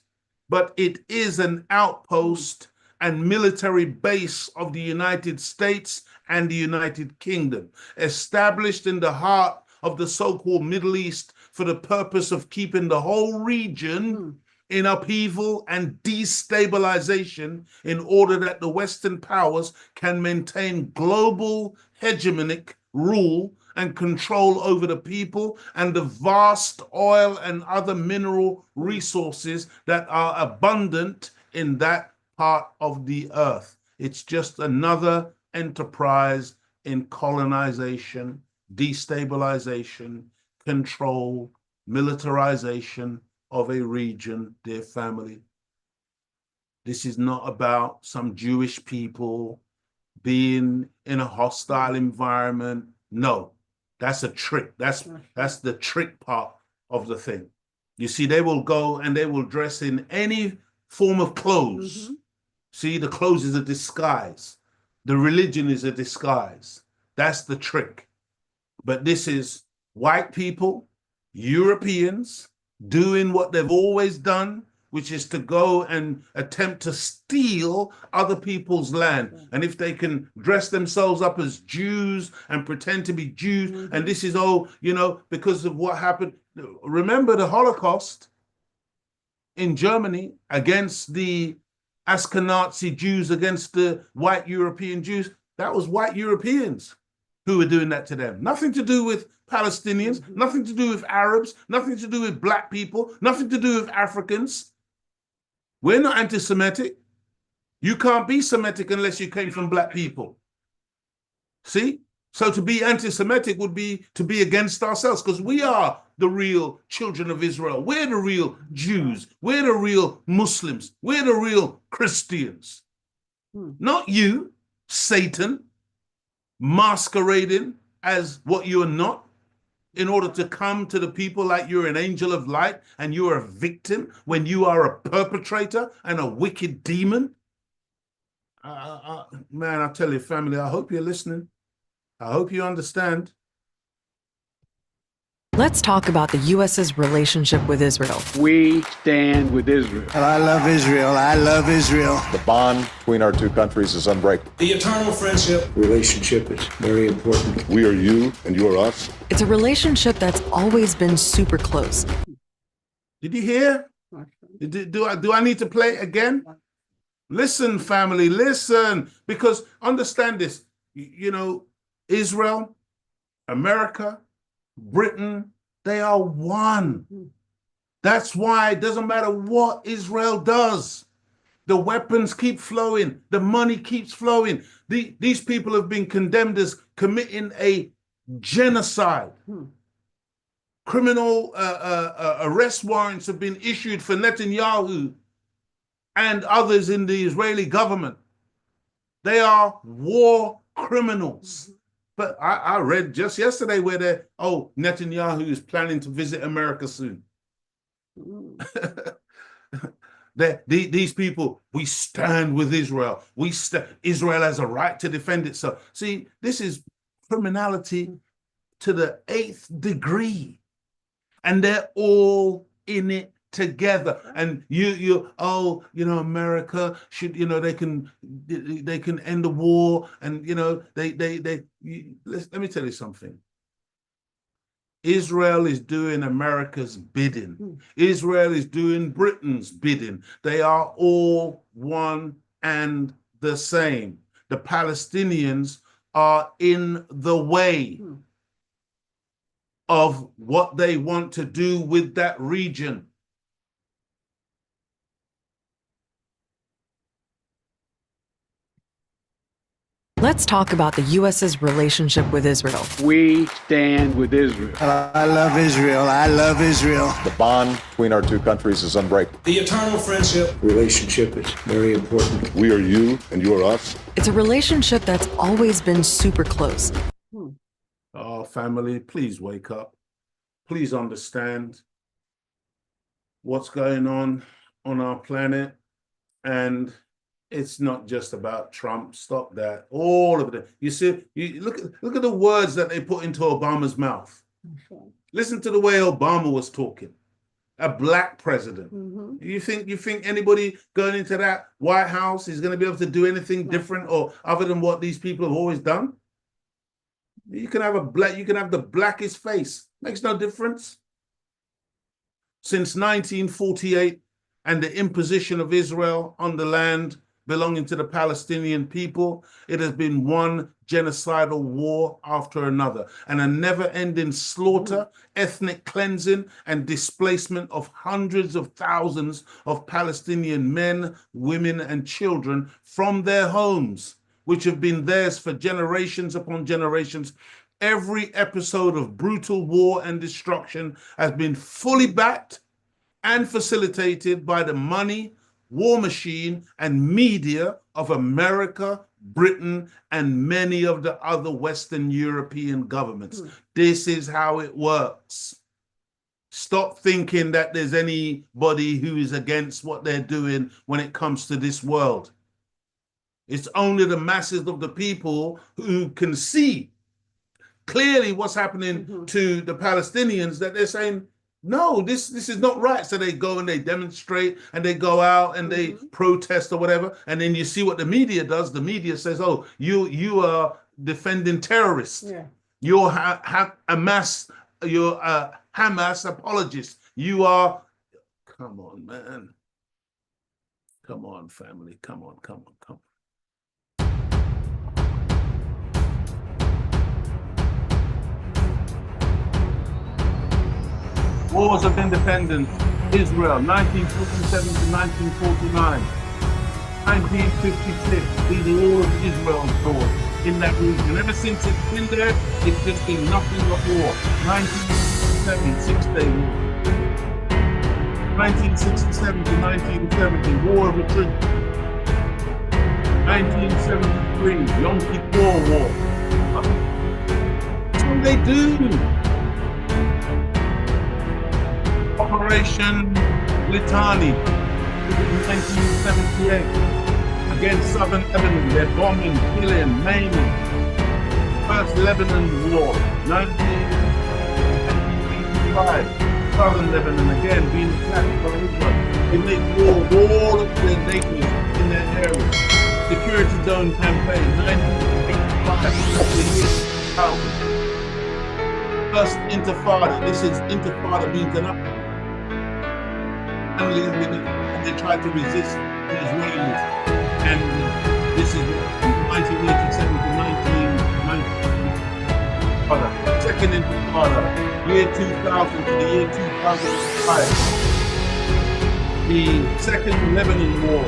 but it is an outpost and military base of the United States and the United Kingdom, established in the heart of the so-called Middle East for the purpose of keeping the whole region in upheaval and destabilization in order that the Western powers can maintain global hegemonic rule and control over the people and the vast oil and other mineral resources that are abundant in that part of the earth. It's just another enterprise in colonization, destabilization, control, militarization of a region, dear family. This is not about some Jewish people being in a hostile environment. No, that's a trick. That's the trick part of the thing. You see, they will go and they will dress in any form of clothes. See, the clothes is a disguise. The religion is a disguise. That's the trick. But this is white people, Europeans, doing what they've always done, which is to go and attempt to steal other people's land. And if they can dress themselves up as Jews and pretend to be Jews, and this is all, you know, because of what happened. Remember the Holocaust in Germany against the Ashkenazi Jews, against the white European Jews. That was white Europeans who were doing that to them. Nothing to do with Palestinians, nothing to do with Arabs, nothing to do with black people, nothing to do with Africans. We're not anti-Semitic. You can't be Semitic unless you came from black people. See? So to be anti-Semitic would be to be against ourselves, because we are the real children of Israel. We're the real Jews. We're the real Muslims. We're the real Christians. Not you, Satan, masquerading as what you are not, in order to come to the people like you're an angel of light and you're a victim when you are a perpetrator and a wicked demon. Man, I tell you, family, I hope you're listening. I hope you understand. Let's talk about the U.S.'s relationship with Israel. We stand with Israel. I love Israel. I love Israel. The bond between our two countries is unbreakable. The eternal friendship Relationship is very important. We are you and you are us. It's a relationship that's always been super close. Did you hear? Do I need to play it again? Listen, family, listen, because understand this, you know, Israel, America, Britain, they are one. That's why it doesn't matter what Israel does. The weapons keep flowing. The money keeps flowing. These people have been condemned as committing a genocide. Criminal arrest warrants have been issued for Netanyahu and others in the Israeli government. They are war criminals. But I read just yesterday where Netanyahu is planning to visit America soon. These people, we stand with Israel. Israel has a right to defend itself. See, this is criminality to the 8th degree. And they're all in it together. And America should, they can end the war. And, let me tell you something. Israel is doing America's bidding. Israel is doing Britain's bidding. They are all one and the same. The Palestinians are in the way of what they want to do with that region. Let's talk about the U.S.'s relationship with Israel. We stand with Israel. I love Israel. I love Israel. The bond between our two countries is unbreakable. the eternal friendship Relationship is very important. We are you and you are us. It's a relationship that's always been super close. Oh, family, please wake up. please understand what's going on our planet. And it's not just about Trump. Stop that. All of it. You see, you look at the words that they put into Obama's mouth. Listen to the way Obama was talking. A black president. You think anybody going into that White House is going to be able to do anything different or other than what these people have always done? You can have the blackest face. Makes no difference. Since 1948 and the imposition of Israel on the land belonging to the Palestinian people, it has been one genocidal war after another, and a never-ending slaughter, ethnic cleansing, and displacement of hundreds of thousands of Palestinian men, women, and children from their homes, which have been theirs for generations upon generations. Every episode of brutal war and destruction has been fully backed and facilitated by the money, war machine, and media of America, Britain, and many of the other Western European governments. This is how it works. Stop thinking that there's anybody who is against what they're doing when it comes to this world. It's only the masses of the people who can see clearly what's happening to the Palestinians that they're saying, no, this is not right. So they go and they demonstrate and they go out and they protest or whatever. And then you see what the media does. The media says, oh, you are defending terrorists. Yeah. You're Hamas apologist. You are, come on, man. Come on, family. Come on. Wars of Independence, Israel, 1947 to 1949. 1956, these are all of Israel's wars in that region. Ever since it's been there, it's just been nothing but war. 1967, Six-Day War. 1967 to 1970, War of Attrition. 1973, Yom Kippur War. That's what they do. Operation Litani in 1978 against southern Lebanon. They're bombing, killing, maiming. First Lebanon War, 1985. Southern Lebanon again being attacked by Israel. They make war with all of their neighbors in their area. Security Zone Campaign, 1985. First Intifada. This is Intifada being done. And they tried to resist the Israelis, and this is 1987 to 1990. Second Intifada, year 2000 to the year 2005. The Second Lebanon War.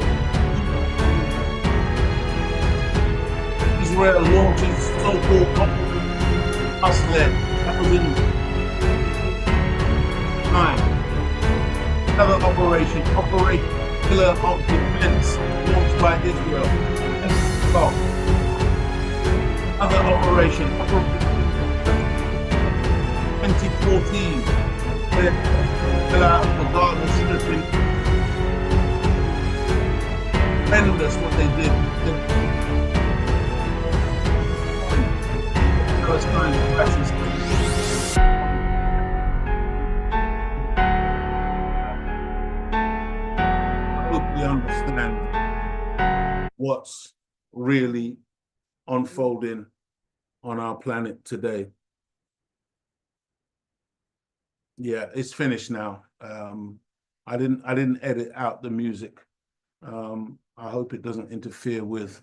Israel launches so-called Operation Us-led. That was in 9. Another operation Pillar of Defense, launched by Israel. Other operation 2014, where Pillar of the Gaza Strip. Tremendous what they did. Palestine crisis. Understand what's really unfolding on our planet today. Yeah, it's finished now. I didn't edit out the music. I hope it doesn't interfere with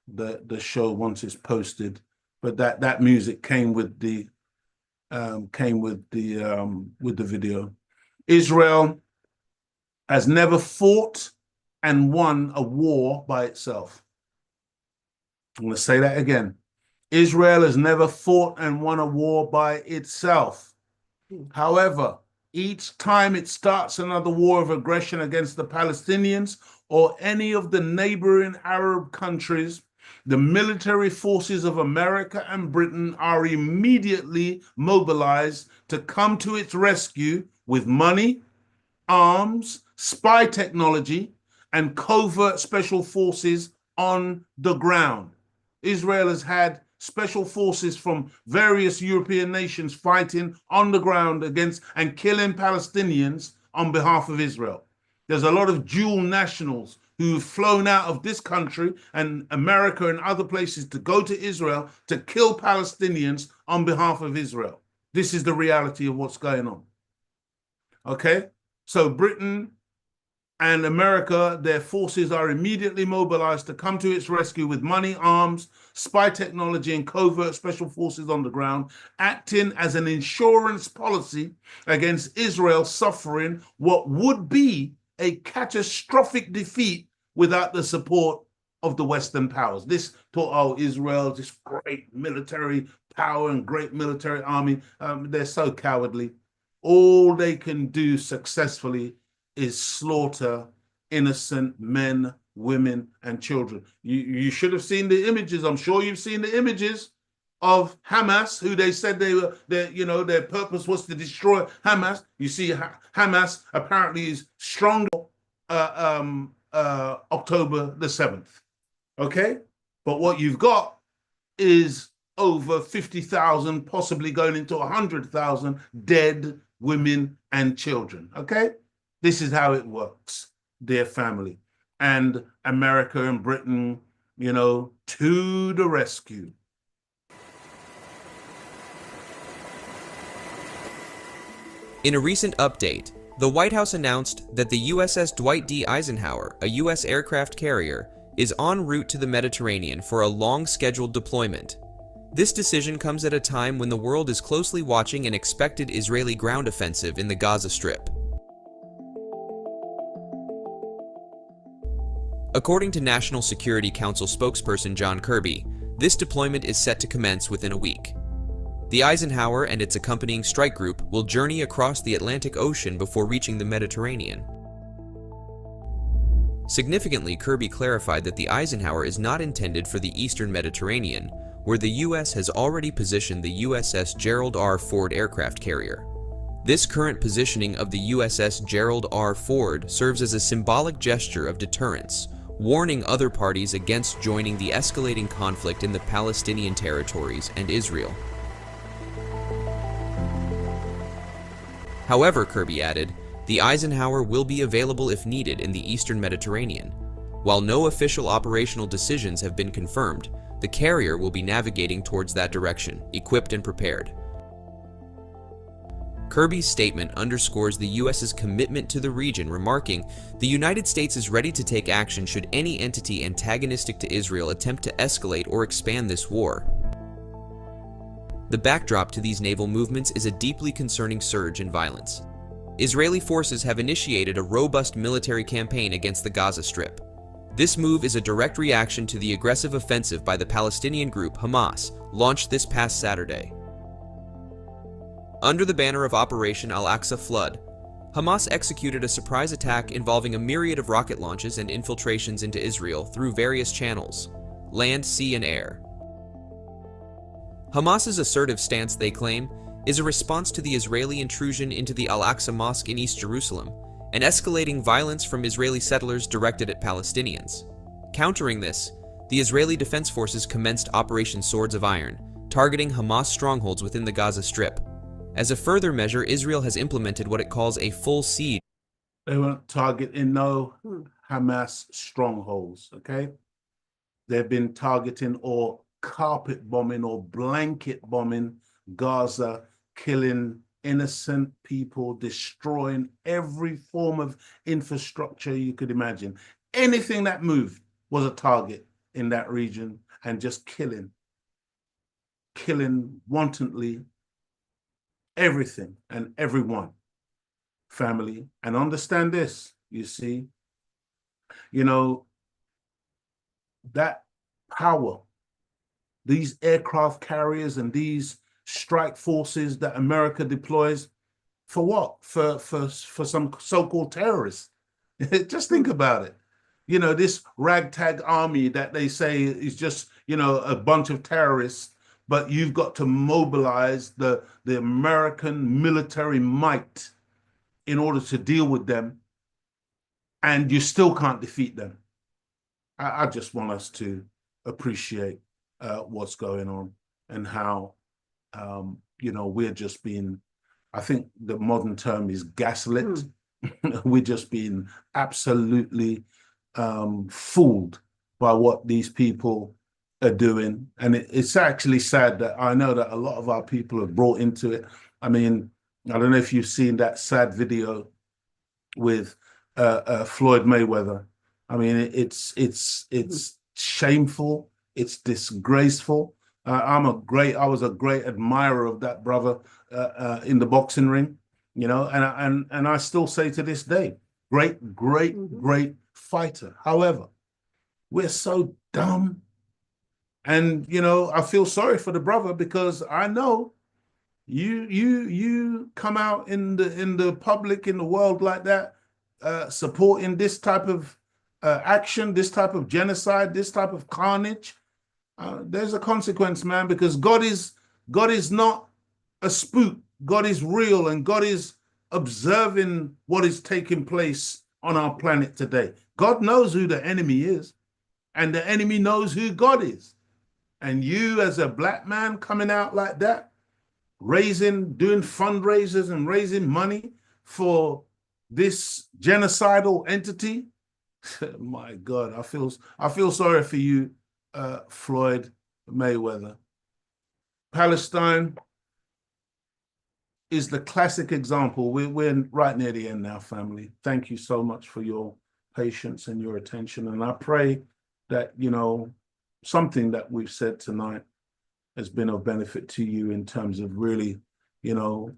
the show once it's posted. But that music came with the video. Israel has never fought and won a war by itself. I'm going to say that again. Israel has never fought and won a war by itself. However, each time it starts another war of aggression against the Palestinians or any of the neighboring Arab countries, The military forces of America and Britain are immediately mobilized to come to its rescue with money, arms, spy technology, and covert special forces on the ground. Israel has had special forces from various European nations fighting on the ground against and killing Palestinians on behalf of Israel. There's a lot of dual nationals who've flown out of this country and America and other places to go to Israel to kill Palestinians on behalf of Israel. This is the reality of what's going on. Okay? So Britain and America, their forces are immediately mobilized to come to its rescue with money, arms, spy technology, and covert special forces on the ground, acting as an insurance policy against Israel suffering what would be a catastrophic defeat without the support of the Western powers. This thought, oh, Israel, this great military power and great military army, they're so cowardly. All they can do successfully is slaughter innocent men, women, and children. You should have seen the images. I'm sure you've seen the images of Hamas, who they said their purpose was to destroy Hamas. You see, Hamas apparently is stronger October the 7th. Okay? But what you've got is over 50,000, possibly going into 100,000 dead women and children. Okay? This is how it works, dear family. And America and Britain, to the rescue. In a recent update, the White House announced that the USS Dwight D. Eisenhower, a U.S. aircraft carrier, is en route to the Mediterranean for a long-scheduled deployment. This decision comes at a time when the world is closely watching an expected Israeli ground offensive in the Gaza Strip. According to National Security Council spokesperson John Kirby, this deployment is set to commence within a week. The Eisenhower and its accompanying strike group will journey across the Atlantic Ocean before reaching the Mediterranean. Significantly, Kirby clarified that the Eisenhower is not intended for the Eastern Mediterranean, where the U.S. has already positioned the USS Gerald R. Ford aircraft carrier. This current positioning of the USS Gerald R. Ford serves as a symbolic gesture of deterrence, warning other parties against joining the escalating conflict in the Palestinian territories and Israel. However, Kirby added, the Eisenhower will be available if needed in the Eastern Mediterranean. While no official operational decisions have been confirmed, the carrier will be navigating towards that direction, equipped and prepared. Kirby's statement underscores the U.S.'s commitment to the region, remarking, "The United States is ready to take action should any entity antagonistic to Israel attempt to escalate or expand this war." The backdrop to these naval movements is a deeply concerning surge in violence. Israeli forces have initiated a robust military campaign against the Gaza Strip. This move is a direct reaction to the aggressive offensive by the Palestinian group Hamas, launched this past Saturday. Under the banner of Operation Al-Aqsa Flood, Hamas executed a surprise attack involving a myriad of rocket launches and infiltrations into Israel through various channels: land, sea, and air. Hamas's assertive stance, they claim, is a response to the Israeli intrusion into the Al-Aqsa Mosque in East Jerusalem and escalating violence from Israeli settlers directed at Palestinians. Countering this, the Israeli Defense Forces commenced Operation Swords of Iron, targeting Hamas strongholds within the Gaza Strip. As a further measure, Israel has implemented what it calls a full siege. They weren't targeting no Hamas strongholds, okay? They've been targeting or carpet bombing or blanket bombing Gaza, killing innocent people, destroying every form of infrastructure you could imagine. Anything that moved was a target in that region, and just killing wantonly everything and everyone, family. And understand this, you see, that power, these aircraft carriers and these strike forces that America deploys, for what? For some so-called terrorists. Just think about it. this ragtag army that they say is just, a bunch of terrorists, but you've got to mobilize the American military might in order to deal with them, and you still can't defeat them. I just want us to appreciate what's going on and how, we're just being, I think the modern term is gaslit. We're just being absolutely fooled by what these people are doing. And it's actually sad that I know that a lot of our people are brought into it. I mean, I don't know if you've seen that sad video with Floyd Mayweather. I mean, it's shameful. It's disgraceful. I was a great admirer of that brother in the boxing ring, and I still say to this day, great fighter. However, we're so dumb. And, I feel sorry for the brother, because I know you come out in the public, in the world like that, supporting this type of action, this type of genocide, this type of carnage. There's a consequence, man, because God is not a spook. God is real, and God is observing what is taking place on our planet today. God knows who the enemy is, and the enemy knows who God is. And you, as a black man, coming out like that, doing fundraisers and raising money for this genocidal entity, my God, I feel sorry for you, Floyd Mayweather. Palestine is the classic example. We're right near the end now, family. Thank you so much for your patience and your attention. And I pray that, something that we've said tonight has been of benefit to you in terms of really,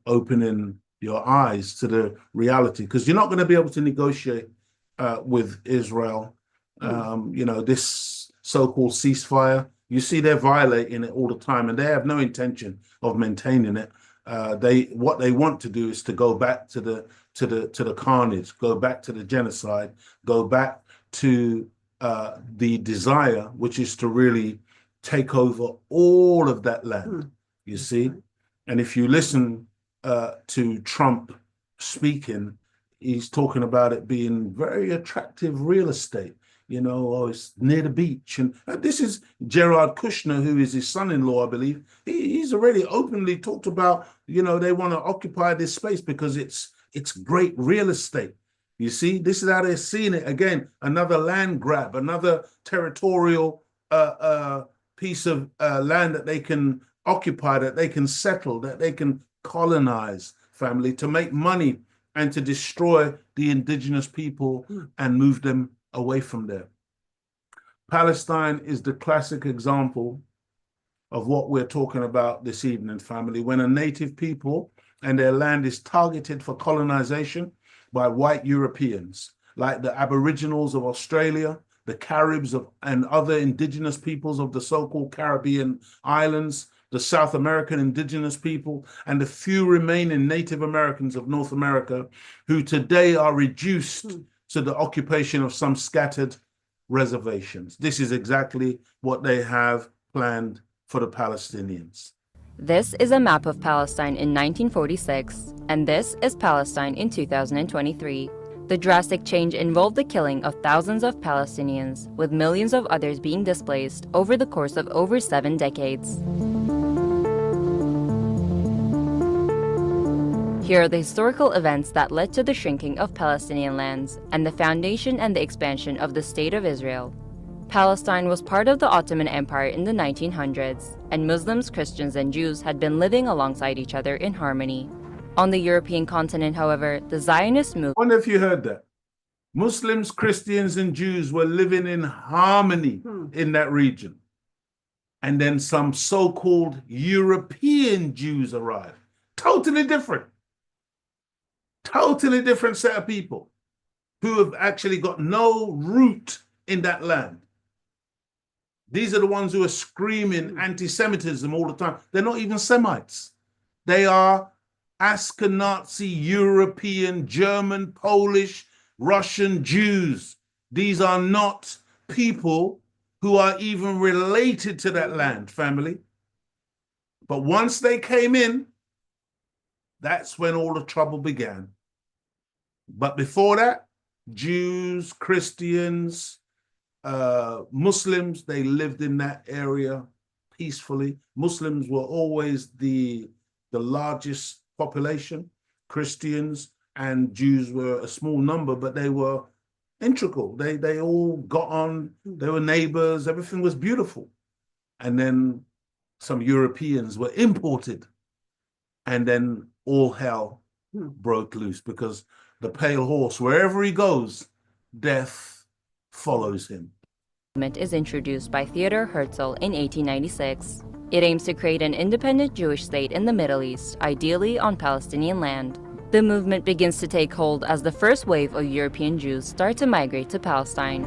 opening your eyes to the reality, because you're not going to be able to negotiate with Israel. This so-called ceasefire, you see they're violating it all the time, and they have no intention of maintaining it. What they want to do is to go back to the carnage, go back to the genocide, go back to the desire, which is to really take over all of that land, you see. And if you listen to Trump speaking, he's talking about it being very attractive real estate, it's near the beach. And this is Jared Kushner, who is his son-in-law, I believe. He's already openly talked about, they want to occupy this space because it's great real estate. You see, this is how they're seeing it. Again, another land grab, another territorial piece of land that they can occupy, that they can settle, that they can colonize, family, to make money and to destroy the indigenous people and move them away from there. Palestine is the classic example of what we're talking about this evening, family, when a native people and their land is targeted for colonization by white Europeans, like the Aboriginals of Australia, the Caribs and other indigenous peoples of the so-called Caribbean islands, the South American indigenous people, and the few remaining Native Americans of North America, who today are reduced to the occupation of some scattered reservations. This is exactly what they have planned for the Palestinians. This is a map of Palestine in 1946, and this is Palestine in 2023. The drastic change involved the killing of thousands of Palestinians, with millions of others being displaced over the course of over 7 decades. Here are the historical events that led to the shrinking of Palestinian lands and the foundation and the expansion of the State of Israel. Palestine was part of the Ottoman Empire in the 1900s, and Muslims, Christians, and Jews had been living alongside each other in harmony. On the European continent, however, the Zionist movement— I wonder if you heard that. Muslims, Christians, and Jews were living in harmony in that region. And then some so-called European Jews arrived. Totally different set of people who have actually got no root in that land. These are the ones who are screaming anti-Semitism all the time. They're not even Semites. They are Ashkenazi, European, German, Polish, Russian Jews These are not people who are even related to that land, family. But once they came in, that's when all the trouble began. But before that, Jews, Christians, Muslims, they lived in that area peacefully. Muslims were always the largest population. Christians and Jews were a small number, but they were integral. They all got on, they were neighbors, everything was beautiful. And then some Europeans were imported, and then all hell broke loose, because the pale horse, wherever he goes, death follows him. Is introduced by Theodor Herzl in 1896. It aims to create an independent Jewish state in the Middle East, ideally on Palestinian land. The movement begins to take hold as the first wave of European Jews start to migrate to Palestine.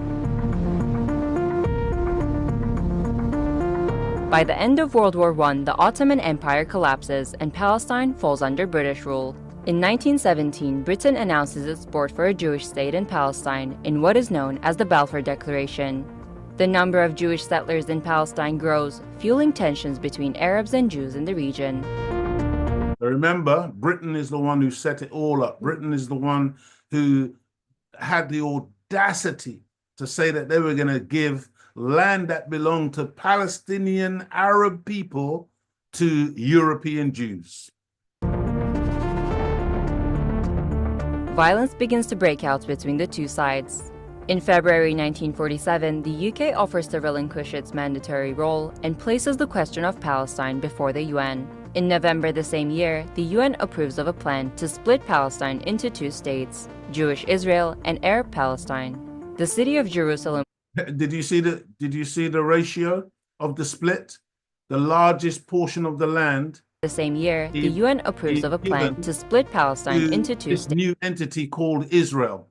By the end of World War I, the Ottoman Empire collapses and Palestine falls under British rule. In 1917, Britain announces its support for a Jewish state in Palestine in what is known as the Balfour Declaration. The number of Jewish settlers in Palestine grows, fueling tensions between Arabs and Jews in the region. Remember, Britain is the one who set it all up. Britain is the one who had the audacity to say that they were going to give land that belonged to Palestinian Arab people to European Jews. Violence begins to break out between the two sides. In February 1947, the UK offers to relinquish its mandatory role and places the question of Palestine before the UN. In November the same year, the UN approves of a plan to split Palestine into two states, Jewish Israel and Arab Palestine. The city of Jerusalem. Did you see the ratio of the split? The largest portion of the land. The same year, the UN approves of a plan to split Palestine into two states. This new entity called Israel.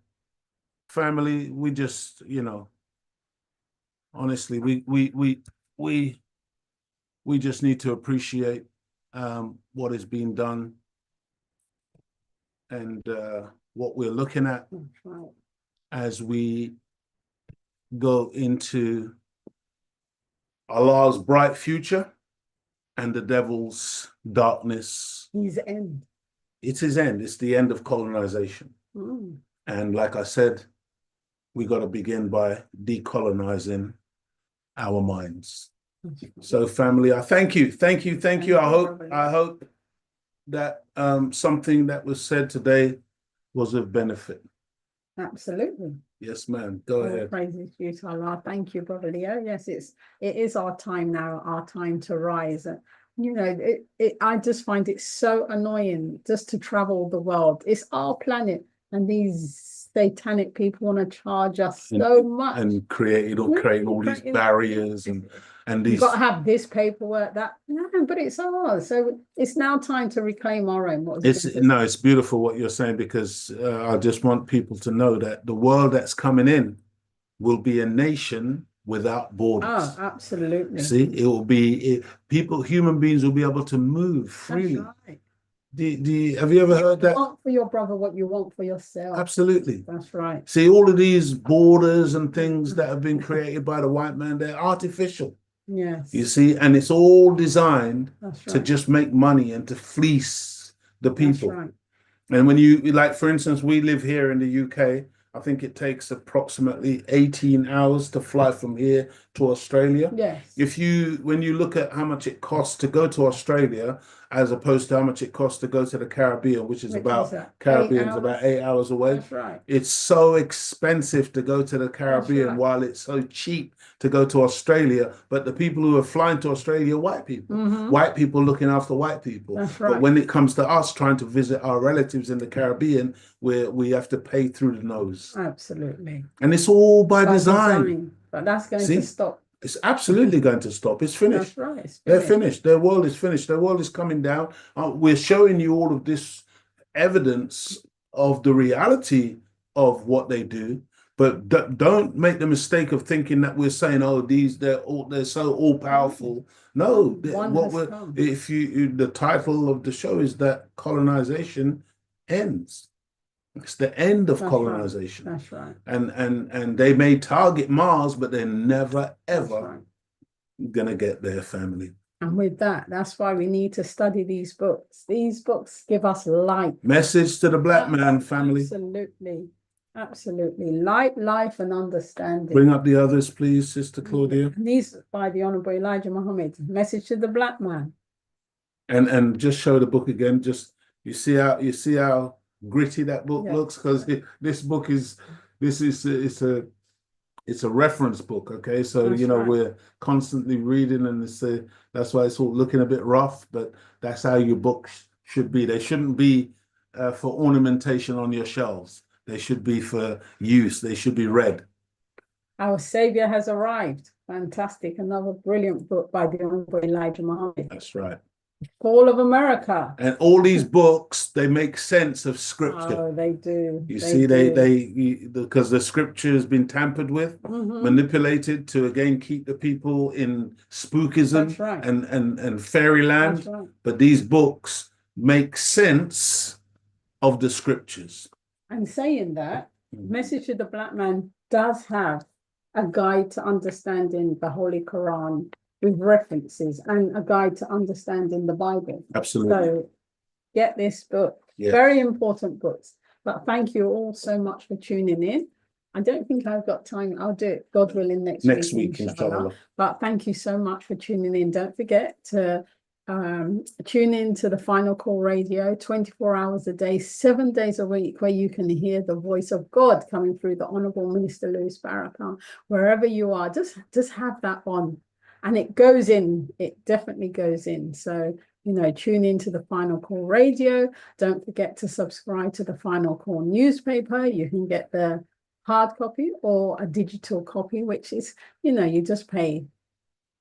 Family, we just, honestly, we just need to appreciate what is being done and what we're looking at as we go into Allah's bright future and the devil's darkness. His end. It's his end. It's the end of colonization. And like I said, we got to begin by decolonizing our minds. So family, I thank you. I hope that something that was said today was of benefit. Absolutely. Yes, ma'am. Go ahead. Praises to you, to Allah. Thank you, Brother Leo. Yes, it is our time now, our time to rise. I just find it so annoying just to travel the world. It's our planet, and these satanic people want to charge us so much and create all these barriers and these. You've got to have this paperwork, that. No, but it's ours. So it's now time to reclaim our own. It's beautiful what you're saying, because I just want people to know that the world that's coming in will be a nation without borders. Oh, absolutely. See, it will be human beings will be able to move freely. That's right. Have you ever heard that? You want for your brother what you want for yourself. Absolutely. That's right. See, all of these borders and things that have been created by the white man, they're artificial. Yes. You see, and it's all designed to just make money and to fleece the people. That's right. And when you, like, for instance, we live here in the UK, I think it takes approximately 18 hours to fly from here to Australia. Yes. When you look at how much it costs to go to Australia, as opposed to how much it costs to go to the Caribbean, which is about 8 hours away. That's right. It's so expensive to go to the Caribbean while it's so cheap to go to Australia. But the people who are flying to Australia are white people. White people looking after white people. That's right. But when it comes to us trying to visit our relatives in the Caribbean, we have to pay through the nose. Absolutely. And it's all by design. But that's going to stop. It's absolutely going to stop. It's finished. That's right. They're finished. Their world is finished. Their world is coming down. We're showing you all of this evidence of the reality of what they do, but don't make the mistake of thinking that we're saying, they're so all powerful. No, the title of the show is that colonization ends. It's the end of That's colonization. Right. That's right. And they may target Mars, but they're never, That's ever right. gonna get their family. And with that, that's why we need to study these books. These books give us light. Message to the black man, family. Absolutely. Absolutely. Light, life, and understanding. Bring up the others, please, Sister Claudia. And these by the Honorable Elijah Muhammad. Message to the black man. And just show the book again. Just you see how gritty that book looks, because this book is it's a reference book. Okay, so That's you know right. we're constantly reading, and that's why it's all looking a bit rough. But that's how your books should be. They shouldn't be for ornamentation on your shelves. They should be for use. They should be read. Our Savior has arrived. Fantastic. Another brilliant book by the Honorable Elijah Muhammad. That's right. Call of America. And all these books, they make sense of scripture. Oh, they do. You see, because the scripture has been tampered with, manipulated to again keep the people in spookism and fairyland. That's right. But these books make sense of the scriptures. And saying that, Message to the Black Man does have a guide to understanding the Holy Quran with references and a guide to understanding the Bible. Absolutely. So get this book. Yeah. Very important books. But thank you all so much for tuning in. I don't think I've got time. I'll do it, God willing, next week. Inshallah. But thank you so much for tuning in. Don't forget to tune in to the Final Call Radio 24 hours a day, 7 days a week, where you can hear the voice of God coming through the Honorable Minister Louis Farrakhan. Wherever you are, just have that on. And it goes in, it definitely goes in. So, you know, tune into the Final Call Radio. Don't forget to subscribe to the Final Call newspaper. You can get the hard copy or a digital copy, which is, you know, you just pay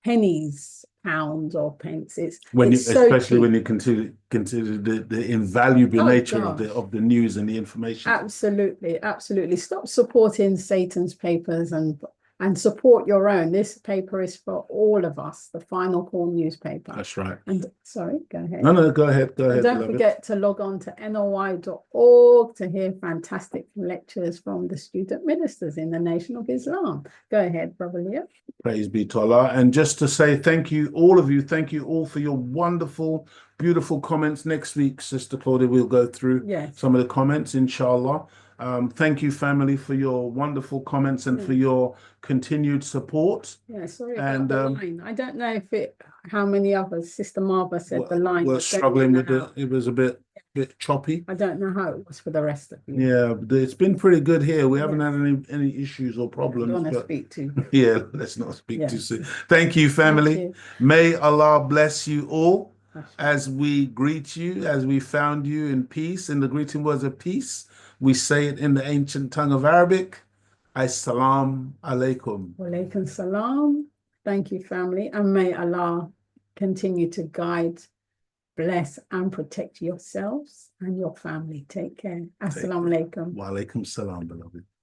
pennies, pounds or pence. Especially when you consider the invaluable nature of the news and the information. Absolutely, absolutely. Stop supporting Satan's papers and support your own. This paper is for all of us, the Final Call newspaper. That's right. And sorry, go ahead. No, go ahead. And don't forget to log on to NOI.org to hear fantastic lectures from the student ministers in the Nation of Islam. Go ahead, Brother Leo. Praise be to Allah. And just to say thank you, all of you, thank you all for your wonderful, beautiful comments. Next week, Sister Claudia, we'll go through some of the comments, inshallah. Thank you, family, for your wonderful comments and for your continued support. Yeah, sorry about the line. I don't know how many others. Sister Marva said the line was struggling with it. It was a bit choppy. I don't know how it was for the rest of you. Yeah, but it's been pretty good here. We haven't had any issues or problems. I don't want to speak to. Yeah, let's not speak too soon. Thank you, family. Thank you. May Allah bless you all as we greet you, as we found you in peace, in the greeting words of peace. We say it in the ancient tongue of Arabic. Assalamu alaikum. Walaikum salam. Thank you, family. And may Allah continue to guide, bless, and protect yourselves and your family. Take care. Assalamu alaikum. Wa alaikum salam, beloved.